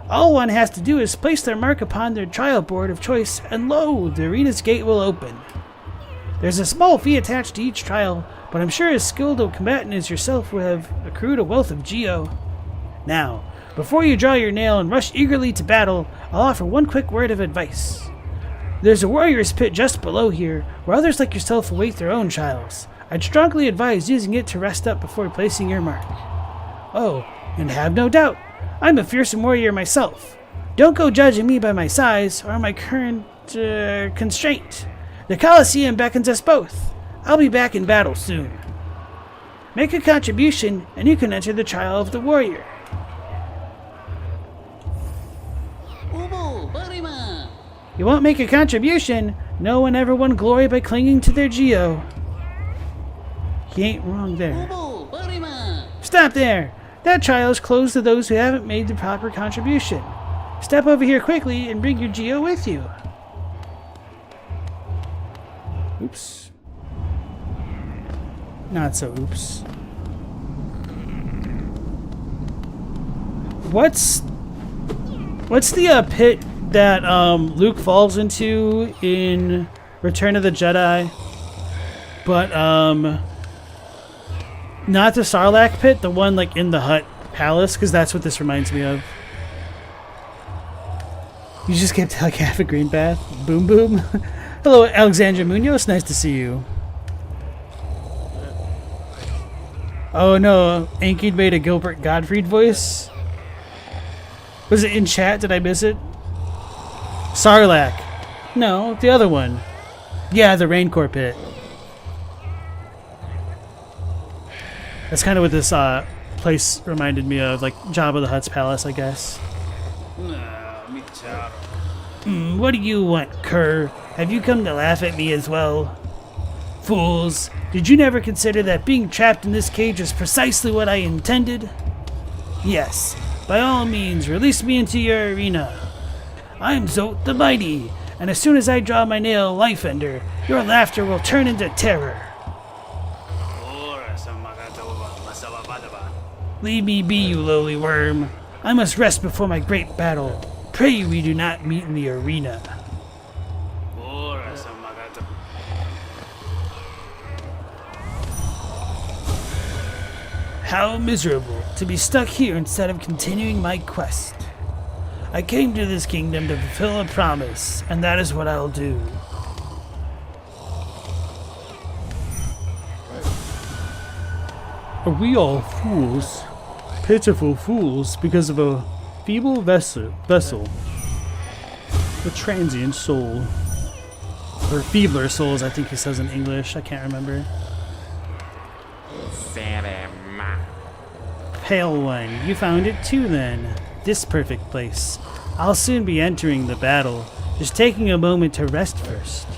S1: All one has to do is place their mark upon their trial board of choice, and lo, the arena's gate will open. There's a small fee attached to each trial, but I'm sure as skilled a combatant as yourself would have accrued a wealth of geo. Now, before you draw your nail and rush eagerly to battle, I'll offer one quick word of advice. There's a warrior's pit just below here, where others like yourself await their own trials. I'd strongly advise using it to rest up before placing your mark. Oh, and have no doubt, I'm a fearsome warrior myself. Don't go judging me by my size or my current constraint. The Colosseum beckons us both. I'll be back in battle soon. Make a contribution and you can enter the trial of the warrior. You won't make a contribution? No one ever won glory by clinging to their geo. He ain't wrong there. Stop there! That trial is closed to those who haven't made the proper contribution. Step over here quickly and bring your geo with you. Oops. Not so oops. What's the pit that Luke falls into in Return of the Jedi? But not the Sarlacc pit, the one like in the Hutt Palace, because that's what this reminds me of. You just kept like half a green bath. Boom boom. Hello, Alexandra Munoz. Nice to see you. Oh no, Ankied made a Gilbert Gottfried voice. Was it in chat? Did I miss it? Sarlacc. No, the other one. Yeah, the Raincore pit. That's kind of what this place reminded me of, like Jabba the Hutt's palace, I guess. What do you want, cur? Have you come to laugh at me as well? Fools, did you never consider that being trapped in this cage is precisely what I intended? Yes, by all means, release me into your arena. I'm Zote the Mighty, and as soon as I draw my nail, Life Ender, your laughter will turn into terror. Leave me be, you lowly worm. I must rest before my great battle. Pray we do not meet in the arena. How miserable to be stuck here instead of continuing my quest. I came to this kingdom to fulfill a promise, and that is what I'll do. Are we all fools? Pitiful fools because of a feeble vessel. A transient soul. Or feebler souls, I think he says in English. I can't remember. Pale one, you found it too then. This perfect place. I'll soon be entering the battle, just taking a moment to rest first.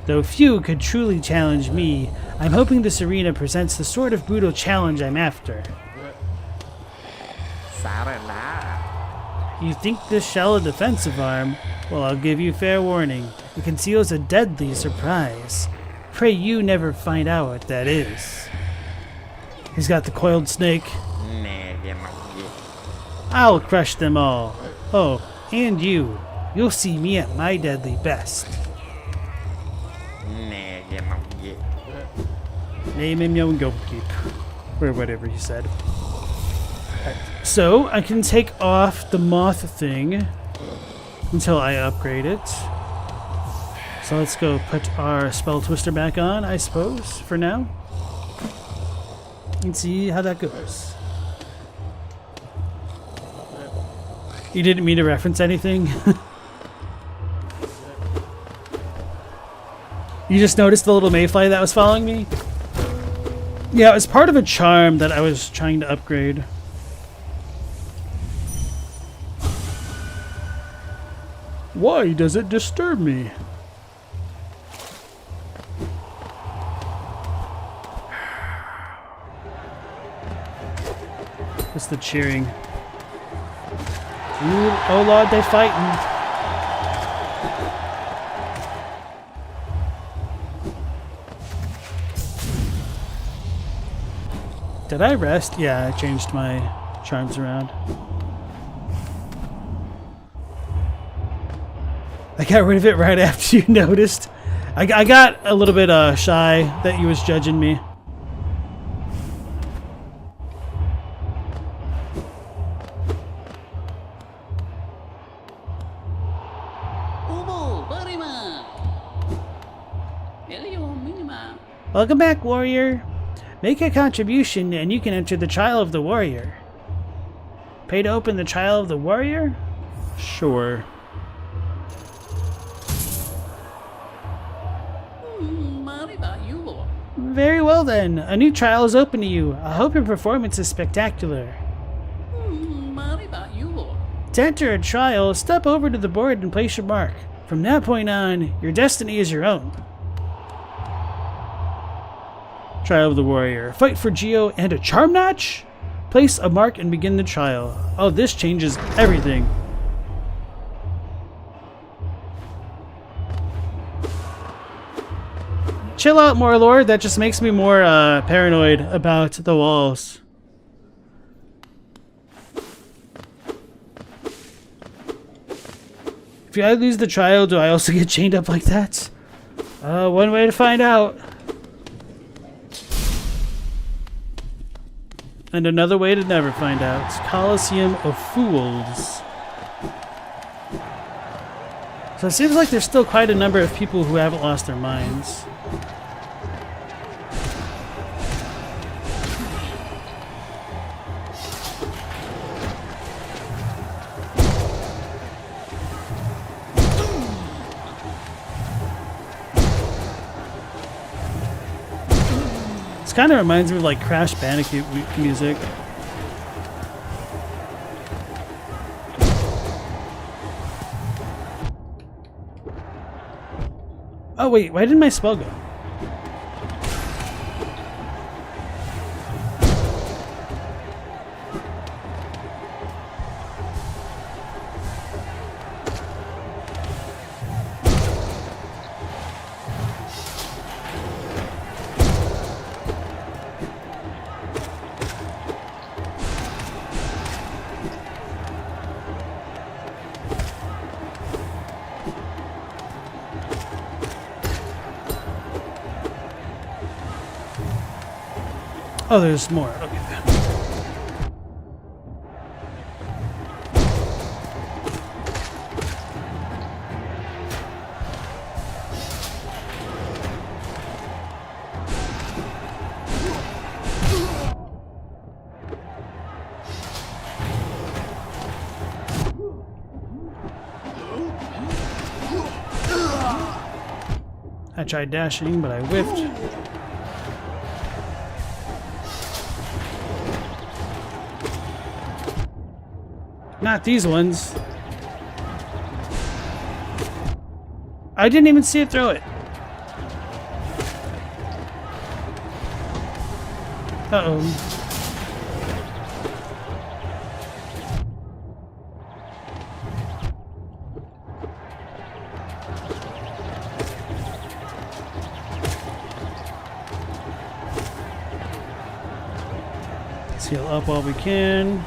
S1: Though few could truly challenge me, I'm hoping this arena presents the sort of brutal challenge I'm after. You think this shell a defensive arm? Well, I'll give you fair warning. It conceals a deadly surprise. Pray you never find out what that is. He's got the coiled snake. I'll crush them all. Oh, and you. You'll see me at my deadly best. Name him or whatever he said. Right. So I can take off the moth thing until I upgrade it. So let's go put our spell twister back on, I suppose, for now. And see how that goes. You didn't mean to reference anything? You just noticed the little mayfly that was following me? Yeah, it was part of a charm that I was trying to upgrade. Why does it disturb me? What's the cheering? Ooh, oh Lord, they fighting. Did I rest? Yeah, I changed my charms around. I got rid of it right after you noticed. I got a little bit shy that you was judging me. Welcome back, warrior. Make a contribution and you can enter the Trial of the Warrior. Pay to open the Trial of the Warrior? Sure. Very well then. A new trial is open to you. I hope your performance is spectacular. To enter a trial, step over to the board and place your mark. From that point on, your destiny is your own. Trial of the Warrior. Fight for Geo and a charm notch? Place a mark and begin the trial. Oh, this changes everything. Chill out, Morlord. That just makes me more paranoid about the walls. If I lose the trial, do I also get chained up like that? One way to find out. And another way to never find out. Coliseum of Fools. So it seems like there's still quite a number of people who haven't lost their minds. Kind of reminds me of like Crash Bandicoot music. Oh wait, why didn't my spell go? Oh, there's more. Okay. I tried dashing, but I whiffed. Not these ones. I didn't even see it throw it. Uh-oh. Let's heal up while we can.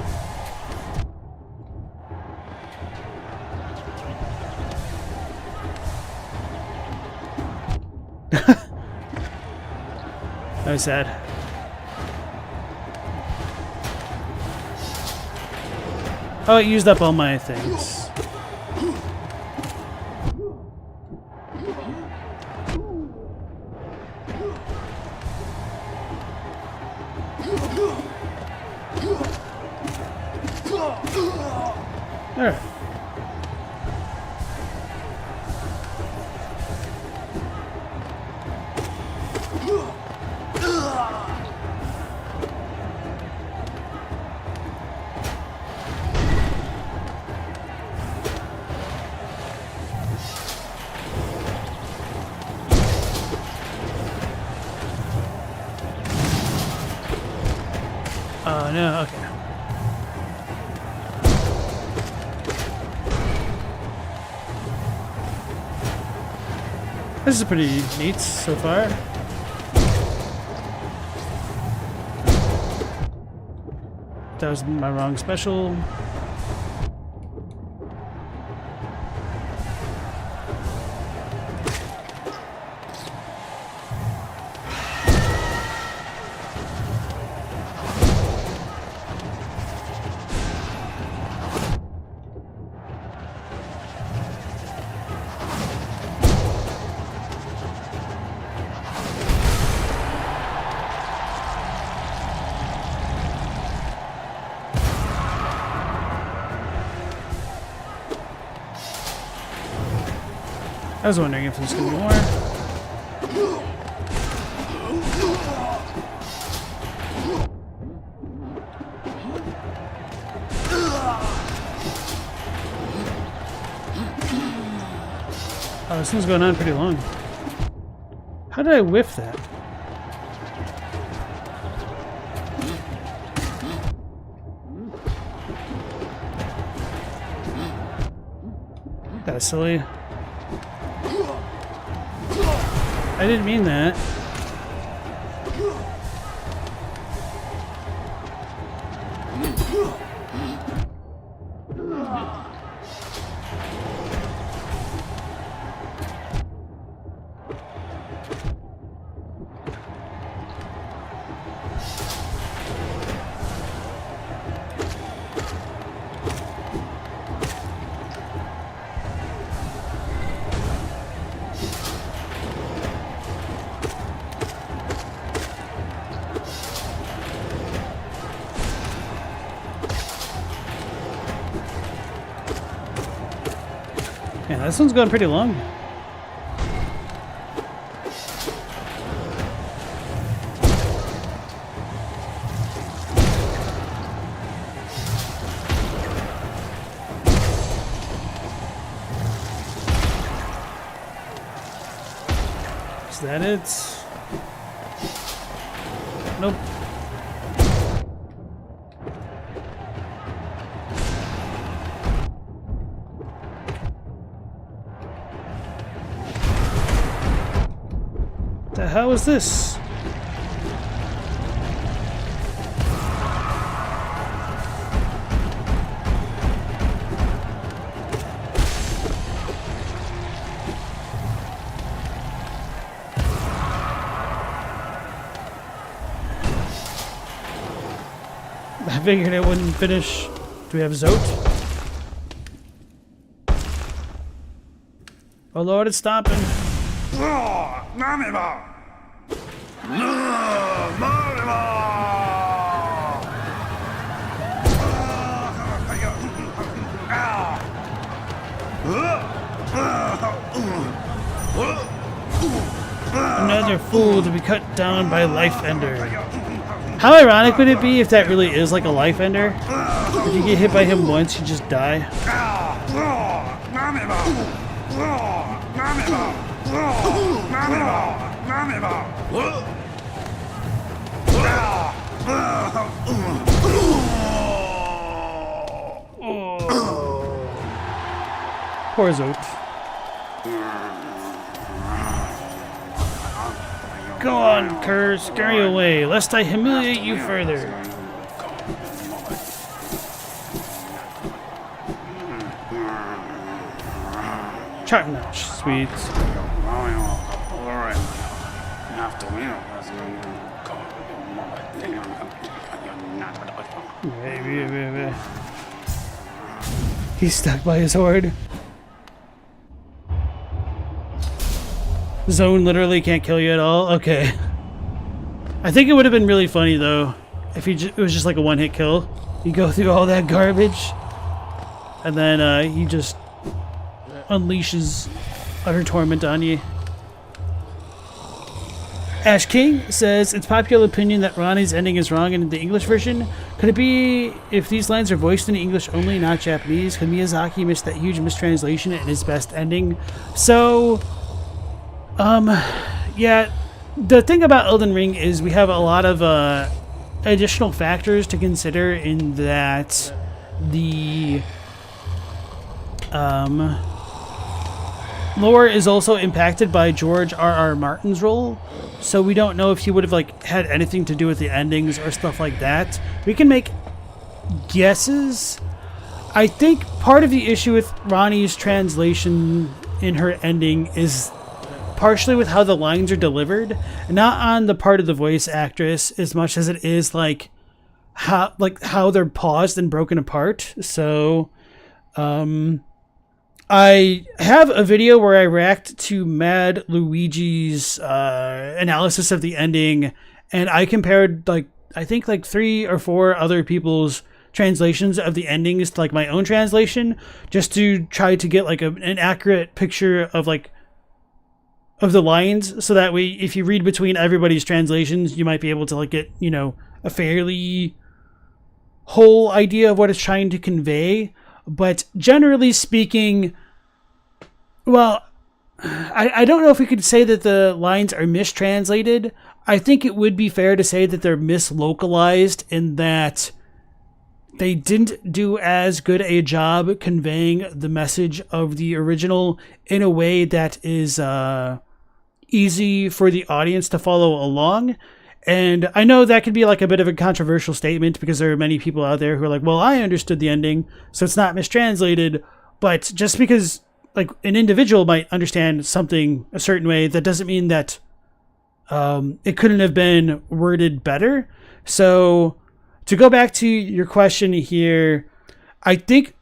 S1: That was sad. Oh, it used up all my things. There. Oh no, okay. This is pretty neat so far. That was my wrong special. I was wondering if there's gonna be more. Oh, this one's going on pretty long. How did I whiff that? That's silly. I didn't mean that. Yeah, this one's going pretty long. Is that it? Nope. The hell is this? I figured it wouldn't finish. Do we have Zote? Oh Lord, it's stopping. Another fool to be cut down by Life Ender. How ironic would it be if that really is like a Life Ender? If you get hit by him once, you just die. Poor Zote. Go on, Kerr, scurry away, lest I humiliate you further. Charm Notch, sweet. He's stuck by his horde. Zone literally can't kill you at all? Okay. I think it would have been really funny though if it was just like a one-hit kill. You go through all that garbage and then he just unleashes utter torment on you. Ash King says, it's popular opinion that Ronnie's ending is wrong in the English version. Could it be if these lines are voiced in English only, not Japanese? Could Miyazaki miss that huge mistranslation in his best ending? So, yeah, the thing about Elden Ring is we have a lot of additional factors to consider in that the lore is also impacted by George R.R. Martin's role, so we don't know if he would have like had anything to do with the endings or stuff like that. We can make guesses. I think part of the issue with Ronnie's translation in her ending is partially with how the lines are delivered, not on the part of the voice actress as much as it is like how they're paused and broken apart. So I have a video where I react to Mad Luigi's analysis of the ending, and I compared I think 3 or 4 other people's translations of the endings to like my own translation, just to try to get like an accurate picture of of the lines, so that way if you read between everybody's translations, you might be able to like get, you know, a fairly whole idea of what it's trying to convey. But generally speaking, well, I don't know if we could say that the lines are mistranslated. I think it would be fair to say that they're mislocalized, in that they didn't do as good a job conveying the message of the original in a way that is easy for the audience to follow along. And I know that could be like a bit of a controversial statement, because there are many people out there who are like, well, I understood the ending, so it's not mistranslated. But just because like an individual might understand something a certain way, that doesn't mean that it couldn't have been worded better. So to go back to your question here, I think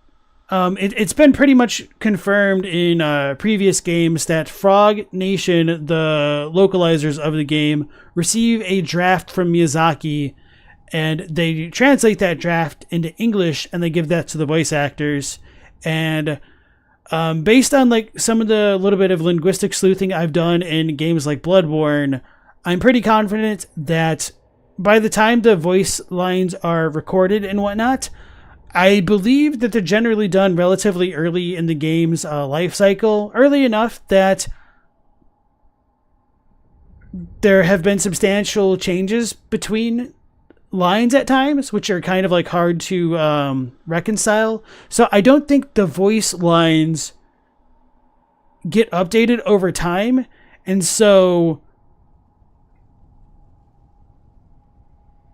S1: it's been pretty much confirmed in previous games that Frog Nation, the localizers of the game, receive a draft from Miyazaki, and they translate that draft into English, and they give that to the voice actors. And based on like some of the little bit of linguistic sleuthing I've done in games like Bloodborne, I'm pretty confident that by the time the voice lines are recorded and whatnot, I believe that they're generally done relatively early in the game's life cycle, early enough that there have been substantial changes between lines at times, which are kind of like hard to reconcile. So I don't think the voice lines get updated over time, and so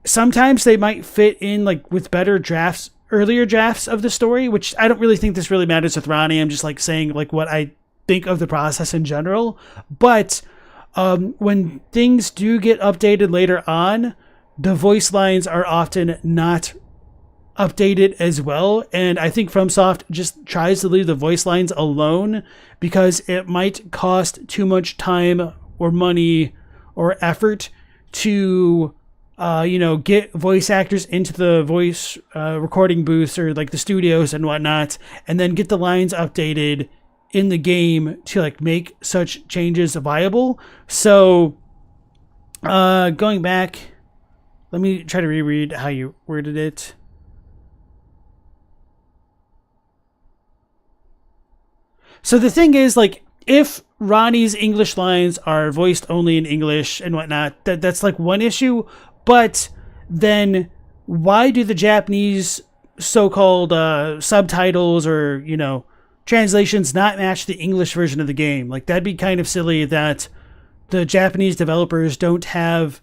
S1: sometimes they might fit in like with better drafts, earlier drafts of the story, which I don't really think this really matters with Ronnie. I'm just like saying like what I think of the process in general. But when things do get updated later on, the voice lines are often not updated as well. And I think FromSoft just tries to leave the voice lines alone, because it might cost too much time or money or effort to get voice actors into the voice recording booths or like the studios and whatnot, and then get the lines updated in the game to like make such changes viable. So going back, let me try to reread how you worded it. So the thing is, like, if Ronnie's English lines are voiced only in English and whatnot, that's like one issue. But then why do the Japanese so-called subtitles or, you know, translations not match the English version of the game? Like, that'd be kind of silly that the Japanese developers don't have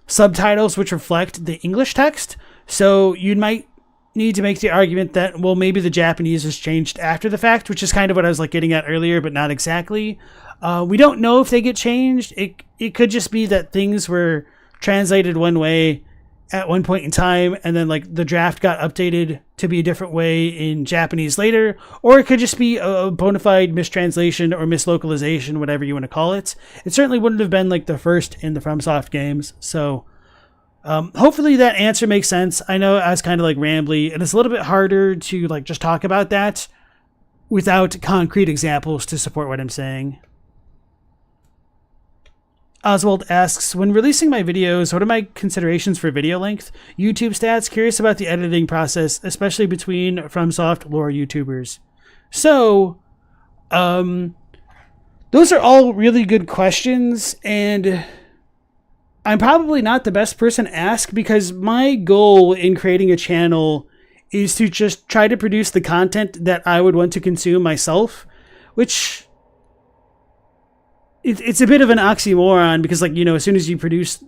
S1: subtitles which reflect the English text. So you might need to make the argument that, well, maybe the Japanese has changed after the fact, which is kind of what I was like getting at earlier, but not exactly. We don't know if they get changed. It could just be that things were translated one way at one point in time, and then like the draft got updated to be a different way in Japanese later, or it could just be a bona fide mistranslation or mislocalization, whatever you want to call it. It certainly wouldn't have been like the first in the FromSoft games. So hopefully that answer makes sense. I know I was kind of like rambly, and it's a little bit harder to like just talk about that without concrete examples to support what I'm saying. Oswald asks, when releasing my videos, what are my considerations for video length? YouTube stats, curious about the editing process, especially between FromSoft lore YouTubers. So, those are all really good questions, and I'm probably not the best person to ask because my goal in creating a channel is to just try to produce the content that I would want to consume myself, which it's a bit of an oxymoron because, like, you know, as soon as you produce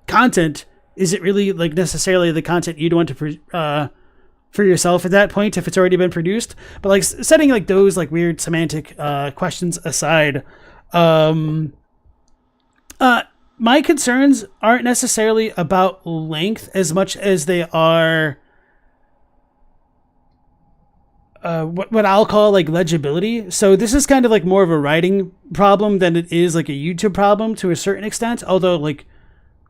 S1: content, is it really like necessarily the content you'd want to for yourself at that point if it's already been produced? But like setting like those like weird semantic questions aside, my concerns aren't necessarily about length as much as they are what I'll call like legibility. So this is kind of like more of a writing problem than it is like a YouTube problem to a certain extent. Although, like,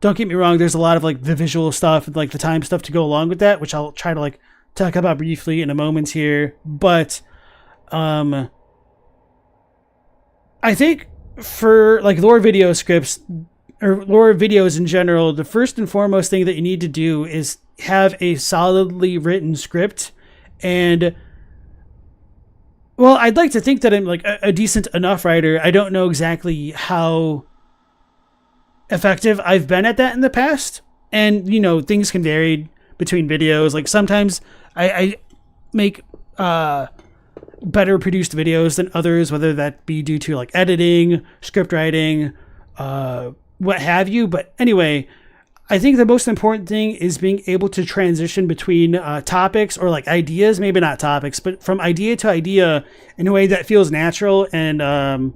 S1: don't get me wrong, there's a lot of like the visual stuff and like the time stuff to go along with that, which I'll try to like talk about briefly in a moment here. But I think for like lore video scripts or lore videos in general, the first and foremost thing that you need to do is have a solidly written script. And well, I'd like to think that I'm like a decent enough writer. I don't know exactly how effective I've been at that in the past. And, you know, things can vary between videos. Like sometimes I make better produced videos than others, whether that be due to like editing, script writing, what have you. But anyway, I think the most important thing is being able to transition between topics or like ideas, maybe not topics, but from idea to idea in a way that feels natural and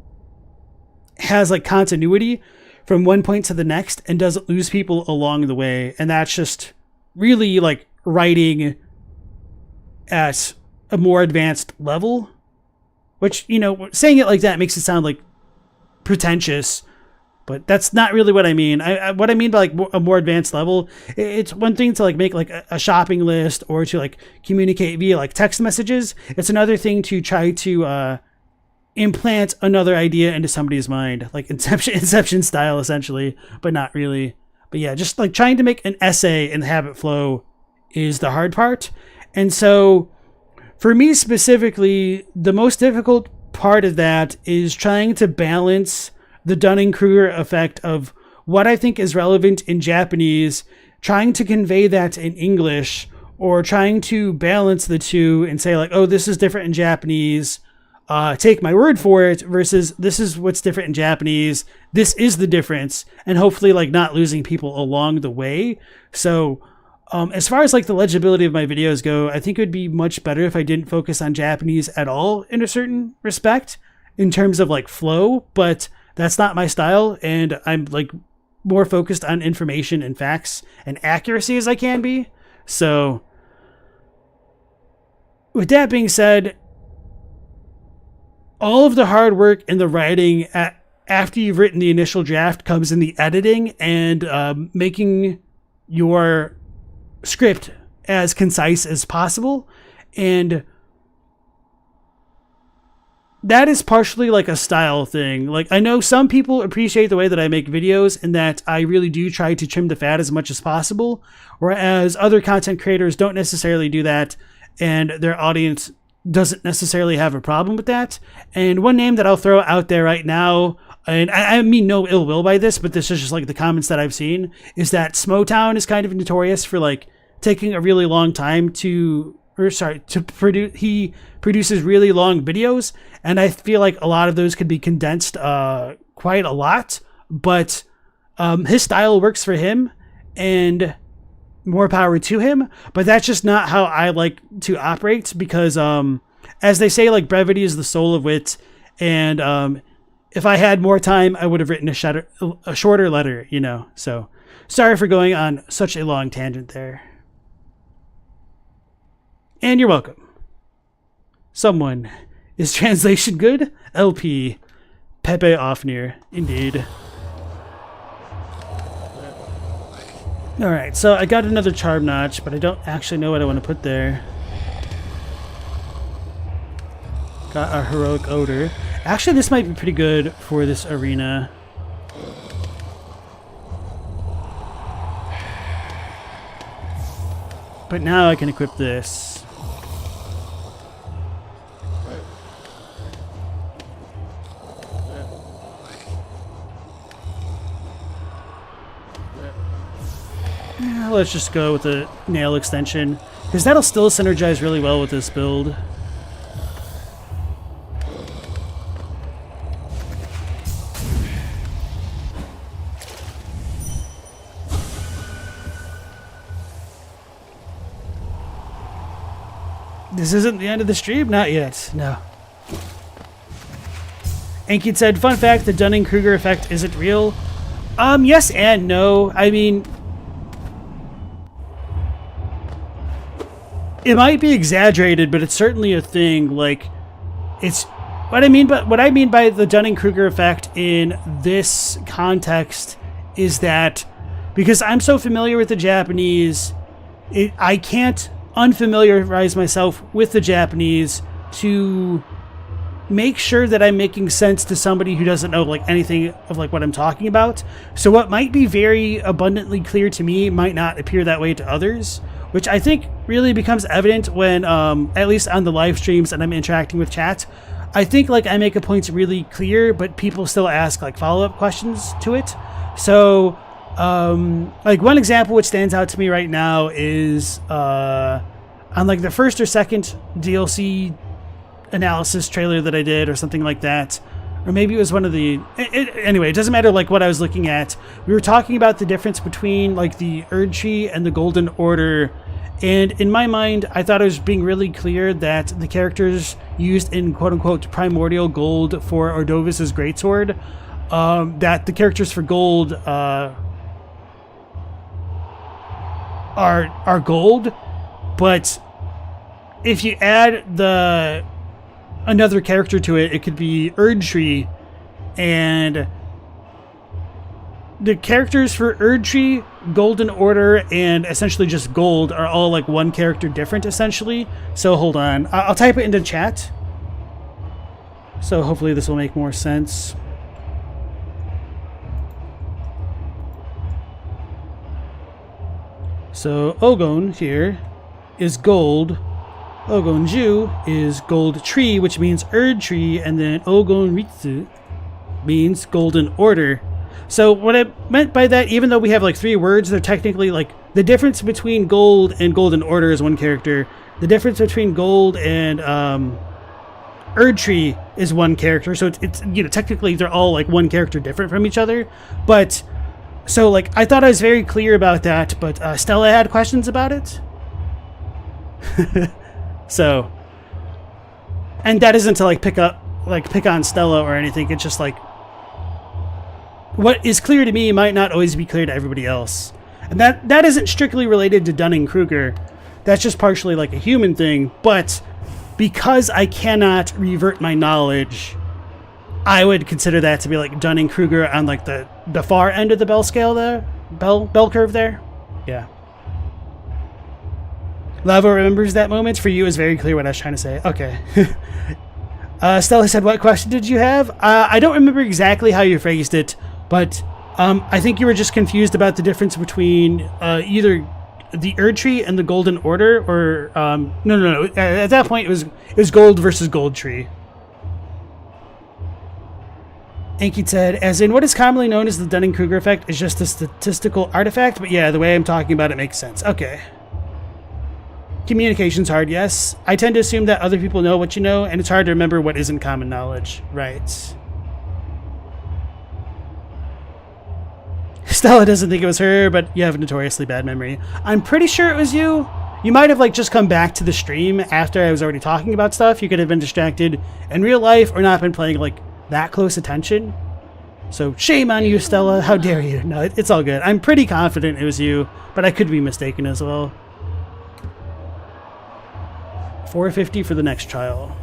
S1: has like continuity from one point to the next and doesn't lose people along the way. And that's just really like writing at a more advanced level, which, you know, saying it like that makes it sound like pretentious. But that's not really what I mean. What I mean by like a more advanced level, it's one thing to like make like a shopping list or to like communicate via like text messages. It's another thing to try to implant another idea into somebody's mind, like Inception style essentially, but not really. But yeah, just like trying to make an essay and have it flow is the hard part. And so for me specifically, the most difficult part of that is trying to balance the Dunning-Kruger effect of what I think is relevant in Japanese, trying to convey that in English, or trying to balance the two and say like, oh, this is different in Japanese, take my word for it, versus this is what's different in Japanese, this is the difference, and hopefully like not losing people along the way. So as far as like the legibility of my videos go, I think it would be much better if I didn't focus on Japanese at all in a certain respect in terms of like flow, but that's not my style, and I'm like more focused on information and facts and accuracy as I can be. So with that being said, all of the hard work in the writing after you've written the initial draft comes in the editing and making your script as concise as possible. And that is partially like a style thing. Like, I know some people appreciate the way that I make videos and that I really do try to trim the fat as much as possible, whereas other content creators don't necessarily do that, and their audience doesn't necessarily have a problem with that. And one name that I'll throw out there right now, and I mean no ill will by this, but this is just like the comments that I've seen, is that Smotown is kind of notorious for like taking a really long time to produce. He produces really long videos, and I feel like a lot of those could be condensed quite a lot, but his style works for him, and more power to him. But that's just not how I like to operate, because as they say, like, brevity is the soul of wit, and if I had more time, I would have written a shorter letter, you know. So sorry for going on such a long tangent there. And you're welcome. Someone. Is translation good? LP. Pepe Offnear. Indeed. Alright, so I got another charm notch, but I don't actually know what I want to put there. Got a heroic odor. Actually, this might be pretty good for this arena. But now I can equip this. Let's just go with the nail extension, because that'll still synergize really well with this build. This isn't the end of the stream? Not yet, no. Ankit said, fun fact, the Dunning-Kruger effect isn't real. Yes and no. I mean, it might be exaggerated, but it's certainly a thing. Like, it's what I mean by the Dunning-Kruger effect in this context is that because I'm so familiar with the Japanese, I can't unfamiliarize myself with the Japanese to make sure that I'm making sense to somebody who doesn't know like anything of like what I'm talking about. So what might be very abundantly clear to me might not appear that way to others, which I think really becomes evident when, at least on the live streams and I'm interacting with chat, I think like I make a point really clear, but people still ask like follow-up questions to it. So, like one example which stands out to me right now is on like the first or second DLC analysis trailer that I did or something like that, or maybe it was one of the anyway, it doesn't matter like what I was looking at. We were talking about the difference between like the Erd Tree and the Golden Order, and in my mind I thought I was being really clear that the characters used in quote-unquote primordial gold for Ordovis's greatsword, that the characters for gold are gold, but if you add another character to it, it could be Erd Tree, and the characters for Erd Tree, Golden Order, and essentially just gold are all like one character different essentially. So hold on, I'll type it into chat, so hopefully this will make more sense. So Ogon here is gold, Ogonju is gold tree, which means Erd Tree, and then Ogon Ritsu means Golden Order. So what I meant by that, even though we have like three words, they're technically like the difference between gold and Golden Order is one character. The difference between gold and Erd Tree is one character. So it's you know, technically they're all like one character different from each other. But so like I thought I was very clear about that, but Stella had questions about it. So, and that isn't to like pick on Stella or anything. It's just like what is clear to me might not always be clear to everybody else, and that isn't strictly related to Dunning-Kruger. That's just partially like a human thing. But because I cannot revert my knowledge, I would consider that to be like Dunning-Kruger on like the far end of the bell scale there, bell curve there. Yeah. Lavo remembers that moment. For you, is very clear what I was trying to say. Okay. Stella said, what question did you have? I don't remember exactly how you phrased it, but I think you were just confused about the difference between either the Erd Tree and the Golden Order, or no. At that point, it was gold versus gold tree. Anki said, as in what is commonly known as the Dunning-Kruger effect is just a statistical artifact, but yeah, the way I'm talking about it makes sense. Okay. Communication's hard, yes. I tend to assume that other people know what you know, and it's hard to remember what isn't common knowledge. Right. Stella doesn't think it was her, but you have a notoriously bad memory. I'm pretty sure it was you. You might have like just come back to the stream after I was already talking about stuff. You could have been distracted in real life or not been playing like that close attention. So shame on you, Stella. How dare you? No, it's all good. I'm pretty confident it was you, but I could be mistaken as well. 450 for the next trial.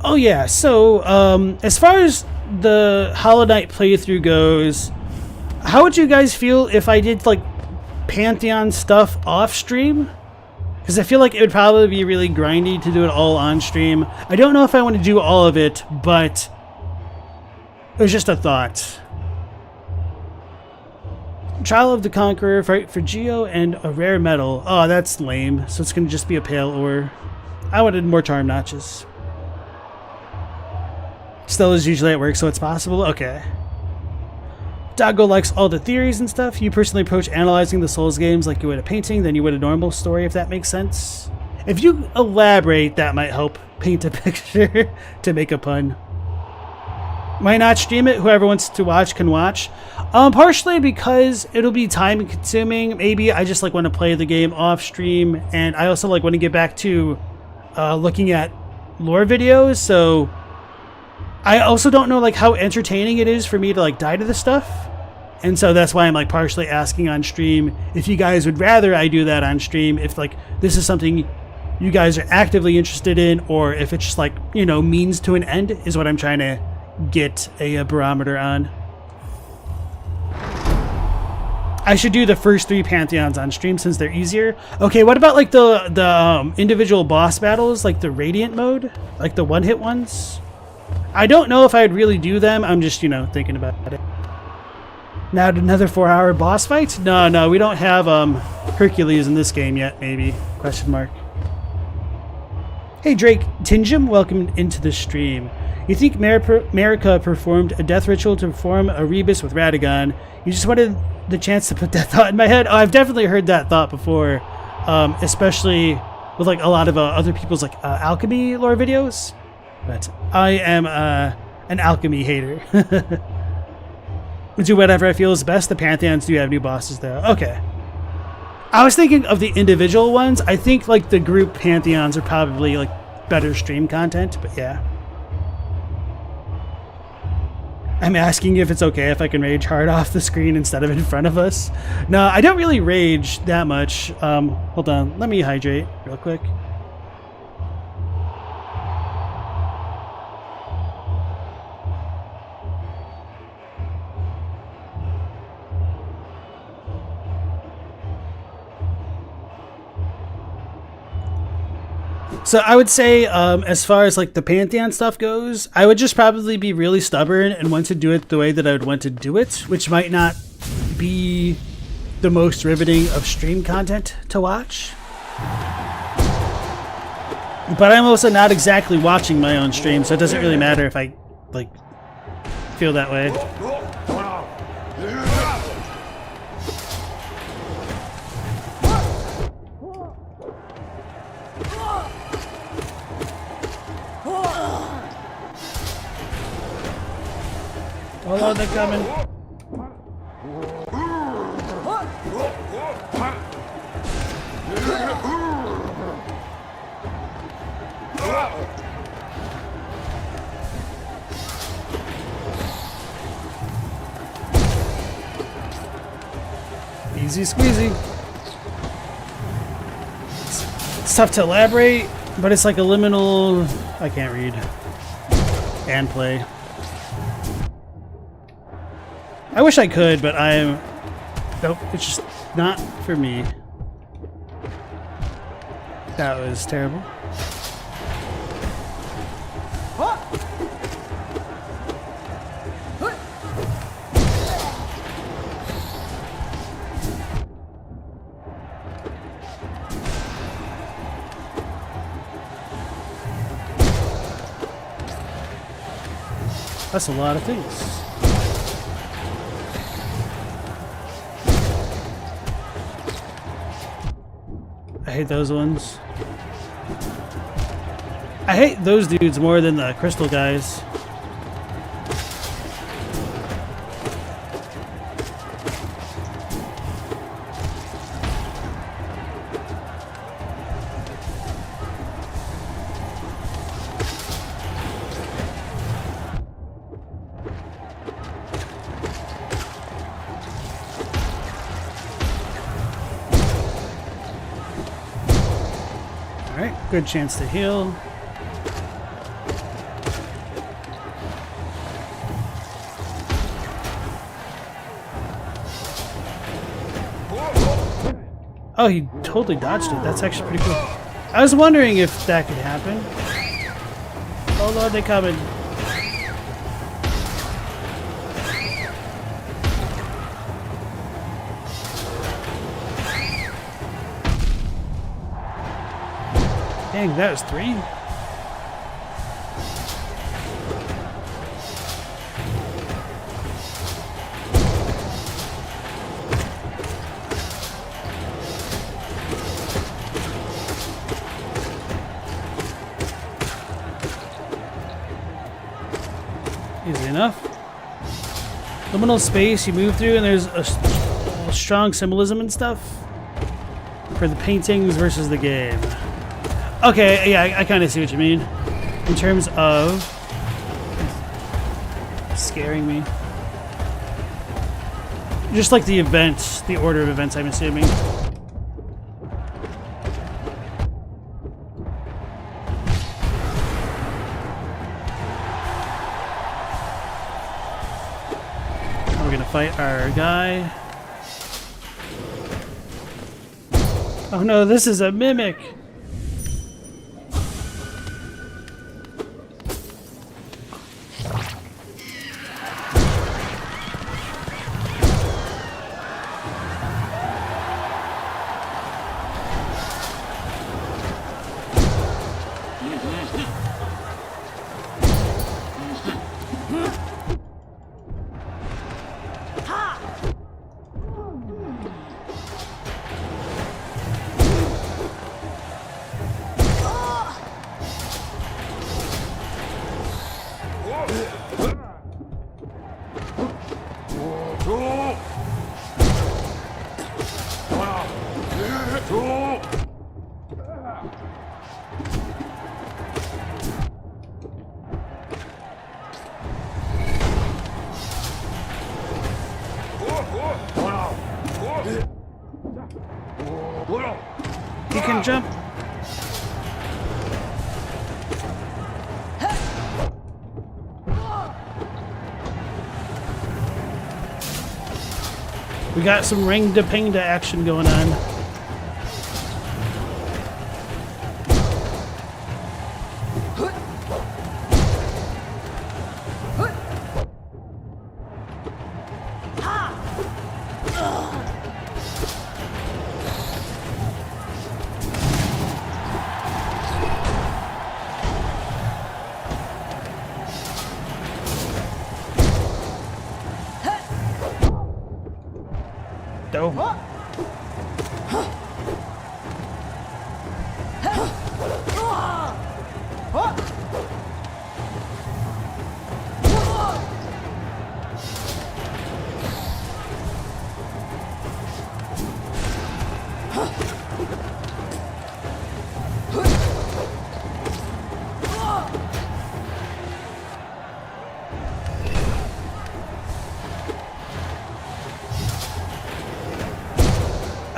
S1: Oh yeah, so as far as the Hollow Knight playthrough goes, how would you guys feel if I did like Pantheon stuff off stream? Because I feel like it would probably be really grindy to do it all on stream. I don't know if I want to do all of it, but it was just a thought. Trial of the Conqueror, fight for Geo and a rare metal. Oh, that's lame. So it's going to just be a pale ore. I wanted more charm notches. Stella's usually at work, so it's possible. Okay. Doggo likes all the theories and stuff. You personally approach analyzing the Souls games like you would a painting than you would a normal story, if that makes sense. If you elaborate, that might help paint a picture to make a pun. Might not stream it. Whoever wants to watch can watch. Partially because it'll be time consuming. Maybe I just like want to play the game off stream, and I also like want to get back to looking at lore videos. So I also don't know like how entertaining it is for me to like die to this stuff. And so that's why I'm like partially asking on stream if you guys would rather I do that on stream, if like this is something you guys are actively interested in, or if it's just like, you know, means to an end is what I'm trying to get a barometer on. I should do the first 3 Pantheons on stream since they're easier. Okay, what about like the individual boss battles, like the Radiant mode, like the one-hit ones? I don't know if I'd really do them. I'm just, you know, thinking about it. Now another 4-hour boss fight? No, we don't have Hercules in this game yet, maybe. Question mark. Hey Drake Tinjum, welcome into the stream. You think Marika performed a death ritual to perform a rebus with Radagon. You just wanted the chance to put that thought in my head? Oh, I've definitely heard that thought before, especially with like a lot of other people's like alchemy lore videos. But I am an alchemy hater. Do whatever I feel is best. The Pantheons do have new bosses though. Okay. I was thinking of the individual ones. I think like the group Pantheons are probably like better stream content, but yeah. I'm asking if it's okay if I can rage hard off the screen instead of in front of us. No, I don't really rage that much. Hold on, let me hydrate real quick. So I would say, as far as like the Pantheon stuff goes, I would just probably be really stubborn and want to do it the way that I would want to do it, which might not be the most riveting of stream content to watch. But I'm also not exactly watching my own stream, so it doesn't really matter if I like feel that way. Hold on, they're coming. Easy squeezy. It's tough to elaborate, but it's like a liminal. I can't read and play. I wish I could, but nope, it's just not for me. That was terrible. That's a lot of things. I hate those ones. I hate those dudes more than the crystal guys. Alright, good chance to heal. Oh, he totally dodged it. That's actually pretty cool. I was wondering if that could happen. Oh lord, they coming. Dang, that was 3. Easy enough. Liminal space you move through, and there's a strong symbolism and stuff for the paintings versus the game. Okay, yeah, I kind of see what you mean in terms of scaring me. Just like the events, the order of events, I'm assuming. We're gonna fight our guy. Oh no, this is a mimic. You can jump. We got some ring-da-ping-da action going on.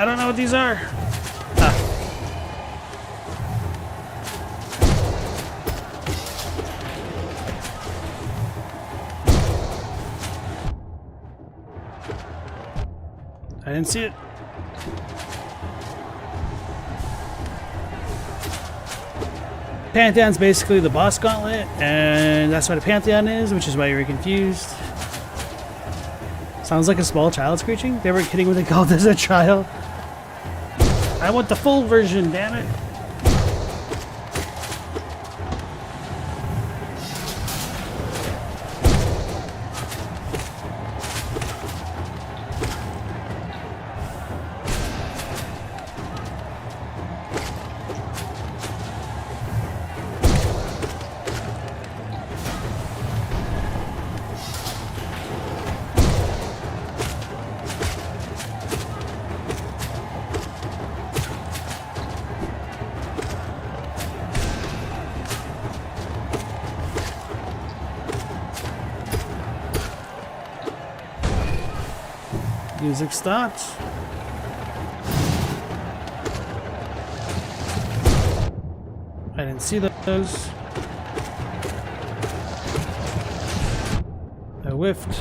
S1: I don't know what these are. Ah. I didn't see it. Pantheon's basically the boss gauntlet, and that's what a Pantheon is, which is why you were confused. Sounds like a small child screeching? They were kidding when they called this a child. I want the full version, damn it. Music stopped. I didn't see those. I whiffed.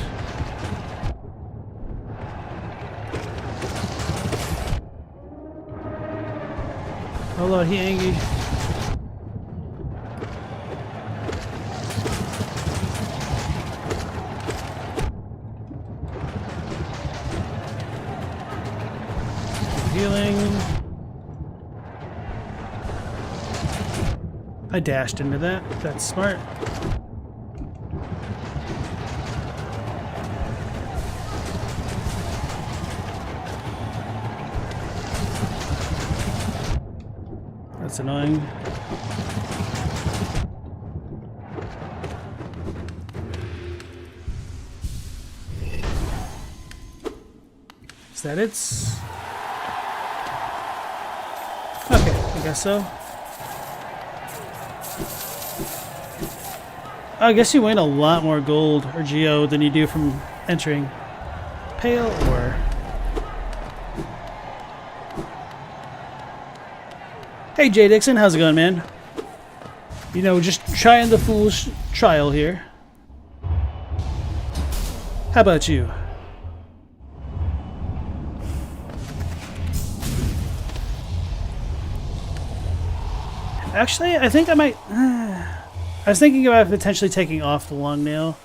S1: Hello, he angry. Healing. I dashed into that. That's smart. That's annoying. Is that it? Okay, I guess so. I guess you win a lot more gold or geo than you do from entering Pale or... Hey Jay Dixon, how's it going, man? You know, just trying the fool's trial here. How about you? Actually, I think I might... I was thinking about potentially taking off the long nail.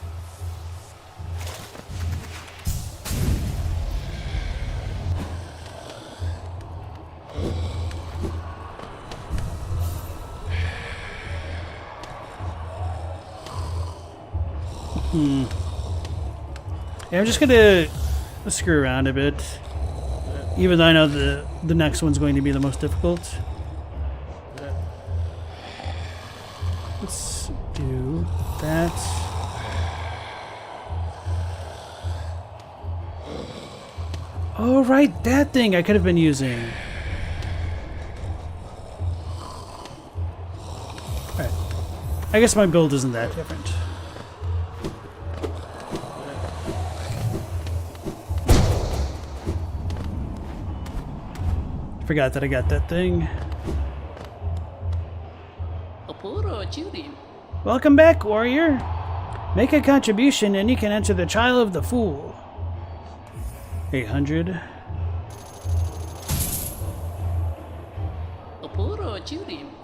S1: Yeah, I'm just gonna screw around a bit. Even though I know the next one's going to be the most difficult. Let's do that. Oh, right, that thing I could have been using. Alright. I guess my build isn't that different. Forgot that I got that thing. Welcome back, warrior. Make a contribution and you can enter the Trial of the Fool. 800.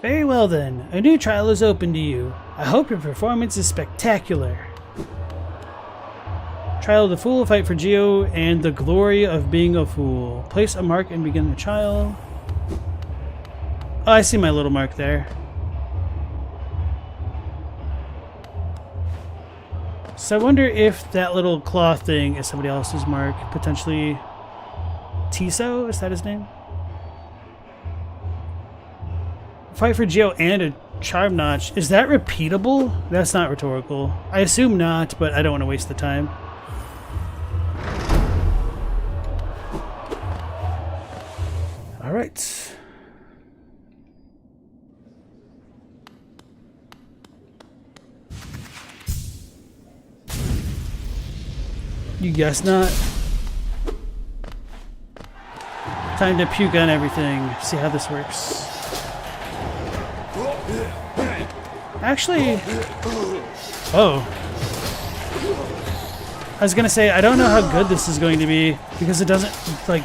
S1: Very well then, a new trial is open to you. I hope your performance is spectacular. Trial of the Fool, fight for Geo and the glory of being a fool. Place a mark and begin the trial. Oh, I see my little mark there. So I wonder if that little claw thing is somebody else's mark. Potentially Tiso? Is that his name? Fight for Geo and a charm notch. Is that repeatable? That's not rhetorical. I assume not, but I don't want to waste the time. Alright. You guess not? Time to puke on everything. See how this works. Actually... Oh. I was gonna say, I don't know how good this is going to be because it doesn't, like,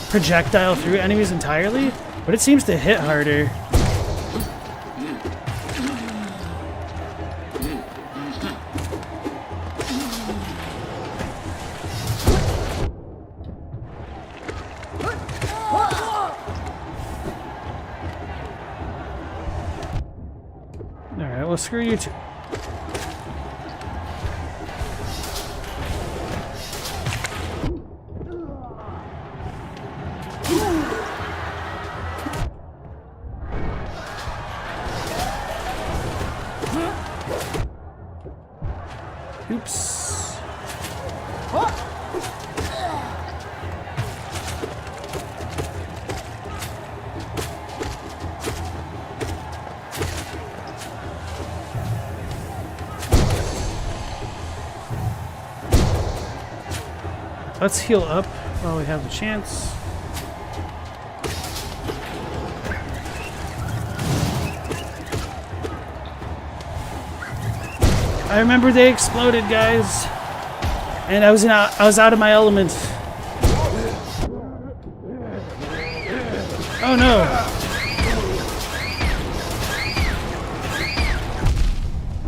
S1: projectile through enemies entirely, but it seems to hit harder. Alright, well, screw you too. Oops. Let's heal up while we have the chance. I remember they exploded, guys, and I was out of my element. Oh no!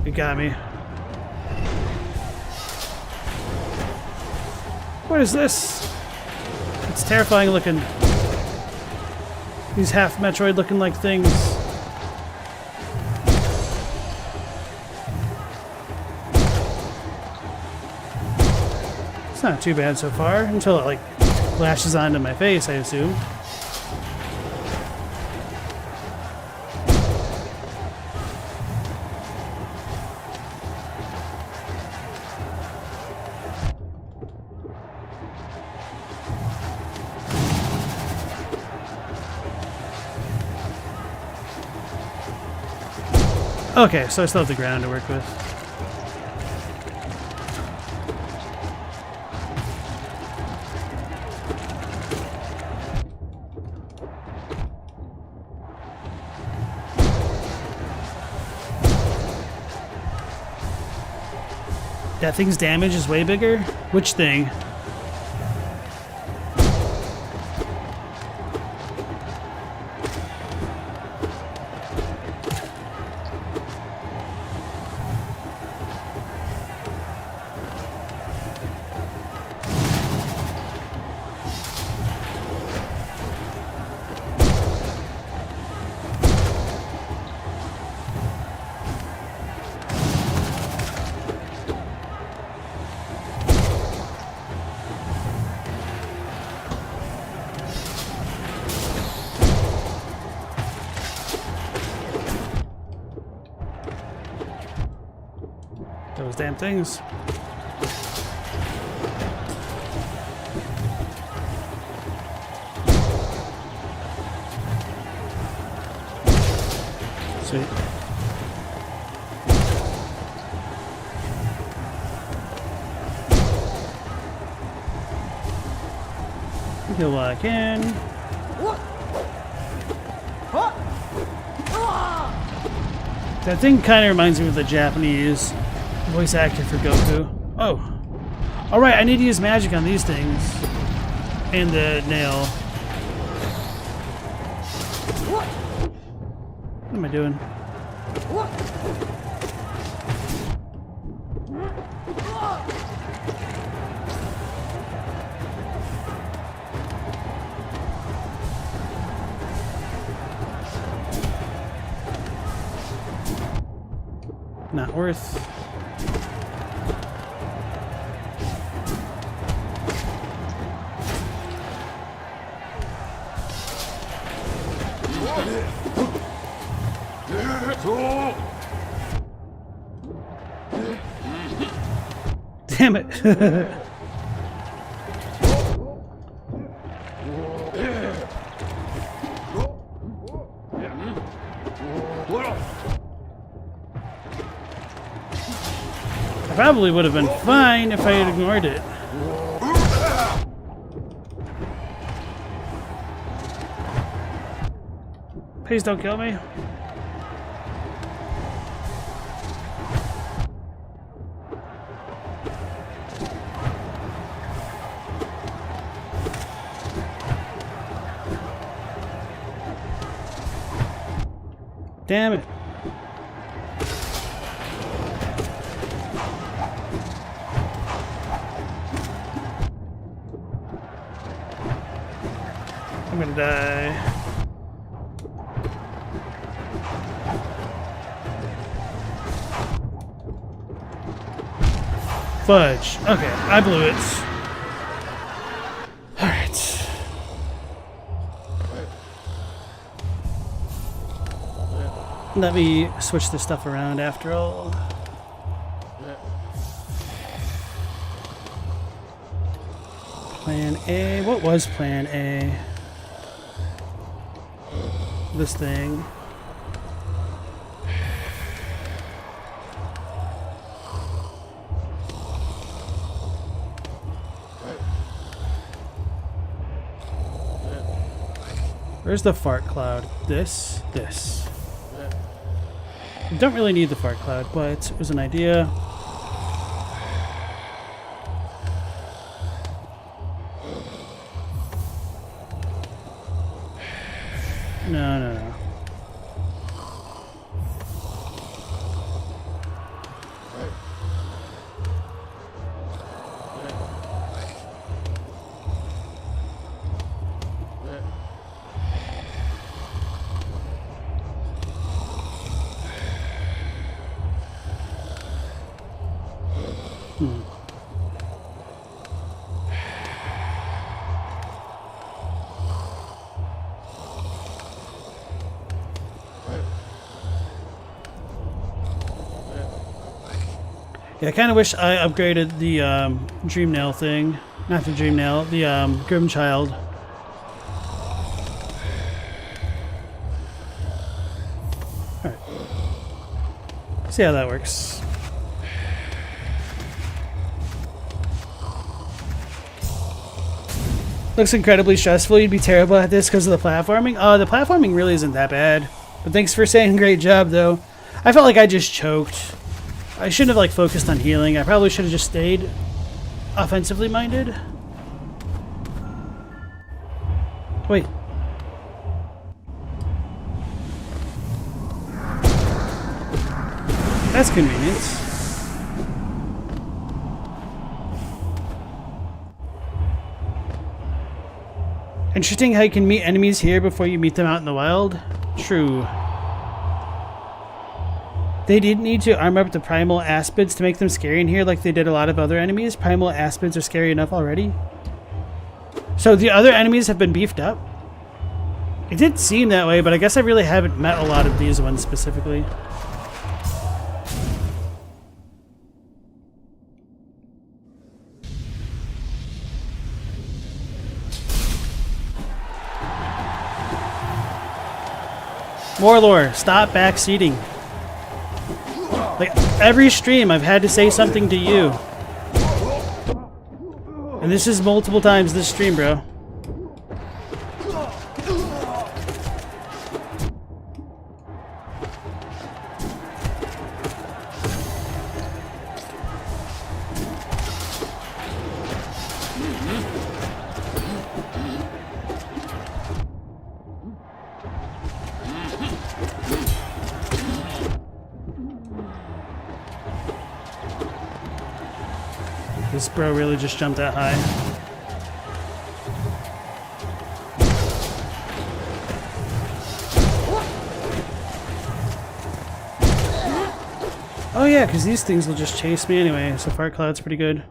S1: It got me. What is this? It's terrifying looking. These half Metroid looking like things. It's not too bad so far, until it like lashes onto my face, I assume. Okay, so I still have the ground to work with. That thing's damage is way bigger? Which thing? Those damn things. Sweet. Heal while I can. That thing kind of reminds me of the Japanese voice actor for Goku. Oh. Alright, I need to use magic on these things. And the nail. What am I doing? Not worth. Damn it. I probably would have been fine if I had ignored it. Please don't kill me. Damn it. I'm gonna die. fudge. Okay, I blew it. Alright. Let me switch this stuff around after all. Plan A. What was plan A? This thing. Where's the fart cloud? This. You don't really need the fart cloud, but it was an idea. No. Yeah, I kind of wish I upgraded the Dream Nail thing. Not the Dream Nail, the Grim Child. Alright. See how that works. Looks incredibly stressful. You'd be terrible at this because of the platforming. The platforming really isn't that bad. But thanks for saying great job, though. I felt like I just choked. I shouldn't have, like, focused on healing. I probably should have just stayed offensively minded. Wait. That's convenient. Interesting how you can meet enemies here before you meet them out in the wild. True. They didn't need to arm up the primal aspids to make them scary in here like they did a lot of other enemies. Primal aspids are scary enough already. So the other enemies have been beefed up? It did seem that way, but I guess I really haven't met a lot of these ones specifically. More lore. Stop backseating. Like, every stream I've had to say something to you. And this is multiple times this stream, bro. This bro really just jumped that high. Oh yeah, because these things will just chase me anyway, so Fart Cloud's pretty good.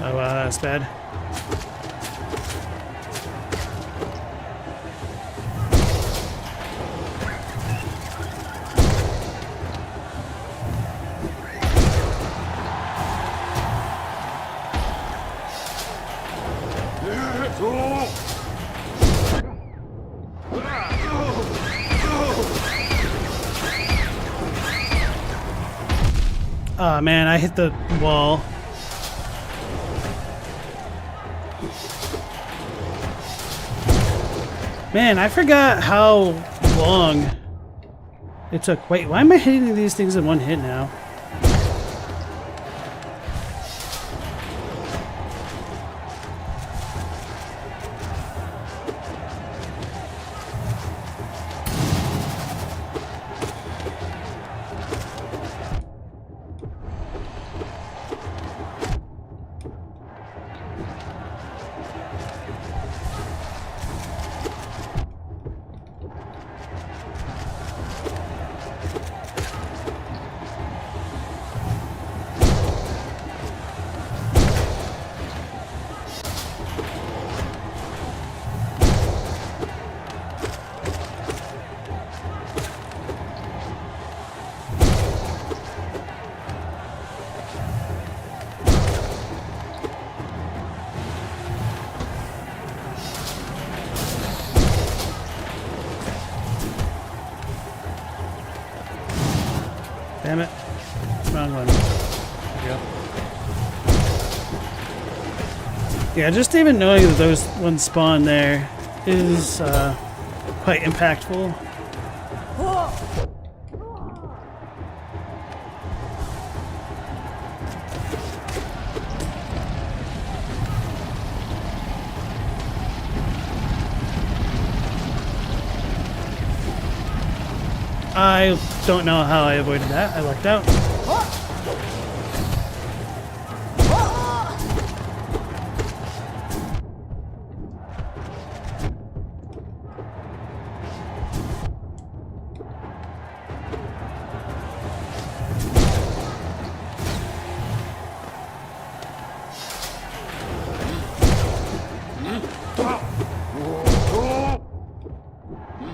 S1: Oh wow, that's bad. Oh man, I hit the wall. Man, I forgot how long it took. Wait, why am I hitting these things in one hit now? Damn it. Wrong one. There we go. Yeah, just even knowing that those ones spawn there is quite impactful. I don't know how I avoided that. I lucked out.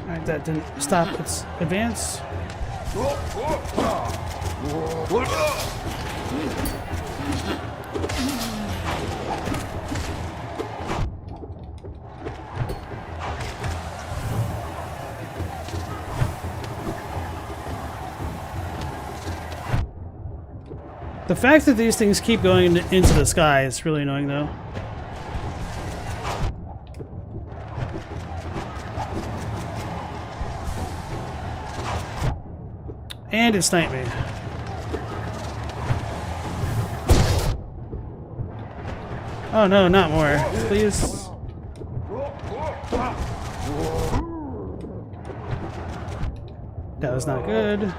S1: Alright, that didn't stop its advance. The fact that these things keep going into the sky is really annoying, though. And it sniped me. Oh no, not more. Please. That was not good.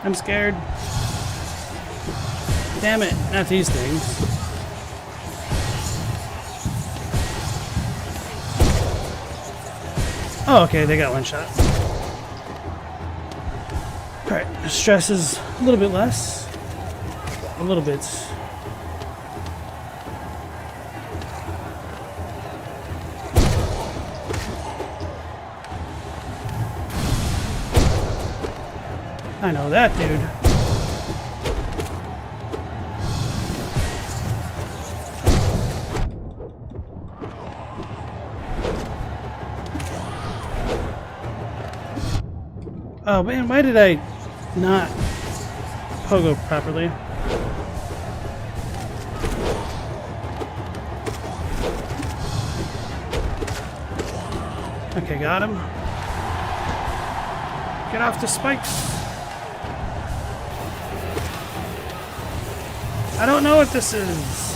S1: I'm scared. Damn it, not these things. Oh, okay, they got one shot. Alright, stress is a little bit less. A little bit. I know that, dude. Oh man, why did I not pogo properly? Okay, got him. Get off the spikes. I don't know what this is.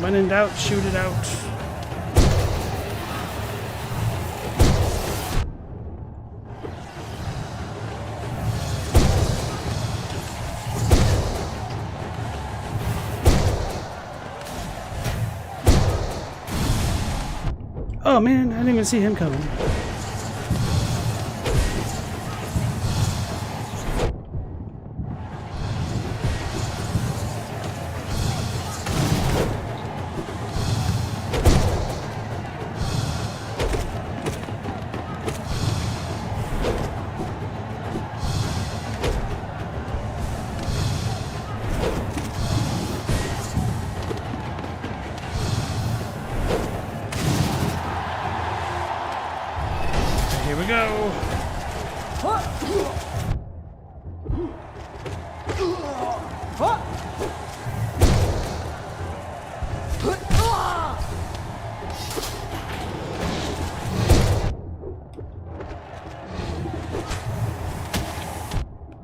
S1: When in doubt, shoot it out. Oh man, I didn't even see him coming.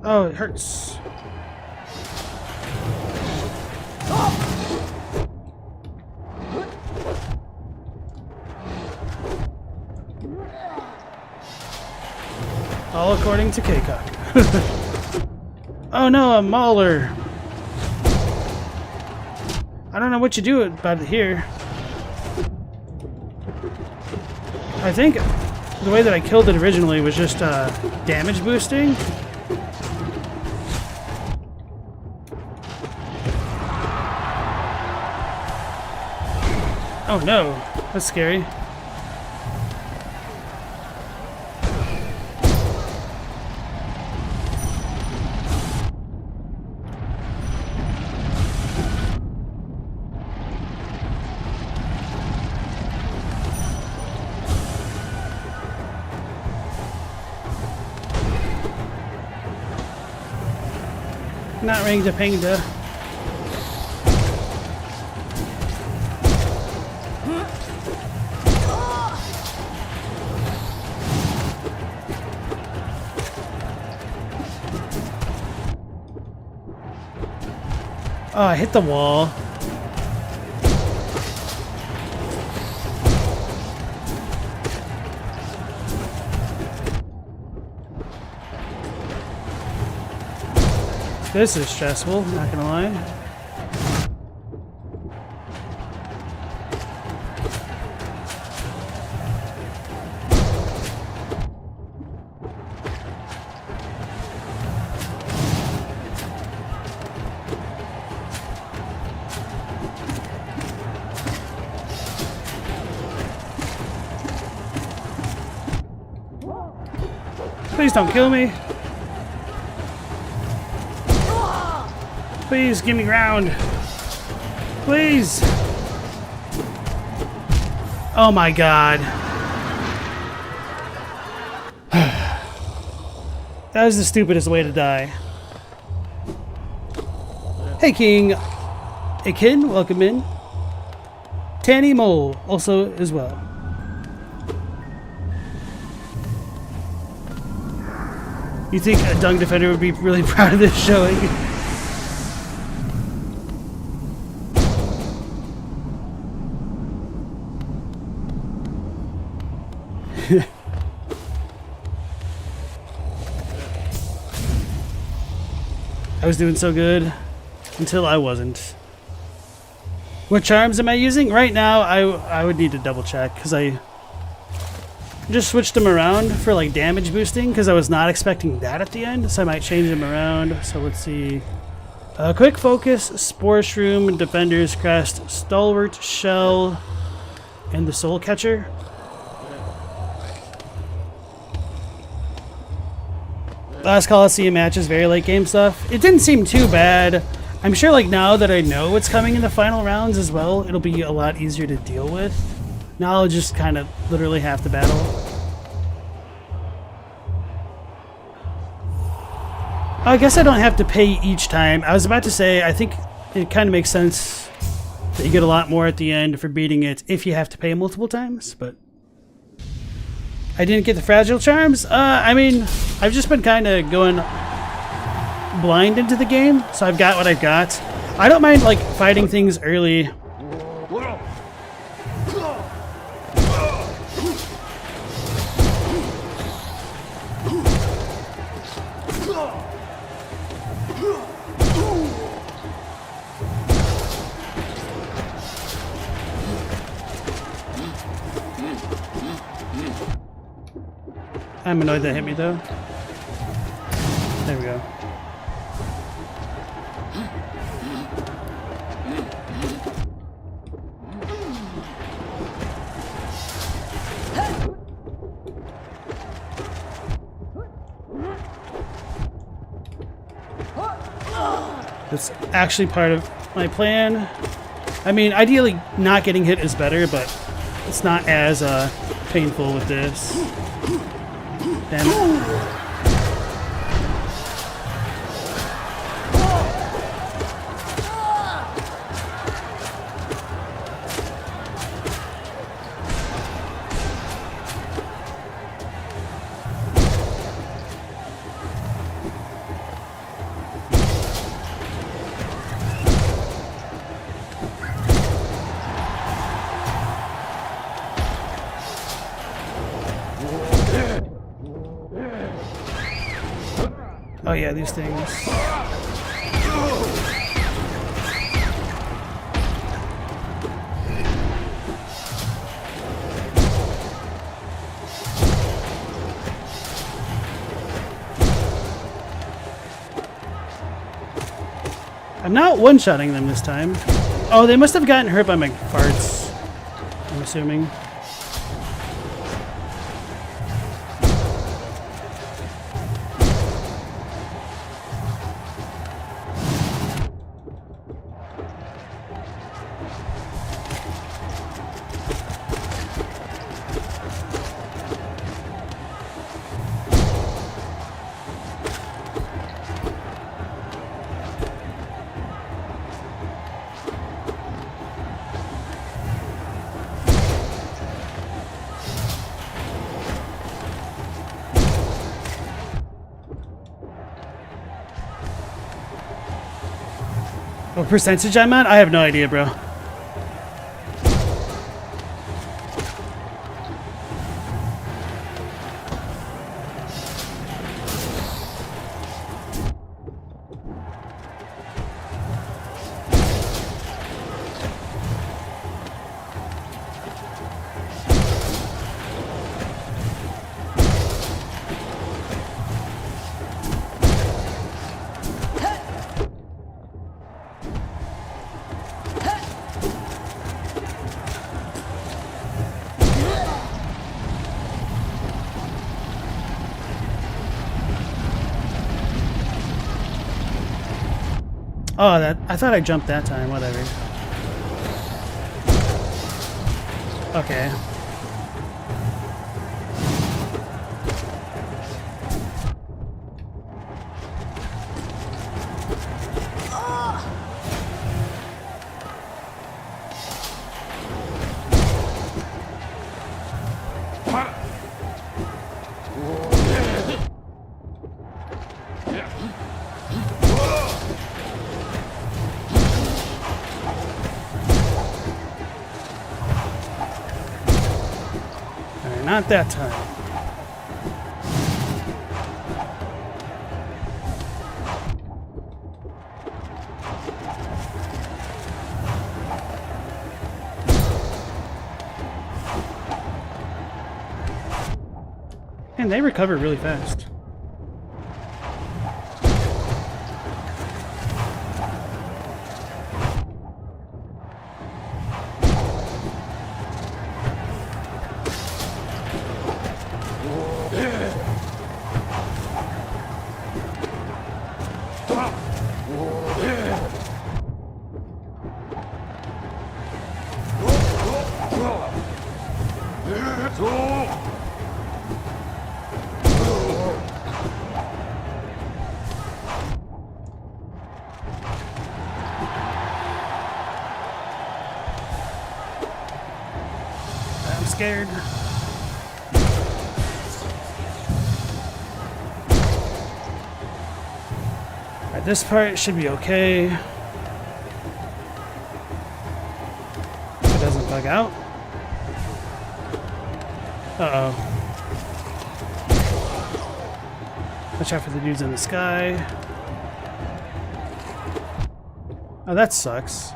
S1: Oh, it hurts. All according to K-Cock. Oh no, a mauler. I don't know what you do about it here. I think the way that I killed it originally was just damage boosting. Oh no, that's scary. Not ring to pingda. Oh, I hit the wall. This is stressful, not gonna lie. Please don't kill me. Please give me ground. Please. Oh my god. That was the stupidest way to die. Hey King. Hey Kin, welcome in. Tanny Mole also as well. You think a Dung Defender would be really proud of this showing? I was doing so good until I wasn't. What charms am I using? Right now, I would need to double check because I just switched them around for like damage boosting because I was not expecting that at the end, so I might change them around. So let's see. Quick Focus, Spore Shroom, Defender's Crest, Stalwart, Shell, and the Soul Catcher. Last Coliseum match is very late game stuff. It didn't seem too bad. I'm sure like now that I know what's coming in the final rounds as well, it'll be a lot easier to deal with. Now I'll just kind of literally have to battle. I guess I don't have to pay each time. I was about to say, I think it kind of makes sense that you get a lot more at the end for beating it if you have to pay multiple times, but I didn't get the fragile charms. I mean, I've just been kind of going blind into the game, so I've got what I've got. I don't mind like fighting things early. I'm annoyed that hit me though. There we go. That's actually part of my plan. I mean, ideally not getting hit is better, but it's not as painful with this. Damn it. Oh yeah, these things. I'm not one-shotting them this time. Oh, they must have gotten hurt by my farts, I'm assuming. What percentage I'm at? I have no idea, bro. Oh, that I thought I jumped that time. Whatever. Okay. Not that time. And they recover really fast. I'm scared. Alright, this part should be okay. It doesn't bug out. Uh-oh. Watch out for the dudes in the sky. Oh, that sucks.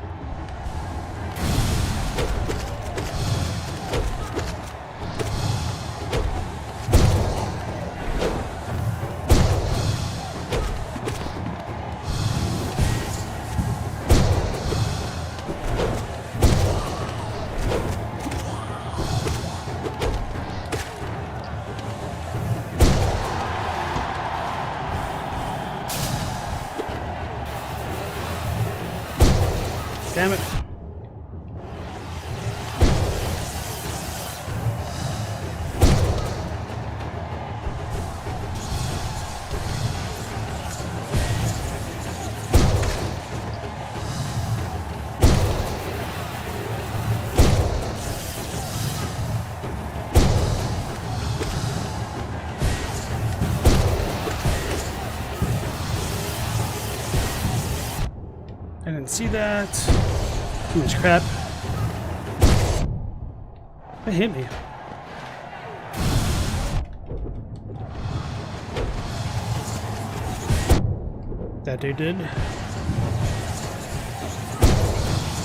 S1: Damn it. I didn't see that. Too much crap. It hit me. That dude did.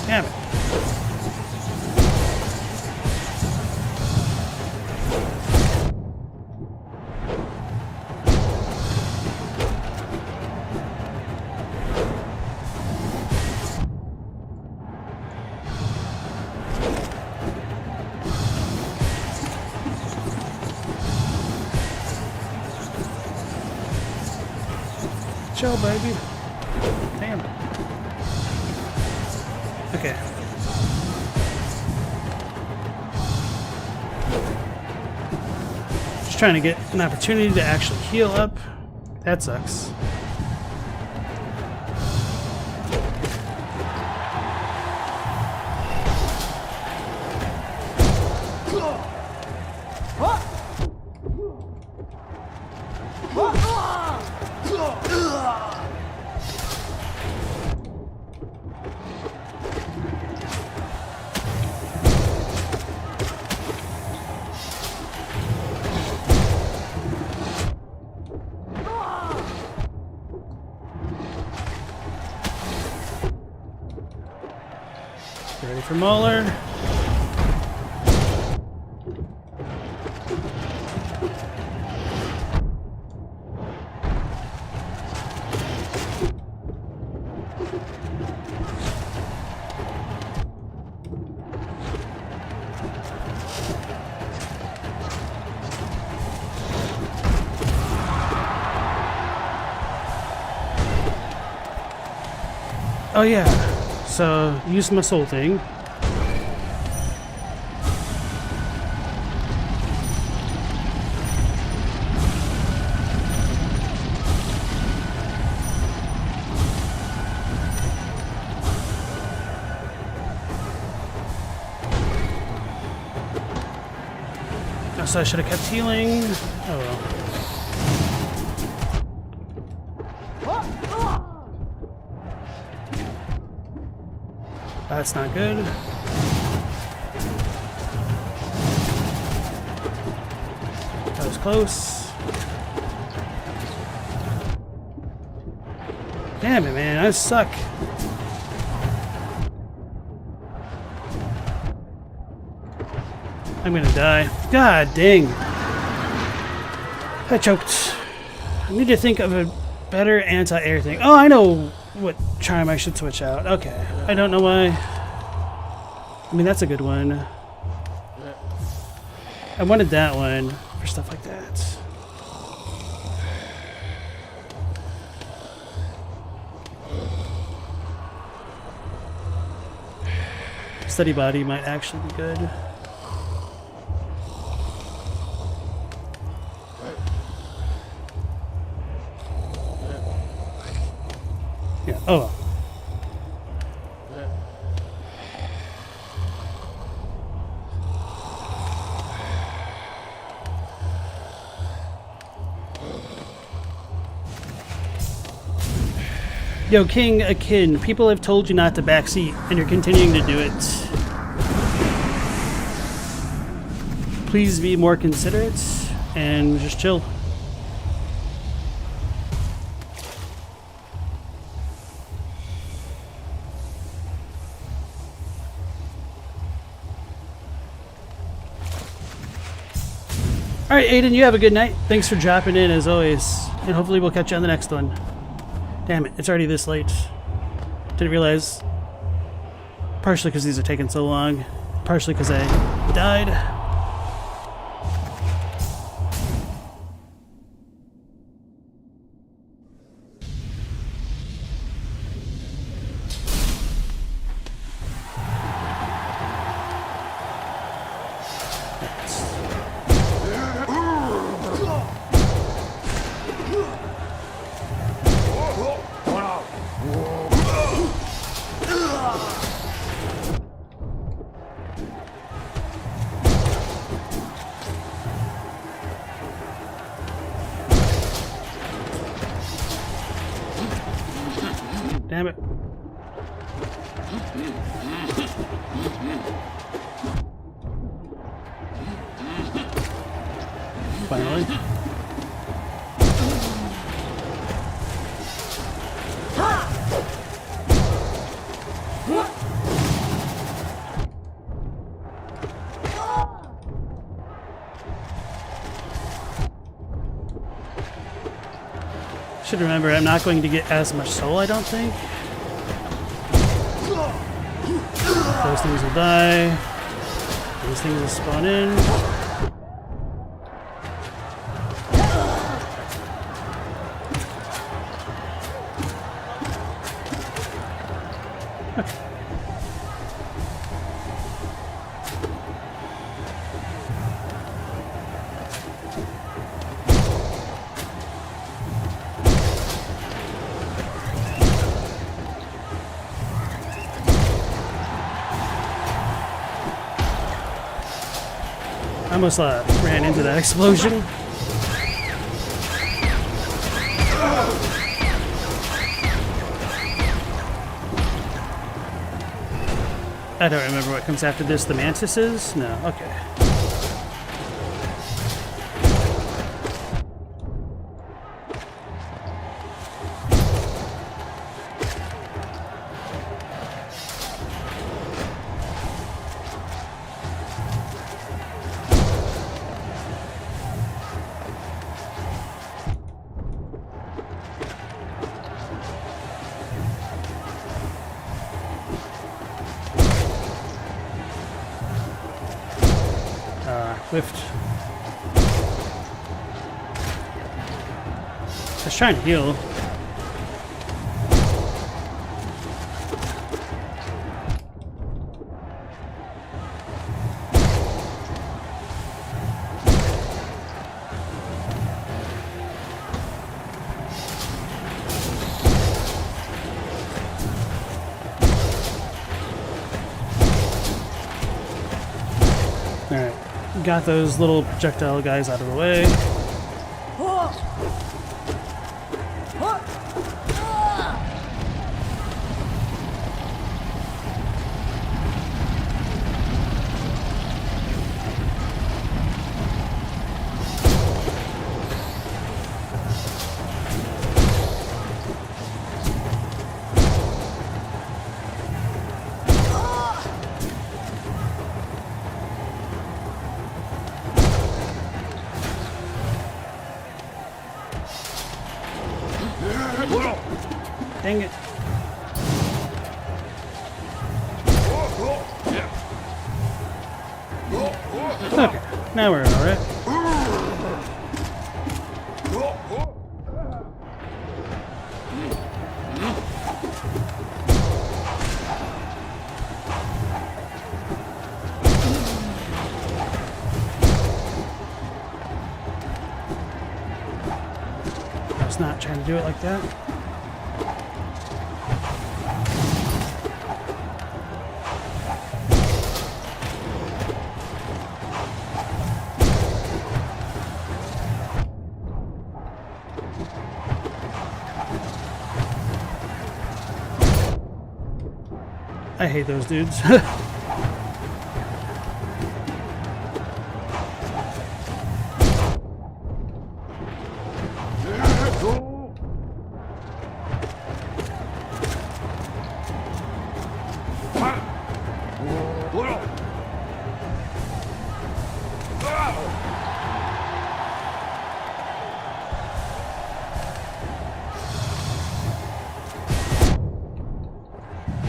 S1: Damn it. Chill, baby. Damn. Okay. Just trying to get an opportunity to actually heal up. That sucks. Ready for Mauler. Oh yeah, so use my soul thing. So I should have kept healing. Oh well. That's not good. That was close. Damn it, man. I suck. I'm gonna die. God dang. I choked. I need to think of a better anti-air thing. Oh, I know what charm I should switch out. Okay. I don't know why. I mean, that's a good one. I wanted that one for stuff like that. Steady body might actually be good. Yeah, oh well. Yo, King Akin, people have told you not to backseat, and you're continuing to do it. Please be more considerate, and just chill. Alright, Aiden, you have a good night. Thanks for dropping in, as always. And hopefully we'll catch you on the next one. Damn it, it's already this late. Didn't realize. Partially because these are taking so long. Partially because I died. Damn it. Finally. remember I'm not going to get as much soul, I don't think. Those things will die. These things will spawn in. I almost ran into that explosion. I don't remember what comes after this. The mantises? No. Okay. Whiffed. I was trying to heal. Alright. Got those little projectile guys out of the way. Dang it. Okay, now we're alright. I was not trying to do it like that. I hate those dudes.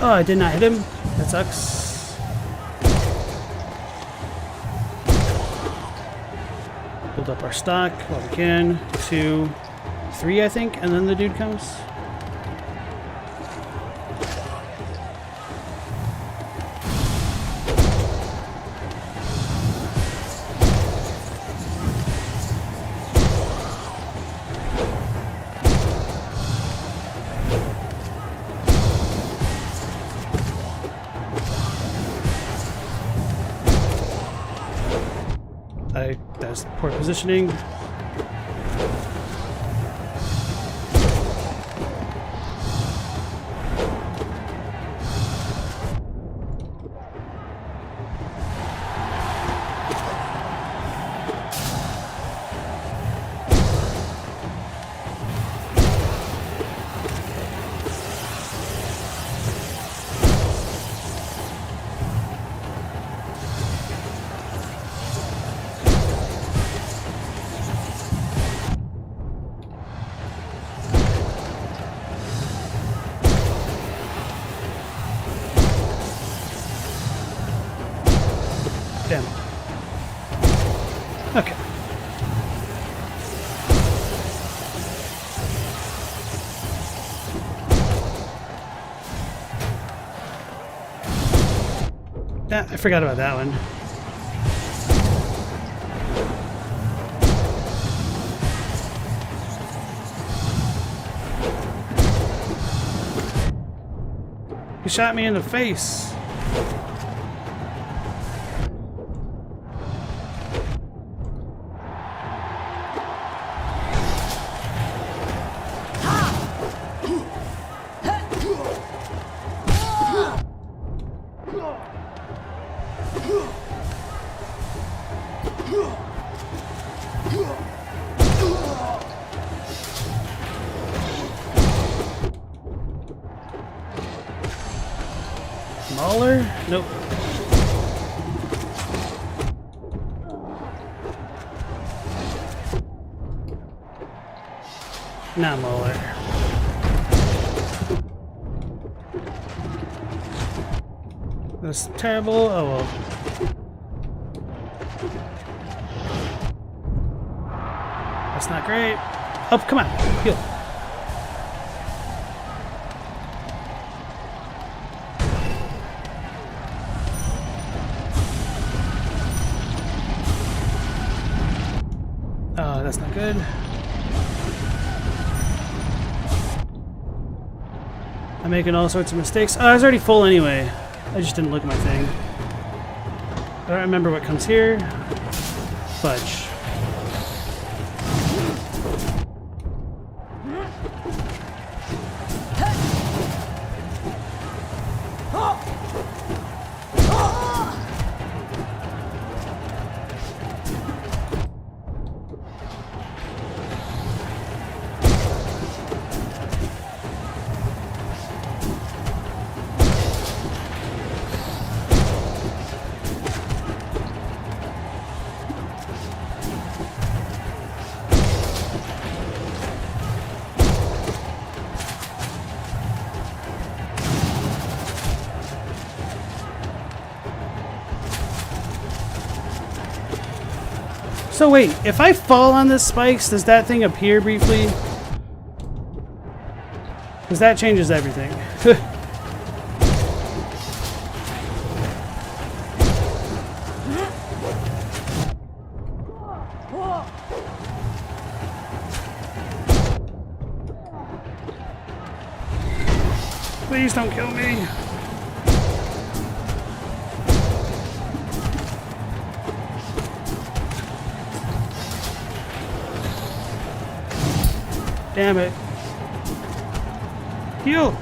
S1: Oh, I did not hit him. That sucks. Build up our stock while we can. 2, 3, I think, and then the dude comes. That's poor positioning. I forgot about that one. He shot me in the face. Mauler? Nope. Not Mauler. That's terrible. Oh well. That's not great. Oh, come on. Heal. Oh, that's not good. I'm making all sorts of mistakes. Oh, I was already full anyway. I just didn't look at my thing. I don't remember what comes here. Fudge. So wait, if I fall on this spikes, does that thing appear briefly? Because that changes everything. Please don't kill me. Damn it. Heal!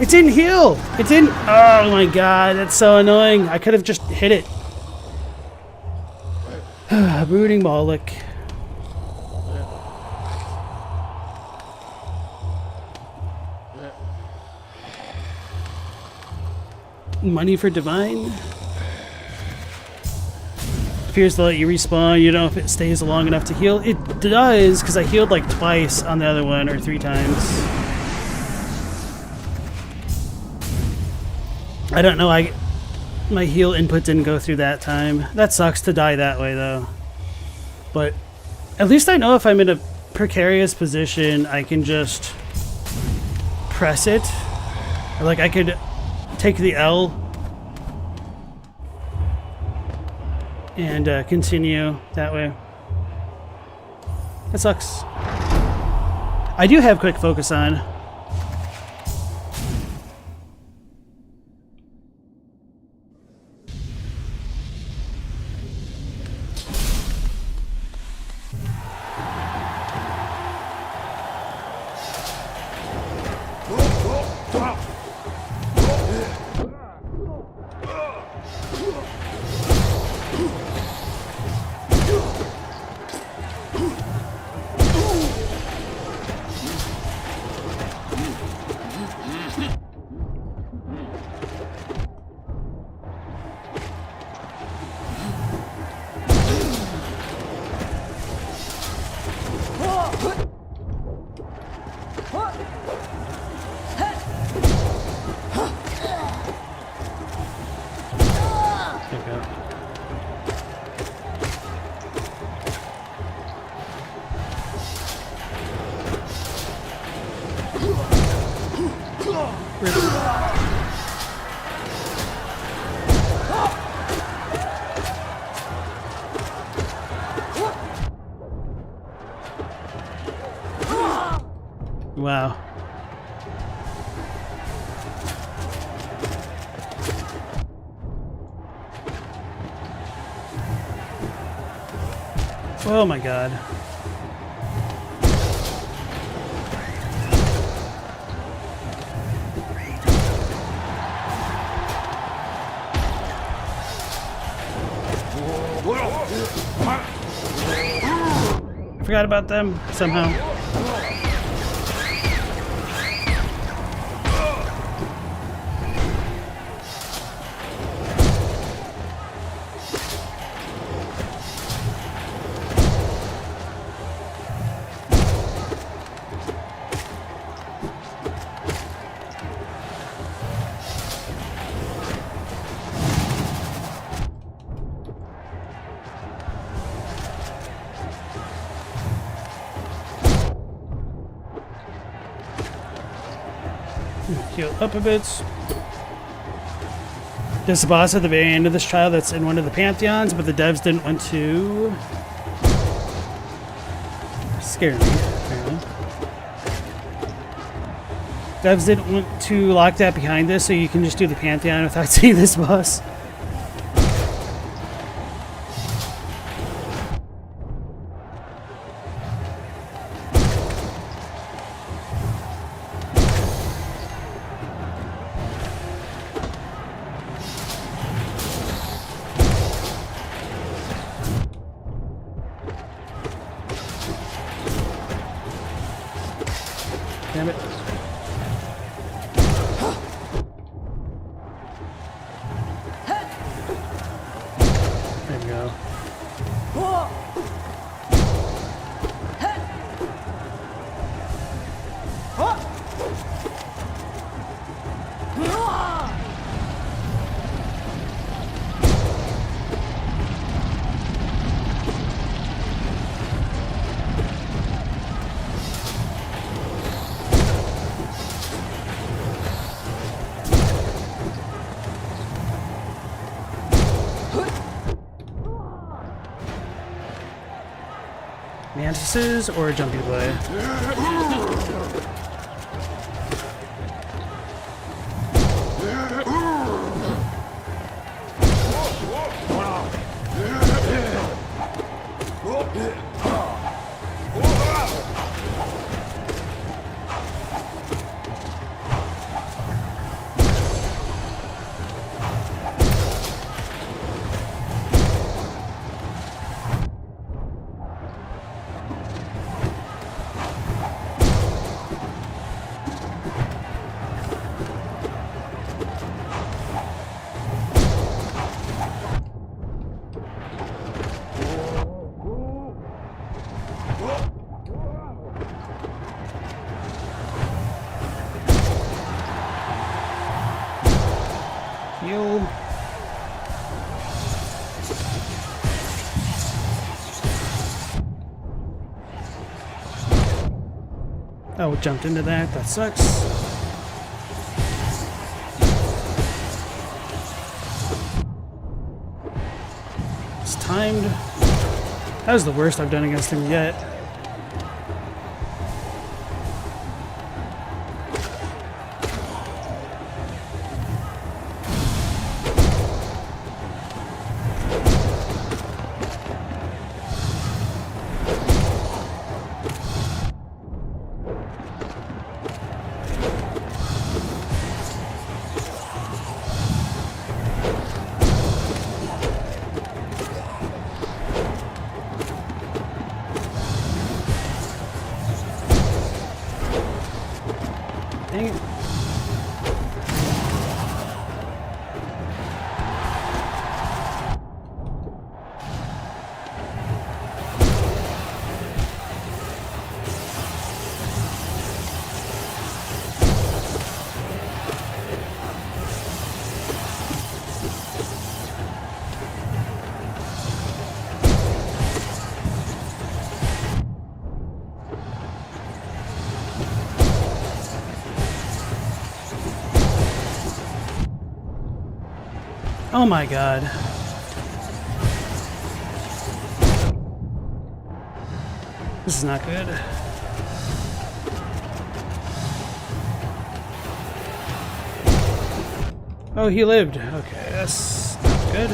S1: It's in heal! It's in... Oh my god, that's so annoying. I could have just hit it. Brooding Moloch. Money for Divine? Appears to let you respawn. You don't know if it stays long enough to heal. It does, because I healed like twice on the other one, or 3 times. I don't know, my heal input didn't go through that time. That sucks to die that way though. But at least I know if I'm in a precarious position, I can just press it. Like I could take the L and continue that way. That sucks. I do have quick focus on. Oh my god. Forgot about them somehow. Heal up a bit. There's a boss at the very end of this trial that's in one of the pantheons, but the devs didn't want to scare me, apparently. Devs didn't want to lock that behind this, so you can just do the pantheon without seeing this boss. Damn it. There we go. Mantises or jumpy blade? Heal. Oh, it jumped into that. That sucks. It's timed. That was the worst I've done against him yet. Dang it. Oh my god. This is not good. Oh, he lived. Okay, that's not good.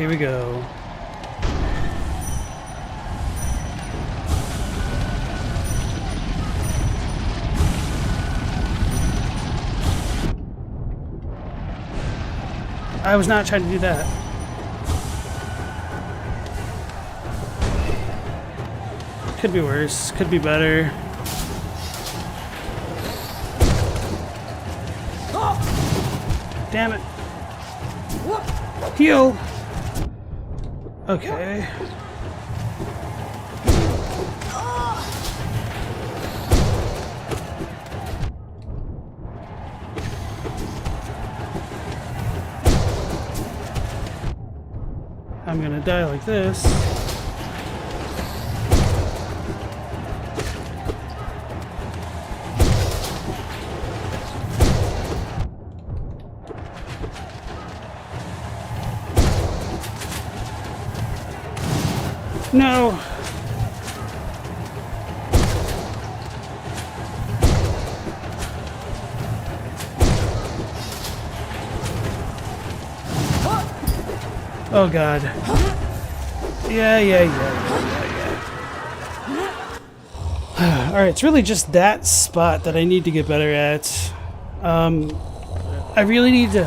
S1: Here we go. I was not trying to do that. Could be worse. Could be better. Damn it. Heal. Okay. I'm gonna die like this. No. Oh God. Yeah. Alright, it's really just that spot that I need to get better at. I really need to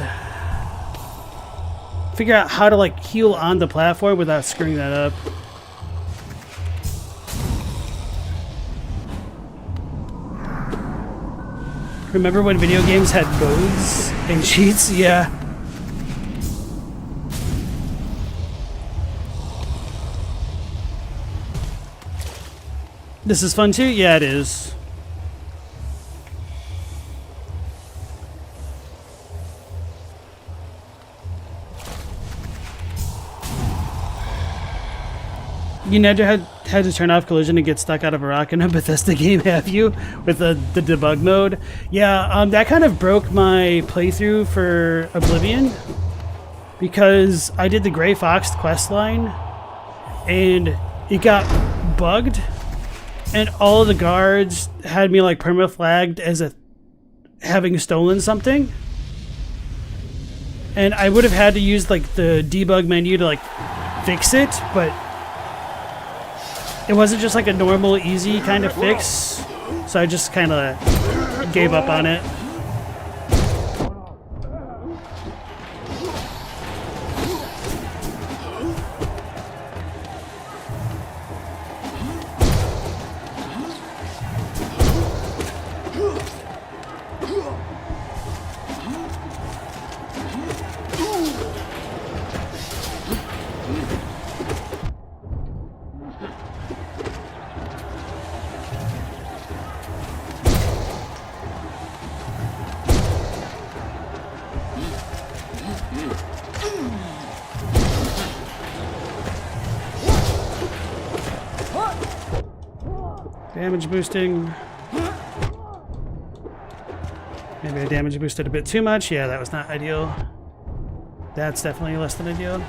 S1: figure out how to like heal on the platform without screwing that up. Remember when video games had modes and cheats? Yeah. This is fun too? Yeah, it is. You never had to turn off collision and get stuck out of a rock in a Bethesda game, have you? With the debug mode? Yeah, that kind of broke my playthrough for Oblivion. Because I did the Gray Fox quest line, and it got bugged, and all the guards had me like perma-flagged as having stolen something. And I would have had to use like the debug menu to like fix it, but it wasn't just like a normal, easy kind of fix, so I just kind of gave up on it. Damage boosting. Maybe I damage boosted a bit too much. Yeah, that was not ideal. That's definitely less than ideal.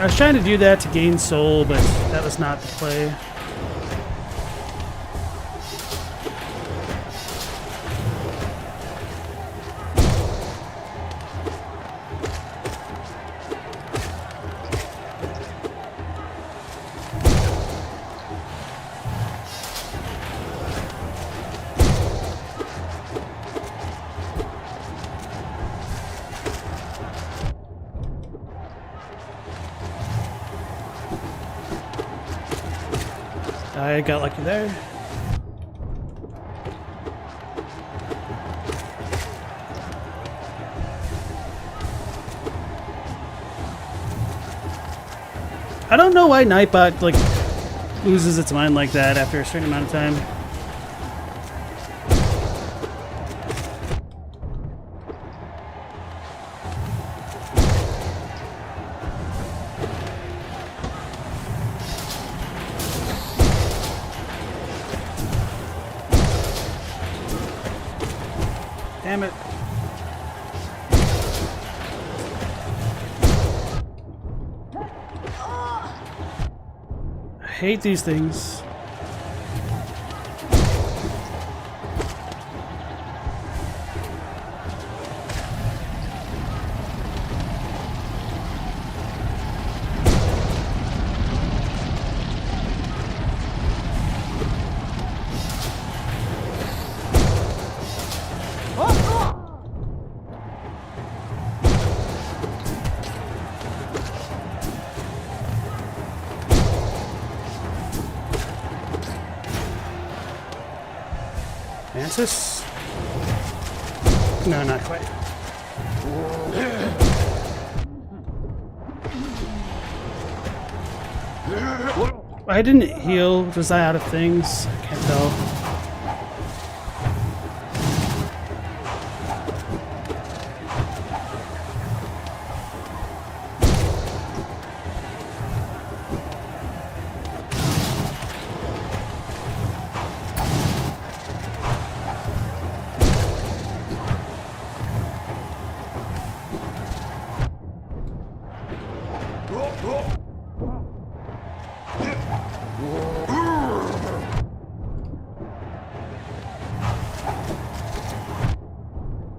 S1: I was trying to do that to gain soul, but that was not the play. I got lucky there. I don't know why Nightbot like loses its mind like that after a certain amount of time. Damn it. I hate these things. Mantis? No, not quite. I didn't heal. Was I out of things? I can't tell.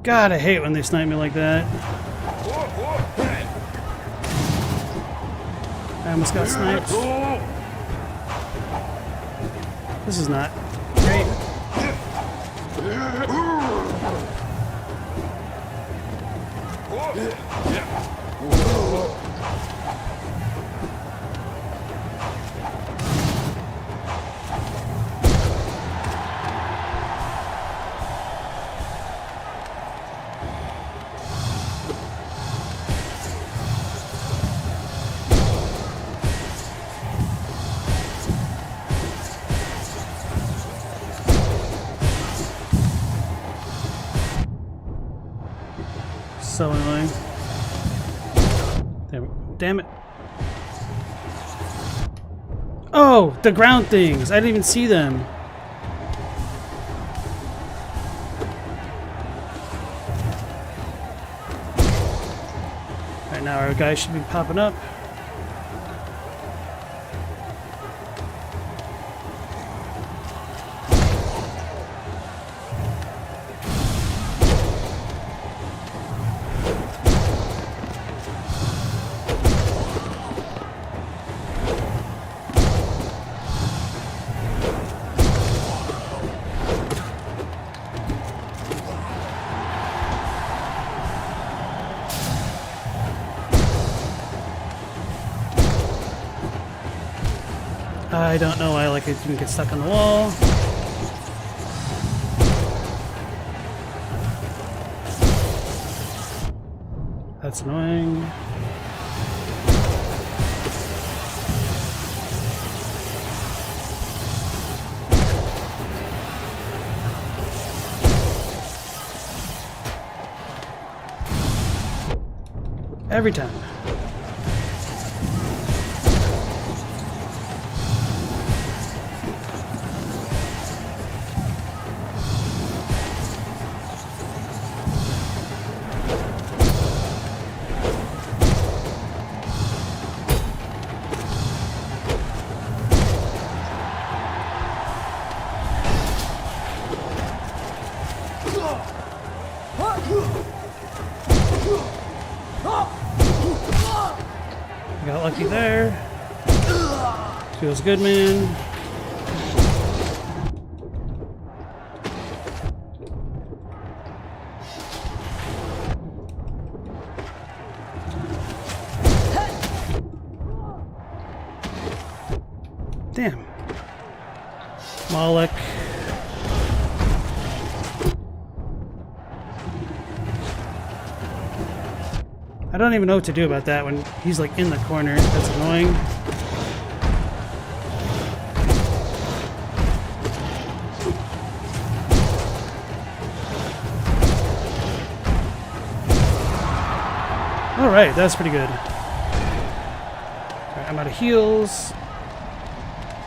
S1: God, I hate when they snipe me like that. I almost got sniped. This is not great. So annoying. Damn it. Oh, the ground things. I didn't even see them. Right now our guy should be popping up. I don't know why like it didn't get stuck on the wall. That's annoying. Every time. Got lucky there. Feels good, man. Damn. Moloch. I don't even know what to do about that when he's like in the corner. That's annoying. Alright, that's pretty good. Alright, I'm out of heals.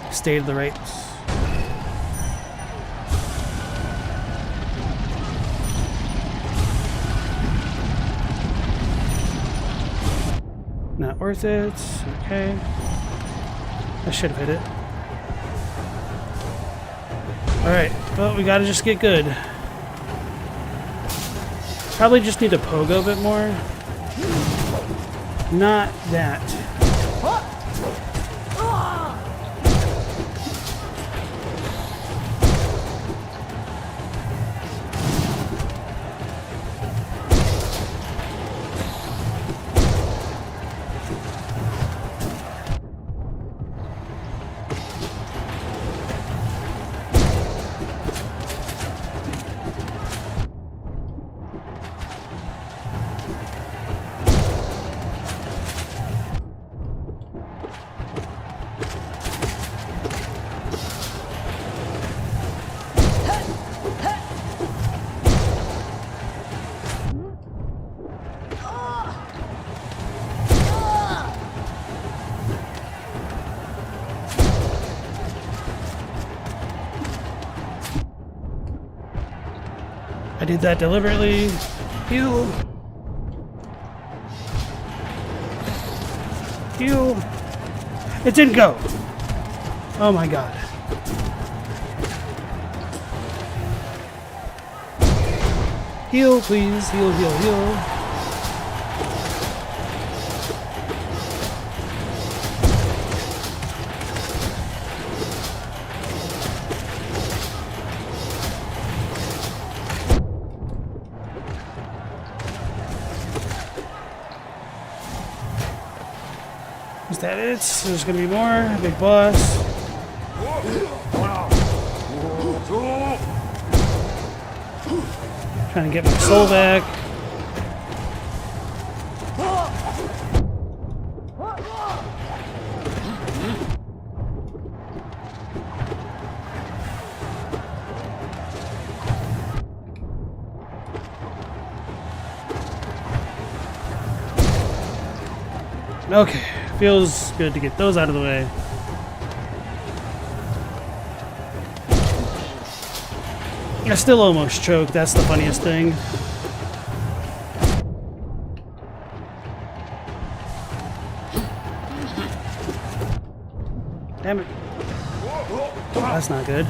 S1: Stay to the right. Not worth it. Okay. I should have hit it. Alright, well, we gotta just get good. Probably just need to pogo a bit more. Not that. I did that deliberately. Heal. Heal. It didn't go. Oh my god. Heal, please. Heal, heal, heal. Is that it? There's gonna be more. Big boss. Trying to get my soul back. Okay. Feels good to get those out of the way. I still almost choked. That's the funniest thing. Damn it. That's not good.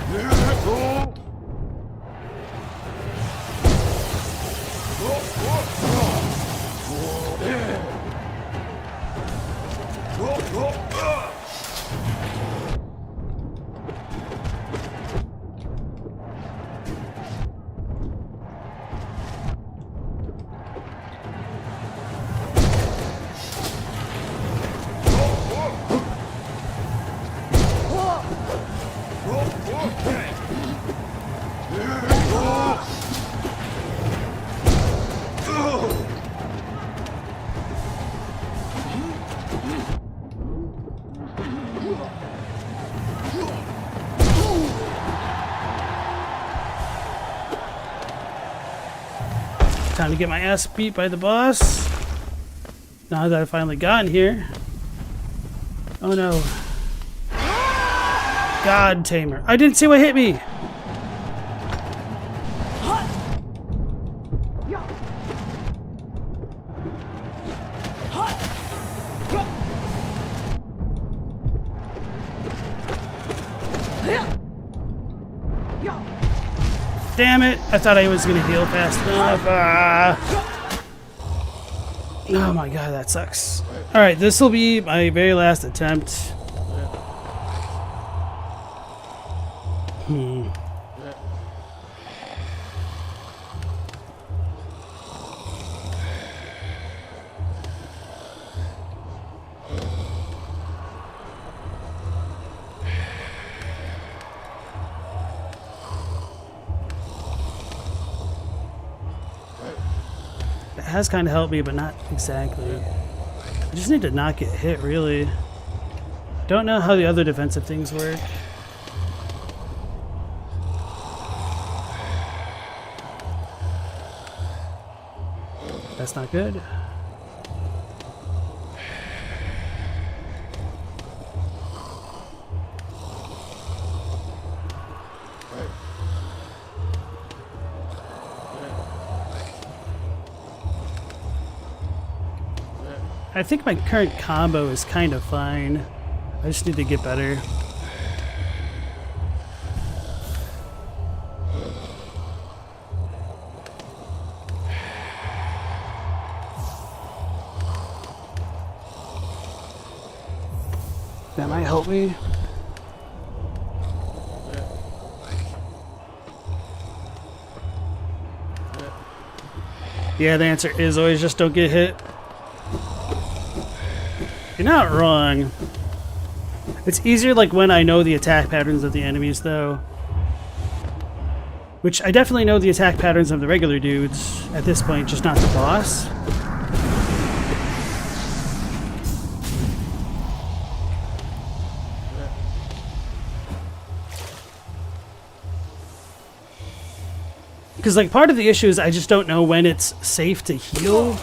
S1: Time to get my ass beat by the boss. Now that I finally got in here. Oh no. God Tamer. I didn't see what hit me. Damn it! I thought I was gonna heal fast enough. Oh my god, that sucks. Alright, this will be my very last attempt. It has kind of helped me, but not exactly. I just need to not get hit, really. Don't know how the other defensive things work. That's not good. I think my current combo is kind of fine. I just need to get better. That might help me. Yeah, the answer is always just don't get hit. You're not wrong. It's easier like when I know the attack patterns of the enemies though. Which I definitely know the attack patterns of the regular dudes at this point, just not the boss. Because like part of the issue is I just don't know when it's safe to heal,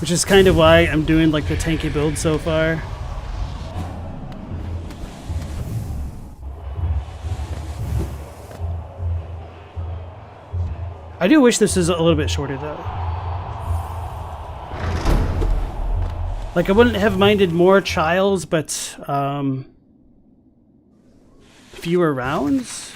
S1: which is kind of why I'm doing like the tanky build so far. I do wish this was a little bit shorter though. Like I wouldn't have minded more trials, but fewer rounds.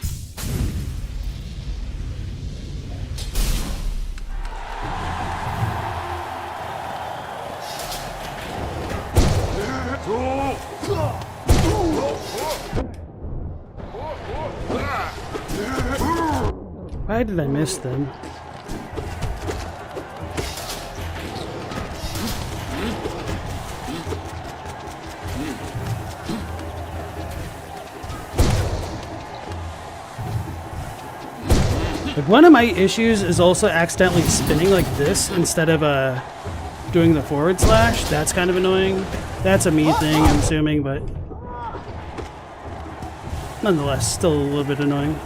S1: Why did I miss them? Like one of my issues is also accidentally spinning like this instead of doing the forward slash. That's kind of annoying. That's a me thing, I'm assuming, but nonetheless, still a little bit annoying.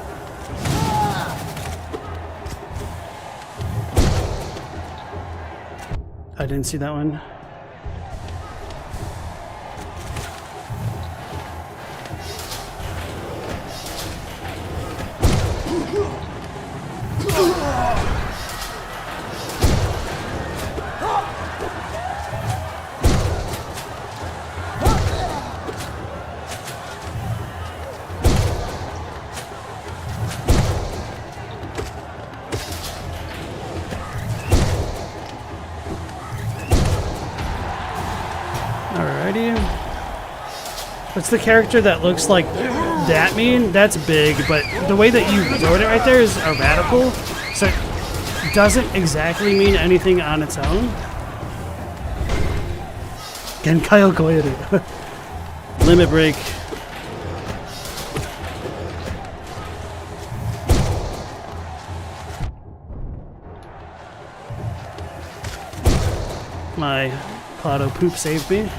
S1: I didn't see that one. What's the character that looks like that mean? That's big, but the way that you wrote it right there is a radical, so it doesn't exactly mean anything on its own. Genkai Koyoru. Limit break. My Plotto poop saved me.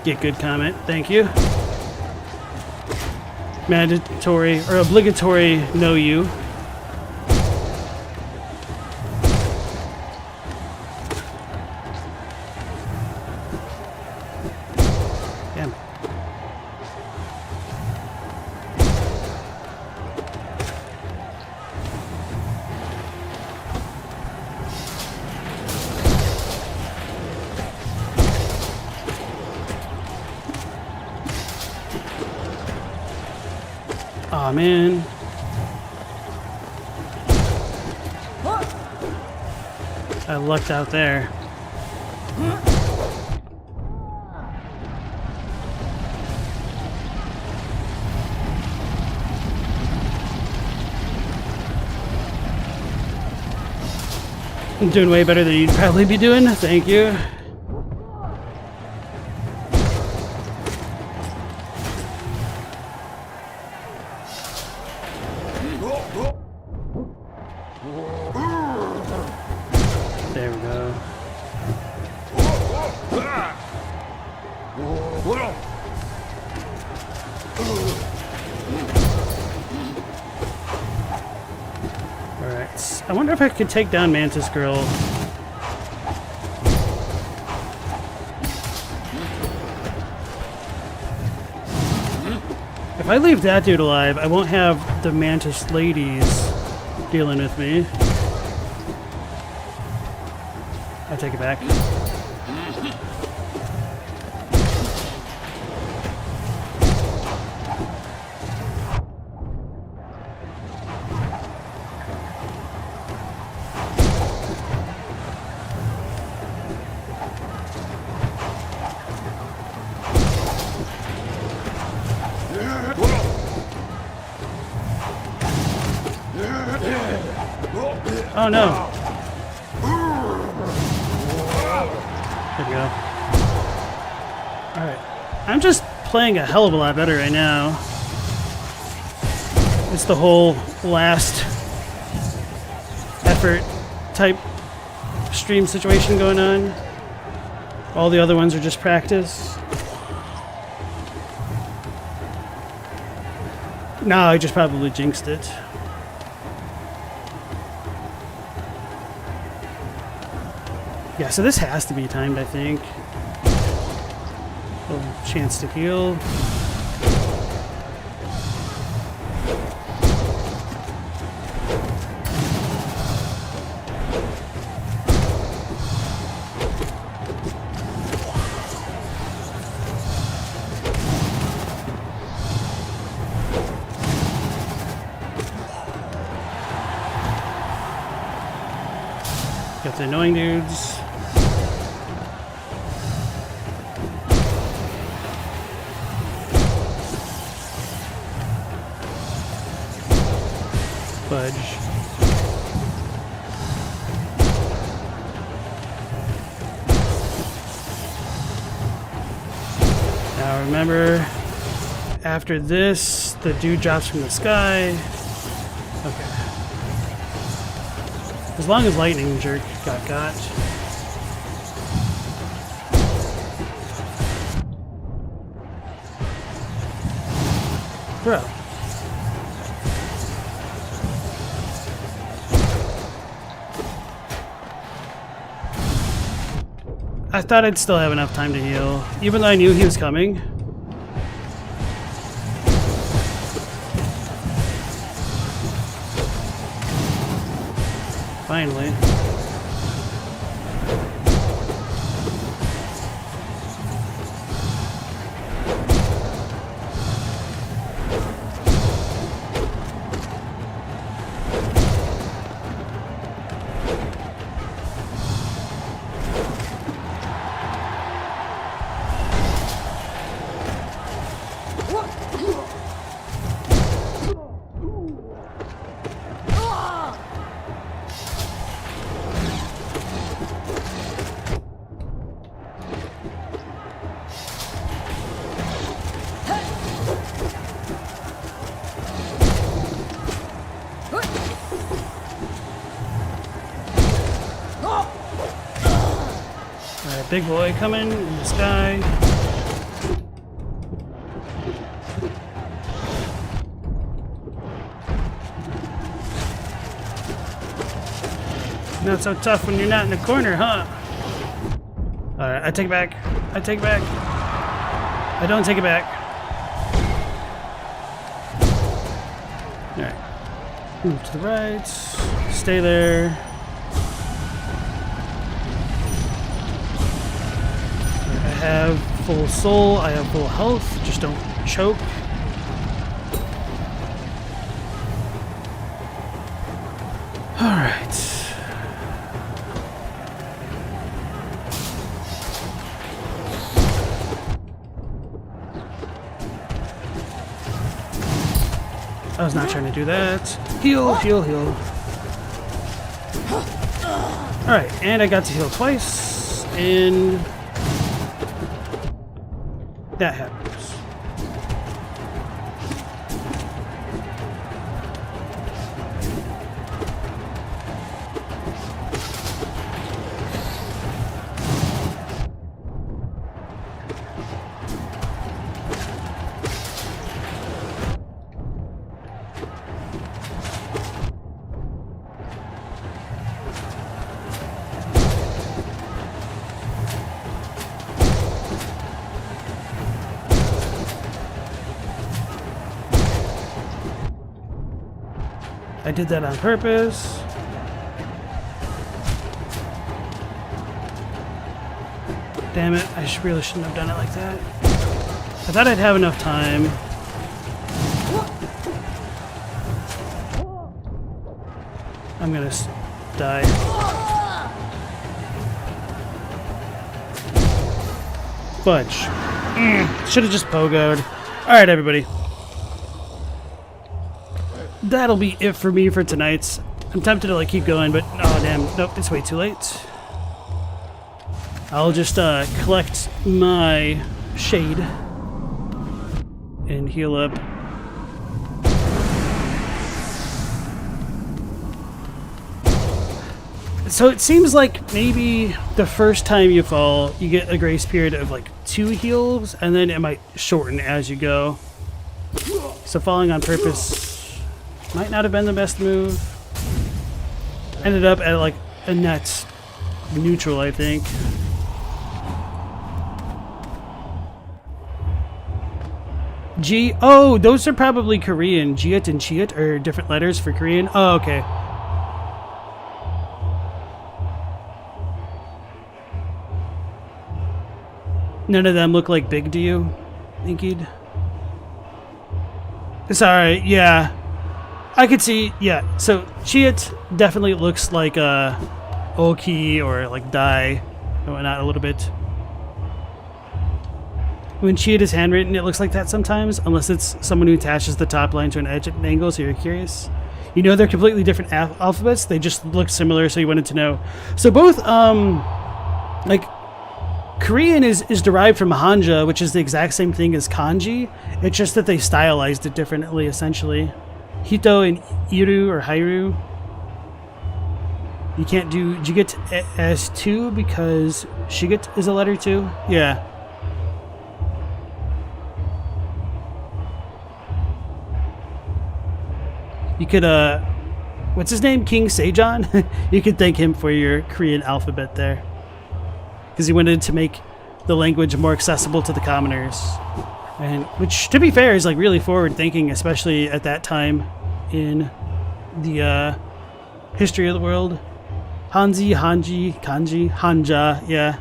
S1: Get good comment, thank you. Mandatory or obligatory know you. Damn. Aw, man. I lucked out there. I'm doing way better than you'd probably be doing. Thank you. There we go. Alright, Mantis. I wonder if I could take down Mantis Girl. If I leave that dude alive, I won't have the Mantis ladies dealing with me. I take it back. Oh no. There we go. Alright. I'm just playing a hell of a lot better right now. It's the whole last effort type stream situation going on. All the other ones are just practice. No, I just probably jinxed it. Yeah, so this has to be timed, I think. A little chance to heal. Got the annoying dudes. Fudge. Now remember, after this, the dude drops from the sky. Okay. As long as lightning jerk got. Bro. I thought I'd still have enough time to heal, even though I knew he was coming. Finally. Big boy coming in the sky. Not so tough when you're not in the corner, huh? Alright, I take it back. I take it back. I don't take it back. Alright. Move to the right. Stay there. I have full soul, I have full health, just don't choke. Alright. I was not trying to do that. Heal, heal, heal. Alright, and I got to heal twice, and that happens. I did that on purpose. Damn it, I really shouldn't have done it like that. I thought I'd have enough time. I'm gonna die. Fudge. Should have just pogoed. Alright, everybody. That'll be it for me for tonight. I'm tempted to like keep going, but oh damn, nope, it's way too late. I'll just collect my shade and heal up. So it seems like maybe the first time you fall, you get a grace period of like 2 heals, and then it might shorten as you go. So falling on purpose might not have been the best move. Ended up at like a net neutral, I think. G. Oh, those are probably Korean. Jiet and Chiet are different letters for Korean. Oh, okay. None of them look like big to you, Inkied? Sorry, yeah. I could see, yeah. So, Chiet definitely looks like Oki or like Dai and whatnot a little bit. When Chiet is handwritten, it looks like that sometimes, unless it's someone who attaches the top line to an edge at an angle, so you're curious. You know they're completely different alphabets, they just look similar, so you wanted to know. So both, like, Korean is derived from Hanja, which is the exact same thing as kanji. It's just that they stylized it differently, essentially. Hito and Iru or Hairu. You can't do Jigit as 2 because Shigit is a letter 2. Yeah. You could, what's his name? King Sejong? You could thank him for your Korean alphabet there. Because he wanted to make the language more accessible to the commoners. And which, to be fair, is like really forward thinking, especially at that time in the history of the world. Hanzi, Hanji, Kanji, Hanja, yeah.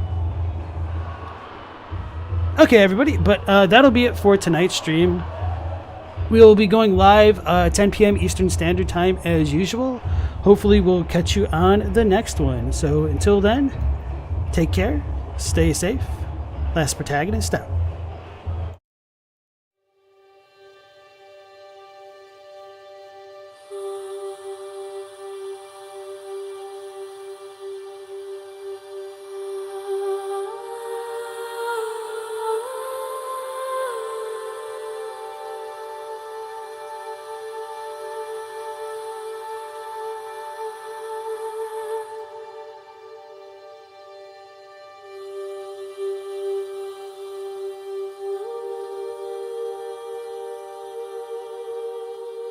S1: Okay, everybody, but that'll be it for tonight's stream. We'll be going live 10 p.m. Eastern Standard Time as usual. Hopefully we'll catch you on the next one. So until then, take care, stay safe. Last Protagonist out.